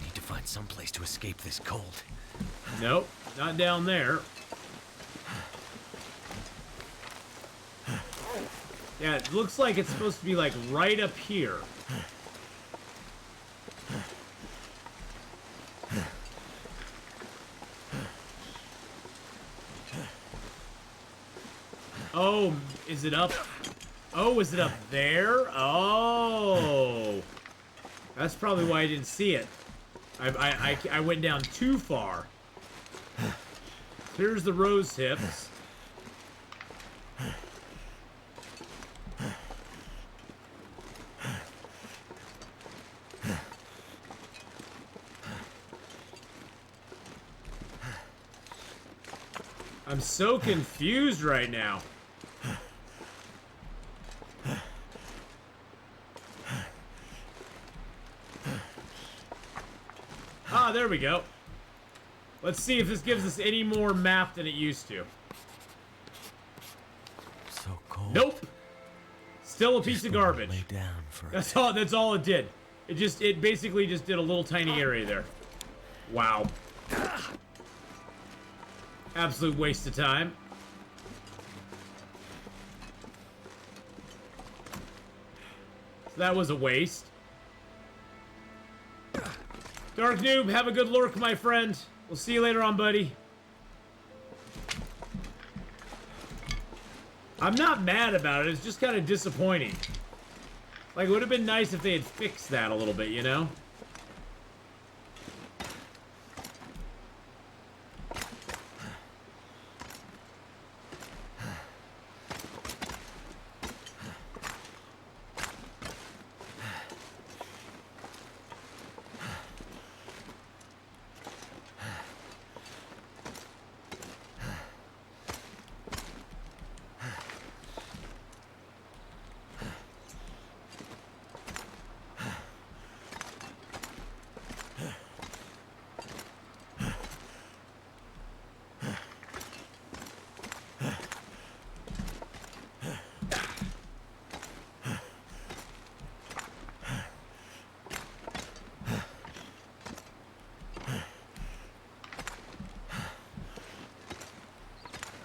Need to find some place to escape this cold. Nope, not down there. Yeah, it looks like it's supposed to be like right up here. Oh, is it up? Oh, is it up there? Oh. That's probably why I didn't see it. I went down too far. Here's the rose hips. I'm so confused right now. Ah, there we go. Let's see if this gives us any more map than it used to. So cold. Nope. Still a piece of garbage. Lay down for That's all it did. It basically just did a little tiny area there. Wow. Absolute waste of time. So that was a waste. Dark Noob, have a good lurk, my friend. We'll see you later on, buddy. I'm not mad about it. It's just kind of disappointing. Like, it would have been nice if they had fixed that a little bit, you know?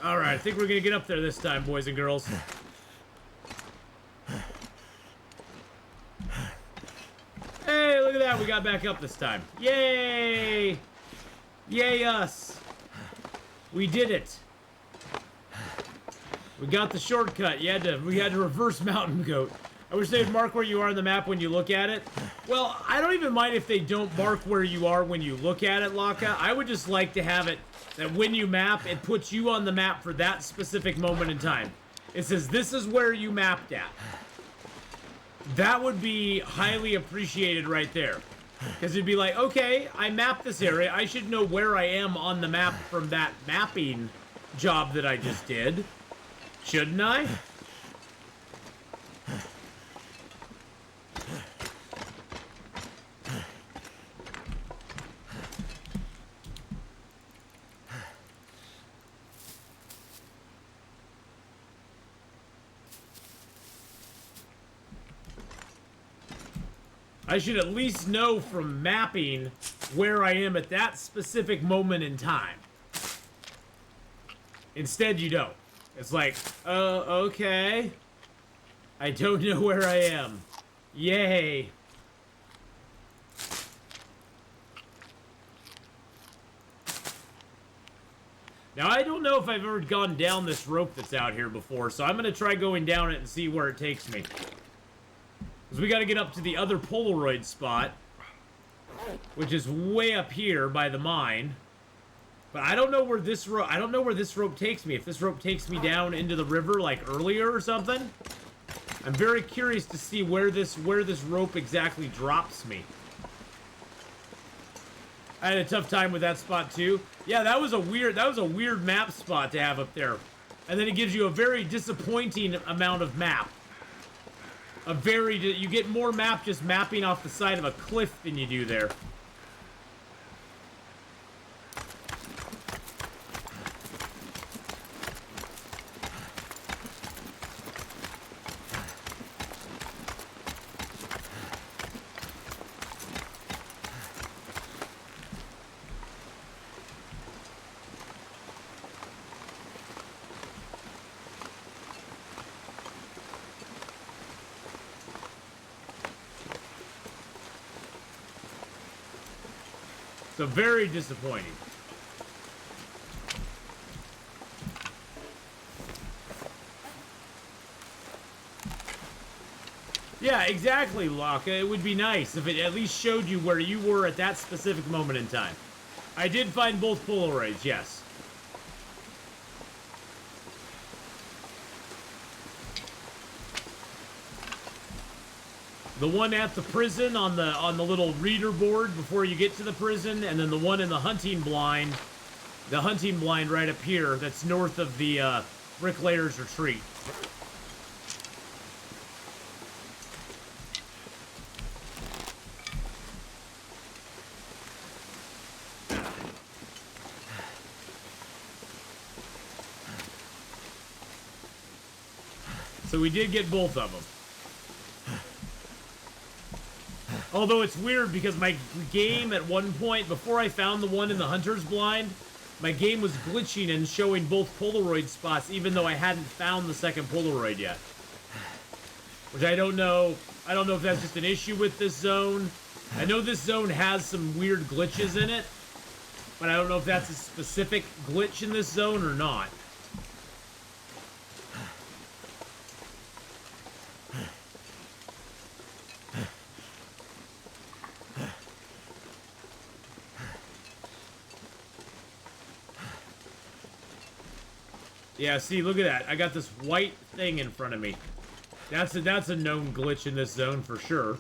Alright, I think we're gonna get up there this time, boys and girls. Hey, look at that, we got back up this time. Yay! Yay us! We did it. We got the shortcut. We had to reverse mountain goat. I wish they'd mark where you are on the map when you look at it. Well, I don't even mind if they don't mark where you are when you look at it, Laka. I would just like to have it that when you map, it puts you on the map for that specific moment in time. It says, this is where you mapped at. That would be highly appreciated right there. Because it'd be like, okay, I mapped this area. I should know where I am on the map from that mapping job that I just did. Shouldn't I? I should at least know from mapping where I am at that specific moment in time. Instead, you don't. It's like, oh, okay. I don't know where I am. Yay. Now, I don't know if I've ever gone down this rope that's out here before, so I'm going to try going down it and see where it takes me. Because we got to get up to the other Polaroid spot, which is way up here by the mine. But I don't know where this rope takes me. If this rope takes me down into the river like earlier or something. I'm very curious to see where this rope exactly drops me. I had a tough time with that spot too. Yeah, that was a weird map spot to have up there. And then it gives you a very disappointing amount of map. You get more map just mapping off the side of a cliff than you do there. So very disappointing. Yeah, exactly, Locke. It would be nice if it at least showed you where you were at that specific moment in time. I did find both Polaroids, yes. The one at the prison on the little reader board before you get to the prison, and then the one in the hunting blind right up here that's north of the Bricklayer's Retreat. So we did get both of them. Although it's weird because my game at one point, before I found the one in the hunter's blind, my game was glitching and showing both Polaroid spots even though I hadn't found the second Polaroid yet. Which I don't know if that's just an issue with this zone. I know this zone has some weird glitches in it, but I don't know if that's a specific glitch in this zone or not. Yeah, see, look at that. I got this white thing in front of me. That's a known glitch in this zone for sure.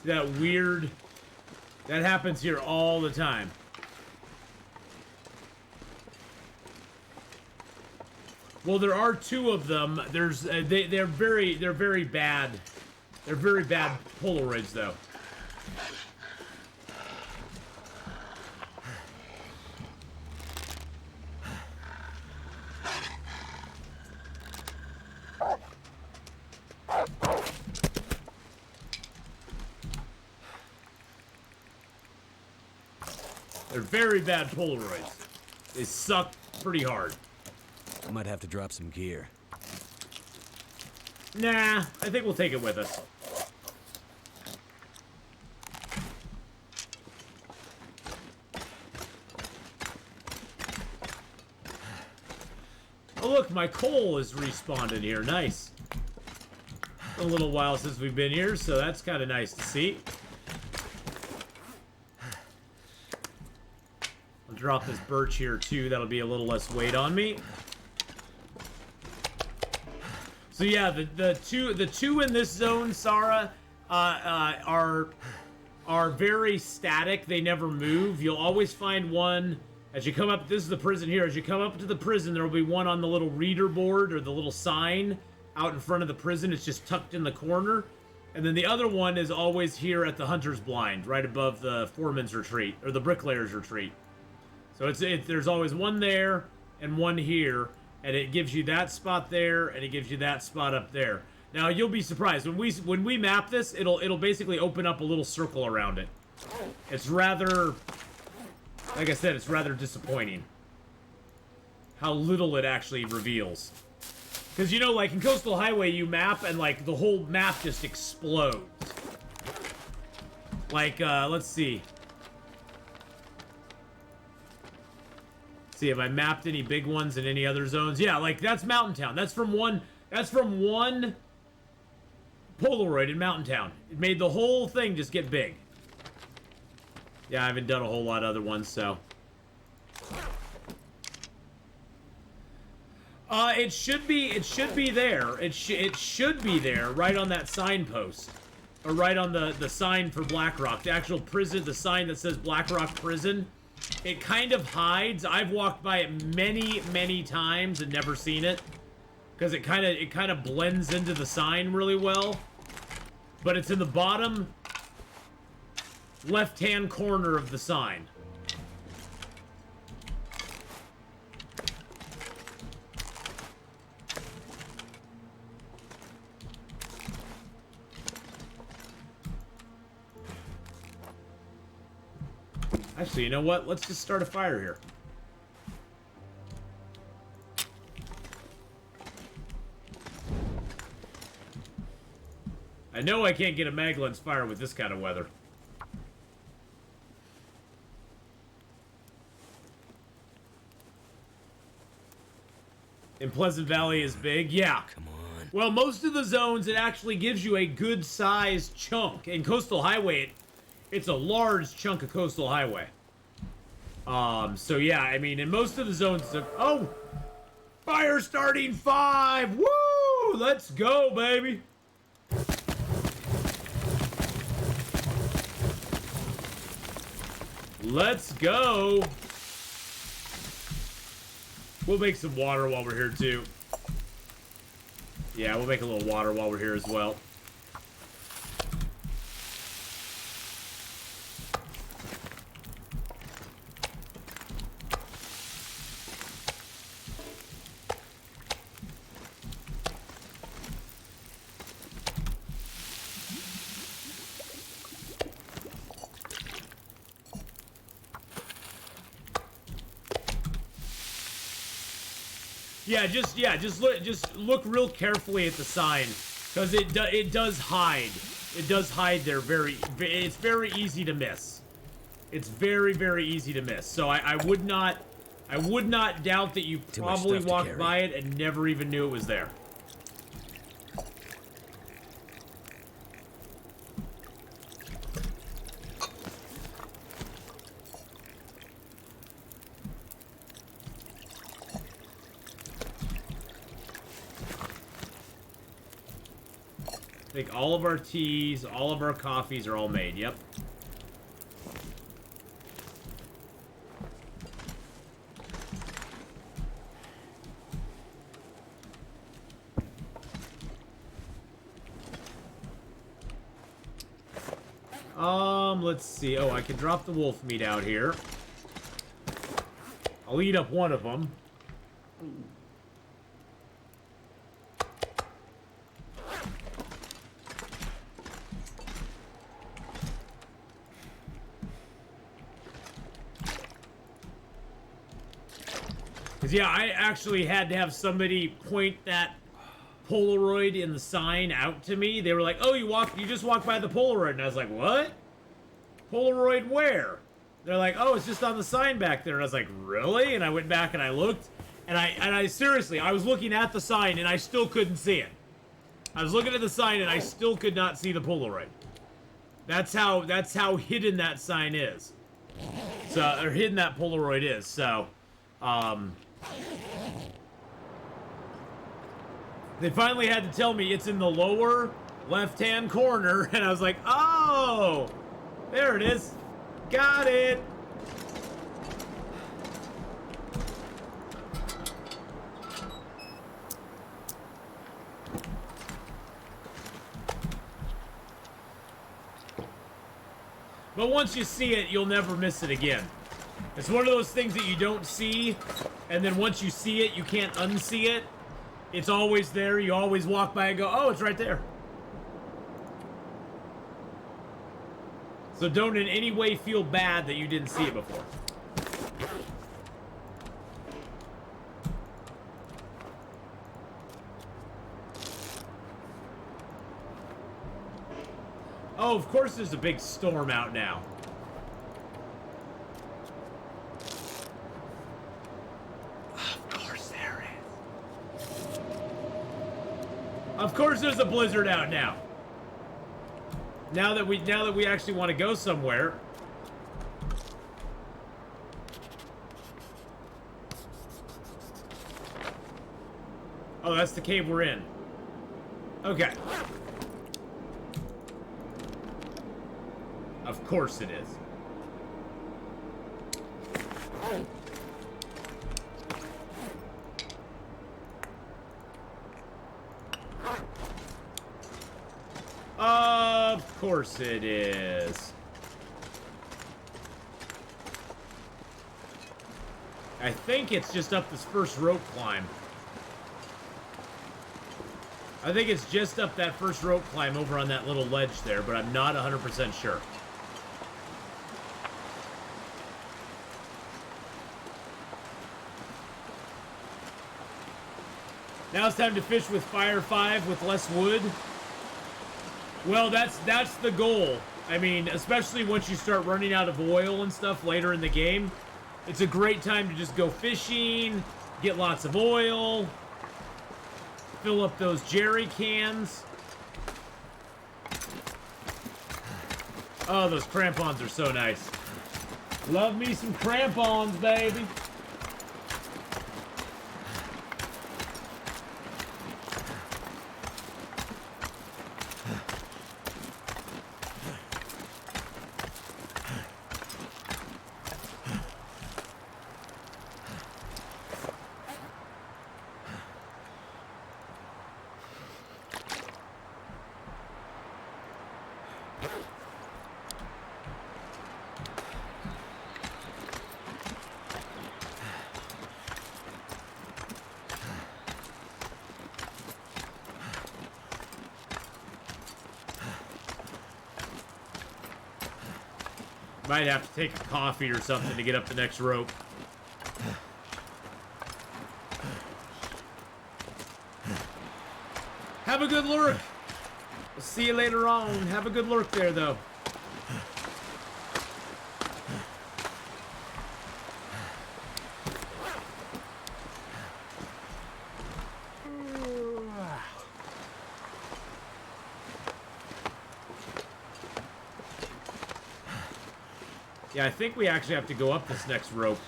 That weird... That happens here all the time. Well, there are two of them. There's they're very bad. They're very bad Polaroids though. They're very bad Polaroids. They suck pretty hard. I might have to drop some gear. Nah, I think we'll take it with us. Oh look, my coal is respawned in here. Nice. A little while since we've been here, so that's kind of nice to see. I'll drop this birch here too. That'll be a little less weight on me. So yeah, the two in this zone, Sarah, are very static. They never move. You'll always find one as you come up. This is the prison here. As you come up to the prison, there will be one on the little reader board or the little sign out in front of the prison. It's just tucked in the corner. And then the other one is always here at the hunter's blind, right above the foreman's retreat or the bricklayer's retreat. So there's always one there and one here. And it gives you that spot there, and it gives you that spot up there. Now you'll be surprised when we map this. It'll basically open up a little circle around it. It's rather Like I said, it's rather disappointing how little it actually reveals. Because, you know, like, in Coastal Highway, you map, and, like, the whole map just explodes. Like, let's see. See, have I mapped any big ones in any other zones? Yeah, like, that's Mountain Town. That's from one Polaroid in Mountain Town. It made the whole thing just get big. Yeah, I haven't done a whole lot of other ones, so. It should be there. It should be there, right on that signpost. Or right on the sign for Blackrock. The actual prison, the sign that says Blackrock Prison. It kind of hides. I've walked by it many, many times and never seen it. Because it kind of blends into the sign really well. But it's in the bottom left-hand corner of the sign. Actually, you know what? Let's just start a fire here. I know I can't get a Maglens fire with this kind of weather. And Pleasant Valley is big? Yeah. Come on. Well, most of the zones, it actually gives you a good-sized chunk. In Coastal Highway, it's a large chunk of Coastal Highway. So yeah, I mean, in most of the zones... Oh! Fire starting 5! Woo! Let's go, baby! Let's go! We'll make some water while we're here, too. Yeah, we'll make a little water while we're here as well. Just look real carefully at the sign, because it does hide. It does hide there. It's very easy to miss. It's very, very easy to miss. So I would not doubt that you probably walked by it and never even knew it was there. I think all of our teas, all of our coffees are all made. Yep. Let's see. Oh, I can drop the wolf meat out here. I'll eat up one of them. Because, yeah, I actually had to have somebody point that Polaroid in the sign out to me. They were like, oh, you just walked by the Polaroid. And I was like, what? Polaroid where? They're like, oh, it's just on the sign back there. And I was like, really? And I went back and I looked. And I seriously, I was looking at the sign and I still couldn't see it. I was looking at the sign and I still could not see the Polaroid. That's how hidden that sign is. So, or hidden that Polaroid is. So, they finally had to tell me it's in the lower left-hand corner, and I was like, oh, there it is. Got it. But once you see it, you'll never miss it again. It's one of those things that you don't see, and then once you see it, you can't unsee it. It's always there. You always walk by and go, oh, it's right there. So don't in any way feel bad that you didn't see it before. Oh, of course there's a big storm out now. Of course there is. Of course there's a blizzard out now. Now that we actually want to go somewhere. Oh, that's the cave we're in. Okay. Of course it is. Of course it is. I think it's just up this first rope climb. I think it's just up that first rope climb over on that little ledge there, but I'm not 100% sure. Now it's time to fish with Fire 5 with less wood. Well, that's the goal. I mean, especially once you start running out of oil and stuff later in the game, it's a great time to just go fishing, get lots of oil, fill up those jerry cans. Oh, those crampons are so nice. Love me some crampons, baby. Might have to take a coffee or something to get up the next rope. Have a good lurk. We'll see you later on. Have a good lurk there, though. Yeah, I think we actually have to go up this next rope.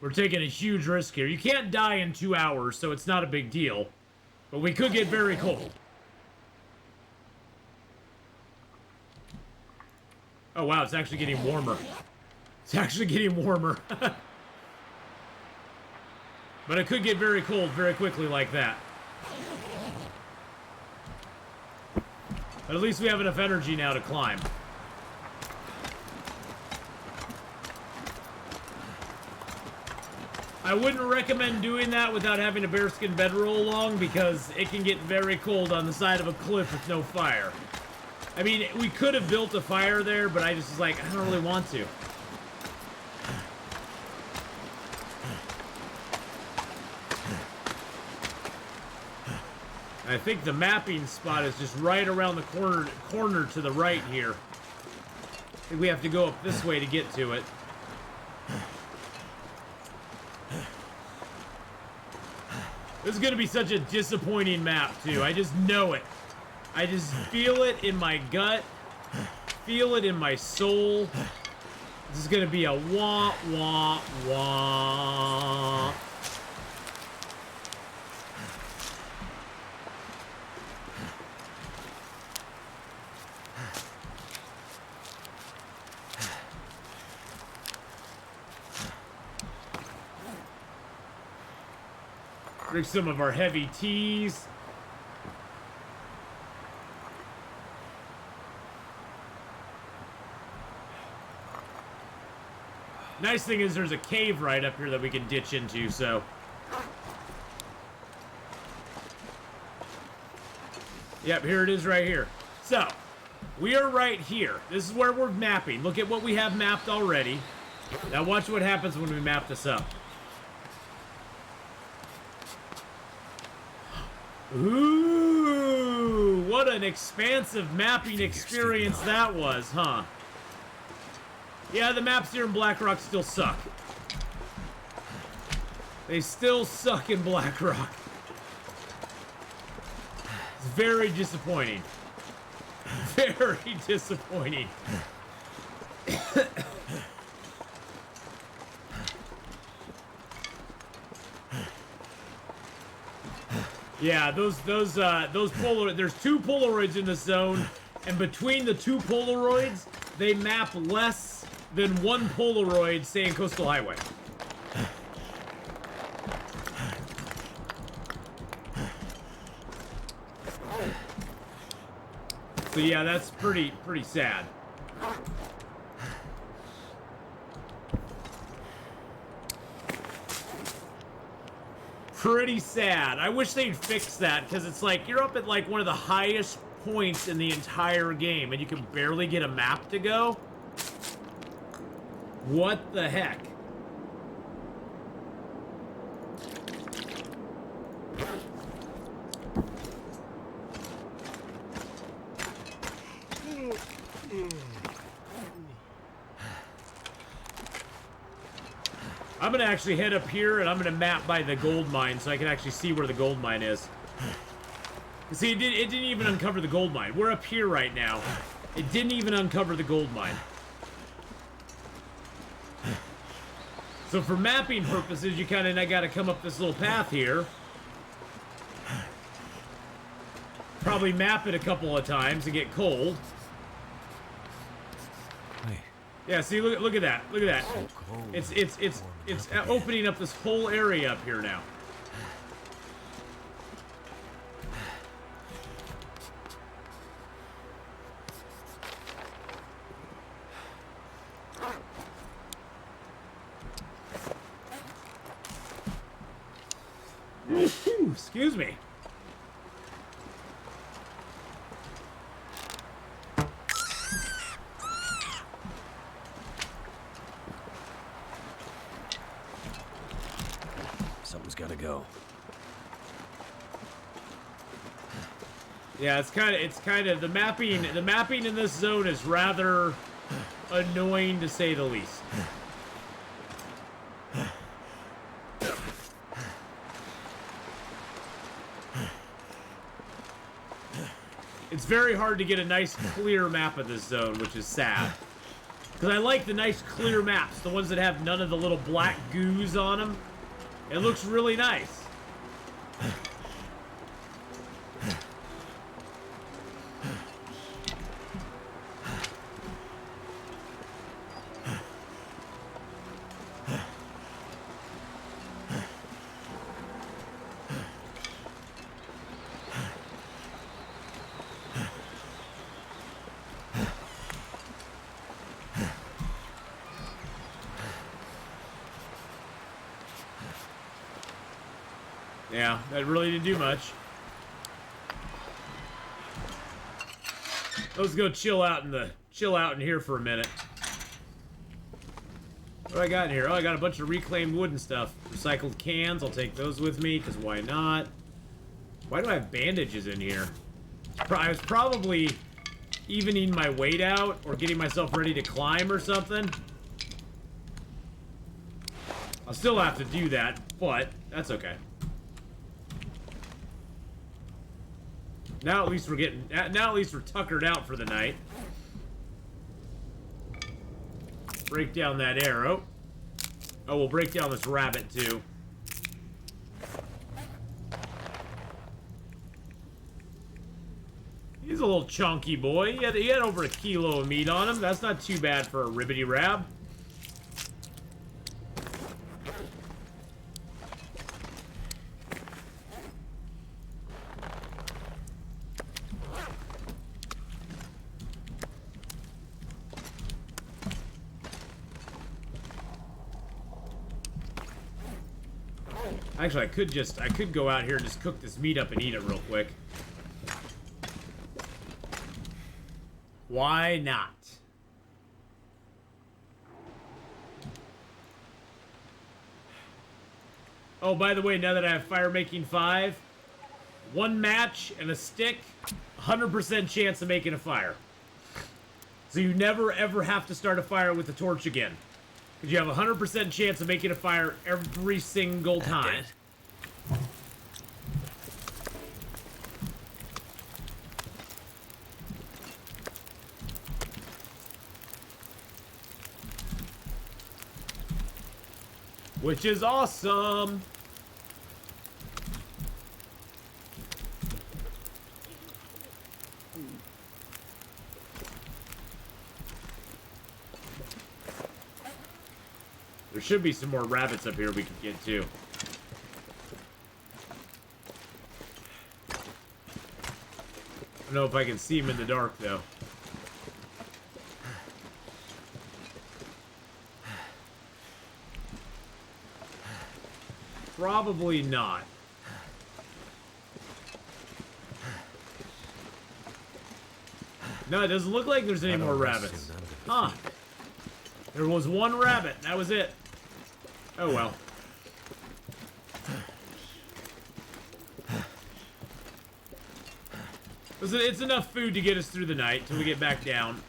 We're taking a huge risk here. You can't die in 2 hours, so it's not a big deal. But we could get very cold. Oh, wow, it's actually getting warmer. It's actually getting warmer. But it could get very cold very quickly like that. But at least we have enough energy now to climb. I wouldn't recommend doing that without having a bearskin bedroll along because it can get very cold on the side of a cliff with no fire. I mean, we could have built a fire there, but I just was like, I don't really want to. I think the mapping spot is just right around the corner to the right here. I think we have to go up this way to get to it. This is going to be such a disappointing map, too. I just know it. I just feel it in my gut. Feel it in my soul. This is going to be a wah, wah, wah. Drink some of our heavy teas. Nice thing is there's a cave right up here that we can ditch into, so... Yep, here it is right here. So, we are right here. This is where we're mapping. Look at what we have mapped already. Now watch what happens when we map this up. Ooh, what an expansive mapping experience that was, huh? Yeah, the maps here in Blackrock still suck. They still suck in Blackrock. It's very disappointing. Very disappointing. Yeah, those Polaroids. There's 2 Polaroids in this zone, and between the 2 Polaroids, they map less than 1 Polaroid, say in Coastal Highway. So yeah, that's pretty sad. Pretty sad. I wish they'd fix that, because it's like, you're up at like one of the highest points in the entire game, and you can barely get a map to go? What the heck? I'm gonna actually head up here and I'm gonna map by the gold mine so I can actually see where the gold mine is. See, it didn't even uncover the gold mine. We're up here right now. It didn't even uncover the gold mine. So for mapping purposes, you kind of gotta come up this little path here. Probably map it a couple of times and get cold. Yeah, see, look at that. Look at that. It's opening up this whole area up here now. Excuse me. Something's gotta go. Yeah, it's kind of the mapping in this zone is rather annoying to say the least. It's very hard to get a nice clear map of this zone, which is sad. Because I like the nice clear maps, the ones that have none of the little black goos on them. It looks really nice. Yeah, that really didn't do much. Let's go chill out in here for a minute. What do I got in here? Oh, I got a bunch of reclaimed wood and stuff. Recycled cans, I'll take those with me, because why not? Why do I have bandages in here? I was probably evening my weight out, or getting myself ready to climb or something. I'll still have to do that, but that's okay. Now at least we're tuckered out for the night. Break down that arrow. Oh, we'll break down this rabbit too. He's a little chunky boy. He had over 1 kilo of meat on him. That's not too bad for a ribbity rab. Actually, I could go out here and just cook this meat up and eat it real quick. Why not? Oh, by the way, now that I have fire making 5, 1 match and a stick, 100% chance of making a fire. So you never ever have to start a fire with a torch again. Because you have a 100% chance of making a fire every single time. Which is awesome. There should be some more rabbits up here we can get to. I don't know if I can see them in the dark, though. Probably not. No, it doesn't look like there's any more rabbits. Huh. There was 1 rabbit. That was it. Oh, well. It's enough food to get us through the night till we get back down.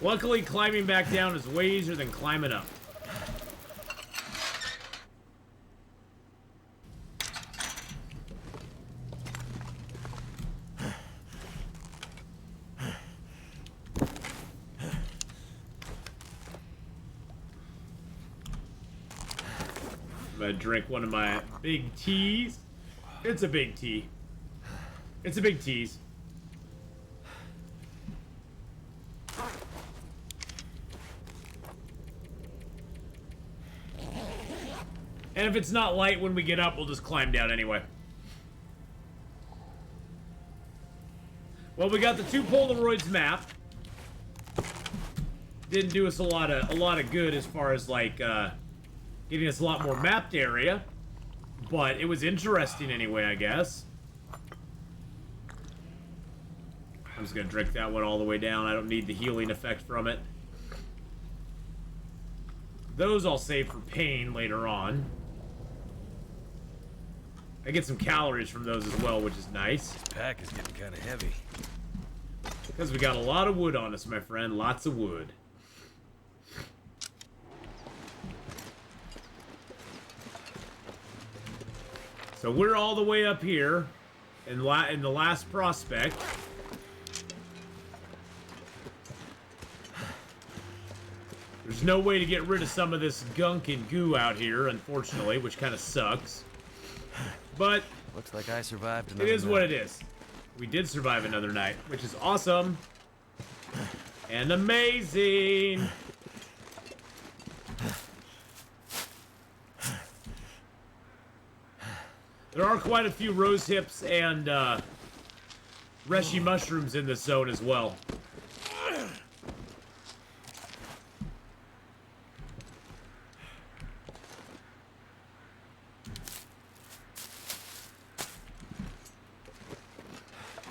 Luckily, climbing back down is way easier than climbing up. I'm gonna drink one of my big teas. It's a big tea. It's a big tease. And if it's not light when we get up, we'll just climb down anyway. Well, we got the 2 Polaroids map. Didn't do us a lot of good as far as like getting us a lot more mapped area, but it was interesting anyway, I guess. I'm just gonna drink that one all the way down. I don't need the healing effect from it. Those I'll save for pain later on. I get some calories from those as well, which is nice. This pack is getting kind of heavy. Because we got a lot of wood on us, my friend. Lots of wood. So we're all the way up here in the last prospect. There's no way to get rid of some of this gunk and goo out here, unfortunately, which kind of sucks. But looks like I survived another it is night. what it is. We did survive another night, which is awesome and amazing. There are quite a few rose hips and reishi mushrooms in this zone as well.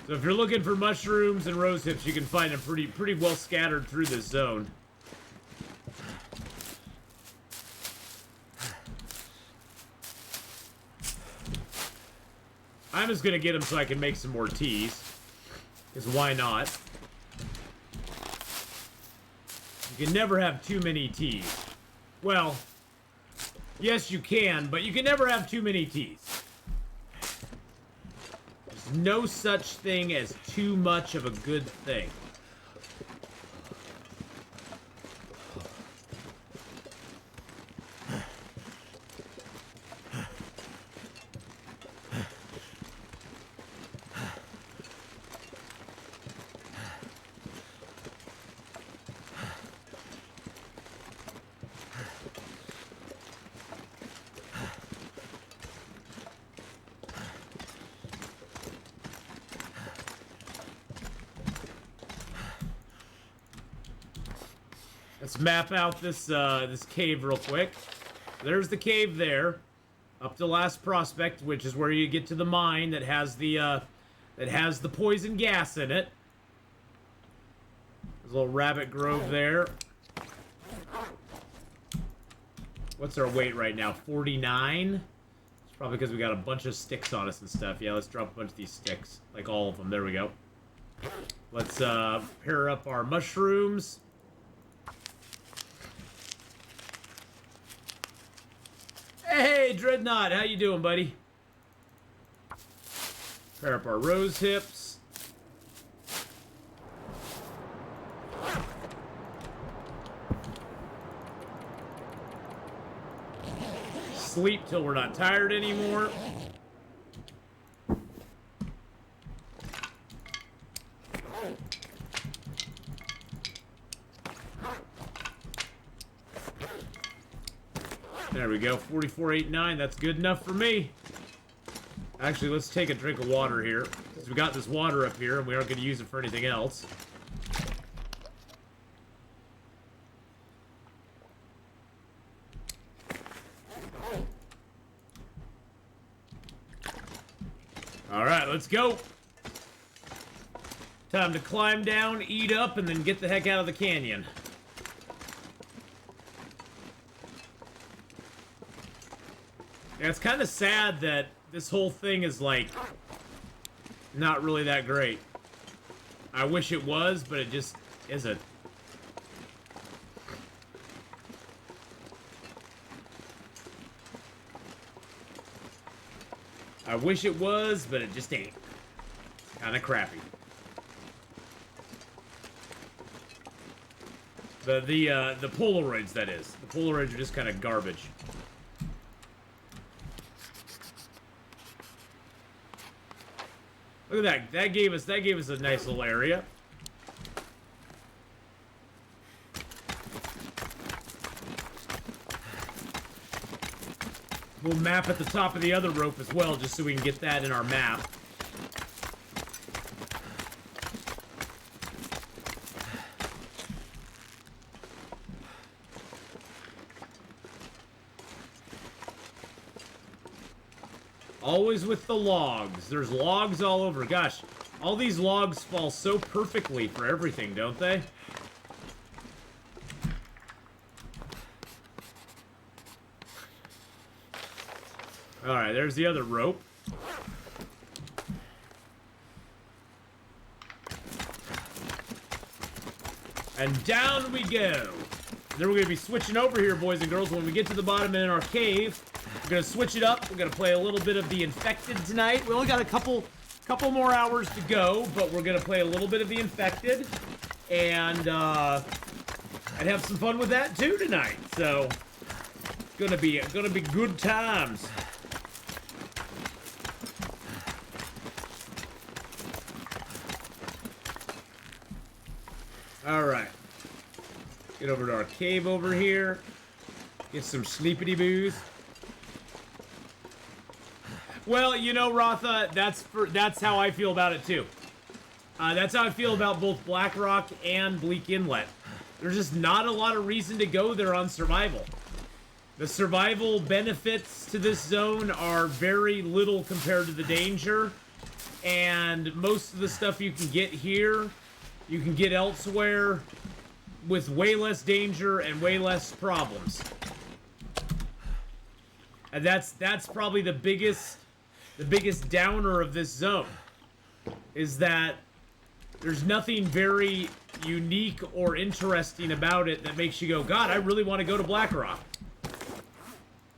So if you're looking for mushrooms and rose hips, you can find them pretty well scattered through this zone. I'm just gonna get them so I can make some more teas. Because why not? You can never have too many teas. Well, yes you can, but you can never have too many teas. There's no such thing as too much of a good thing. Let's map out this this cave real quick. There's the cave there. Up to last prospect, which is where you get to the mine that has the poison gas in it. There's a little rabbit grove there. What's our weight right now? 49? It's probably because we got a bunch of sticks on us and stuff. Yeah, let's drop a bunch of these sticks. Like all of them. There we go. Let's pair up our mushrooms. Hey, Dreadnought, how you doing, buddy? Pair up our rose hips. Sleep till we're not tired anymore. There we go, 44.89, that's good enough for me. Actually, let's take a drink of water here, because we got this water up here, and we aren't going to use it for anything else. Alright, let's go. Time to climb down, eat up, and then get the heck out of the canyon. Yeah, it's kind of sad that this whole thing is, like, not really that great. I wish it was, but it just isn't. I wish it was, but it just ain't. Kind of crappy. The Polaroids, that is. The Polaroids are just kind of garbage. Look at that. That gave us a nice little area. We'll map at the top of the other rope as well, just so we can get that in our map. Always with the logs. There's logs all over. Gosh, all these logs fall so perfectly for everything, don't they? Alright, there's the other rope. And down we go. Then we're going to be switching over here, boys and girls, when we get to the bottom in our cave. We're going to switch it up. We're going to play a little bit of the Infected tonight. We only got a couple more hours to go, but we're going to play a little bit of the Infected. And I'd have some fun with that too tonight. So, gonna be good times. Alright. Get over to our cave over here. Get some sleepity-boos. Well, you know, Rotha, that's how I feel about it, too. That's how I feel about both Blackrock and Bleak Inlet. There's just not a lot of reason to go there on survival. The survival benefits to this zone are very little compared to the danger. And most of the stuff you can get here, you can get elsewhere with way less danger and way less problems. And that's probably the biggest downer of this zone, is that there's nothing very unique or interesting about it that makes you go, God, I really want to go to Blackrock.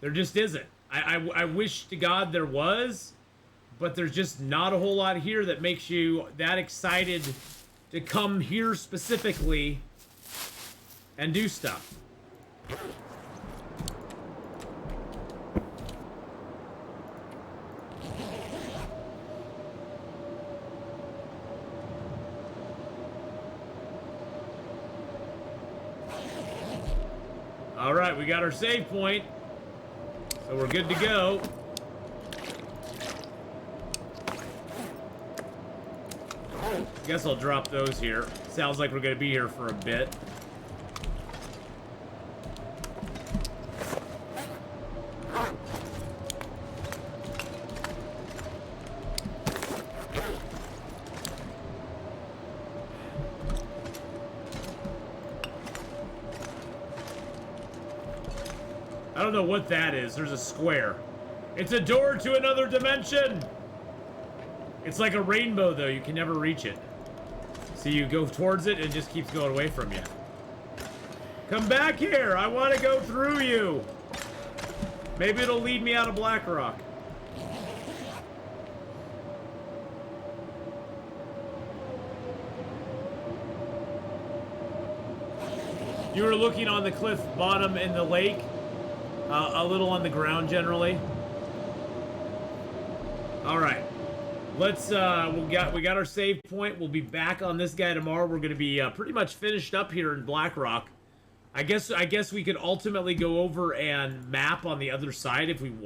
There just isn't. I wish to God there was, but there's just not a whole lot here that makes you that excited to come here specifically and do stuff. All right, we got our save point, so we're good to go. Guess I'll drop those here. Sounds like we're going to be here for a bit. I don't know what that is. There's a square. It's a door to another dimension! It's like a rainbow, though. You can never reach it. So you go towards it, and it just keeps going away from you. Come back here! I want to go through you! Maybe it'll lead me out of Blackrock. You were looking on the cliff bottom in the lake. A little on the ground, generally. Alright. Let's, we got our save point. We'll be back on this guy tomorrow. We're gonna be, pretty much finished up here in Blackrock. I guess we could ultimately go over and map on the other side if we want.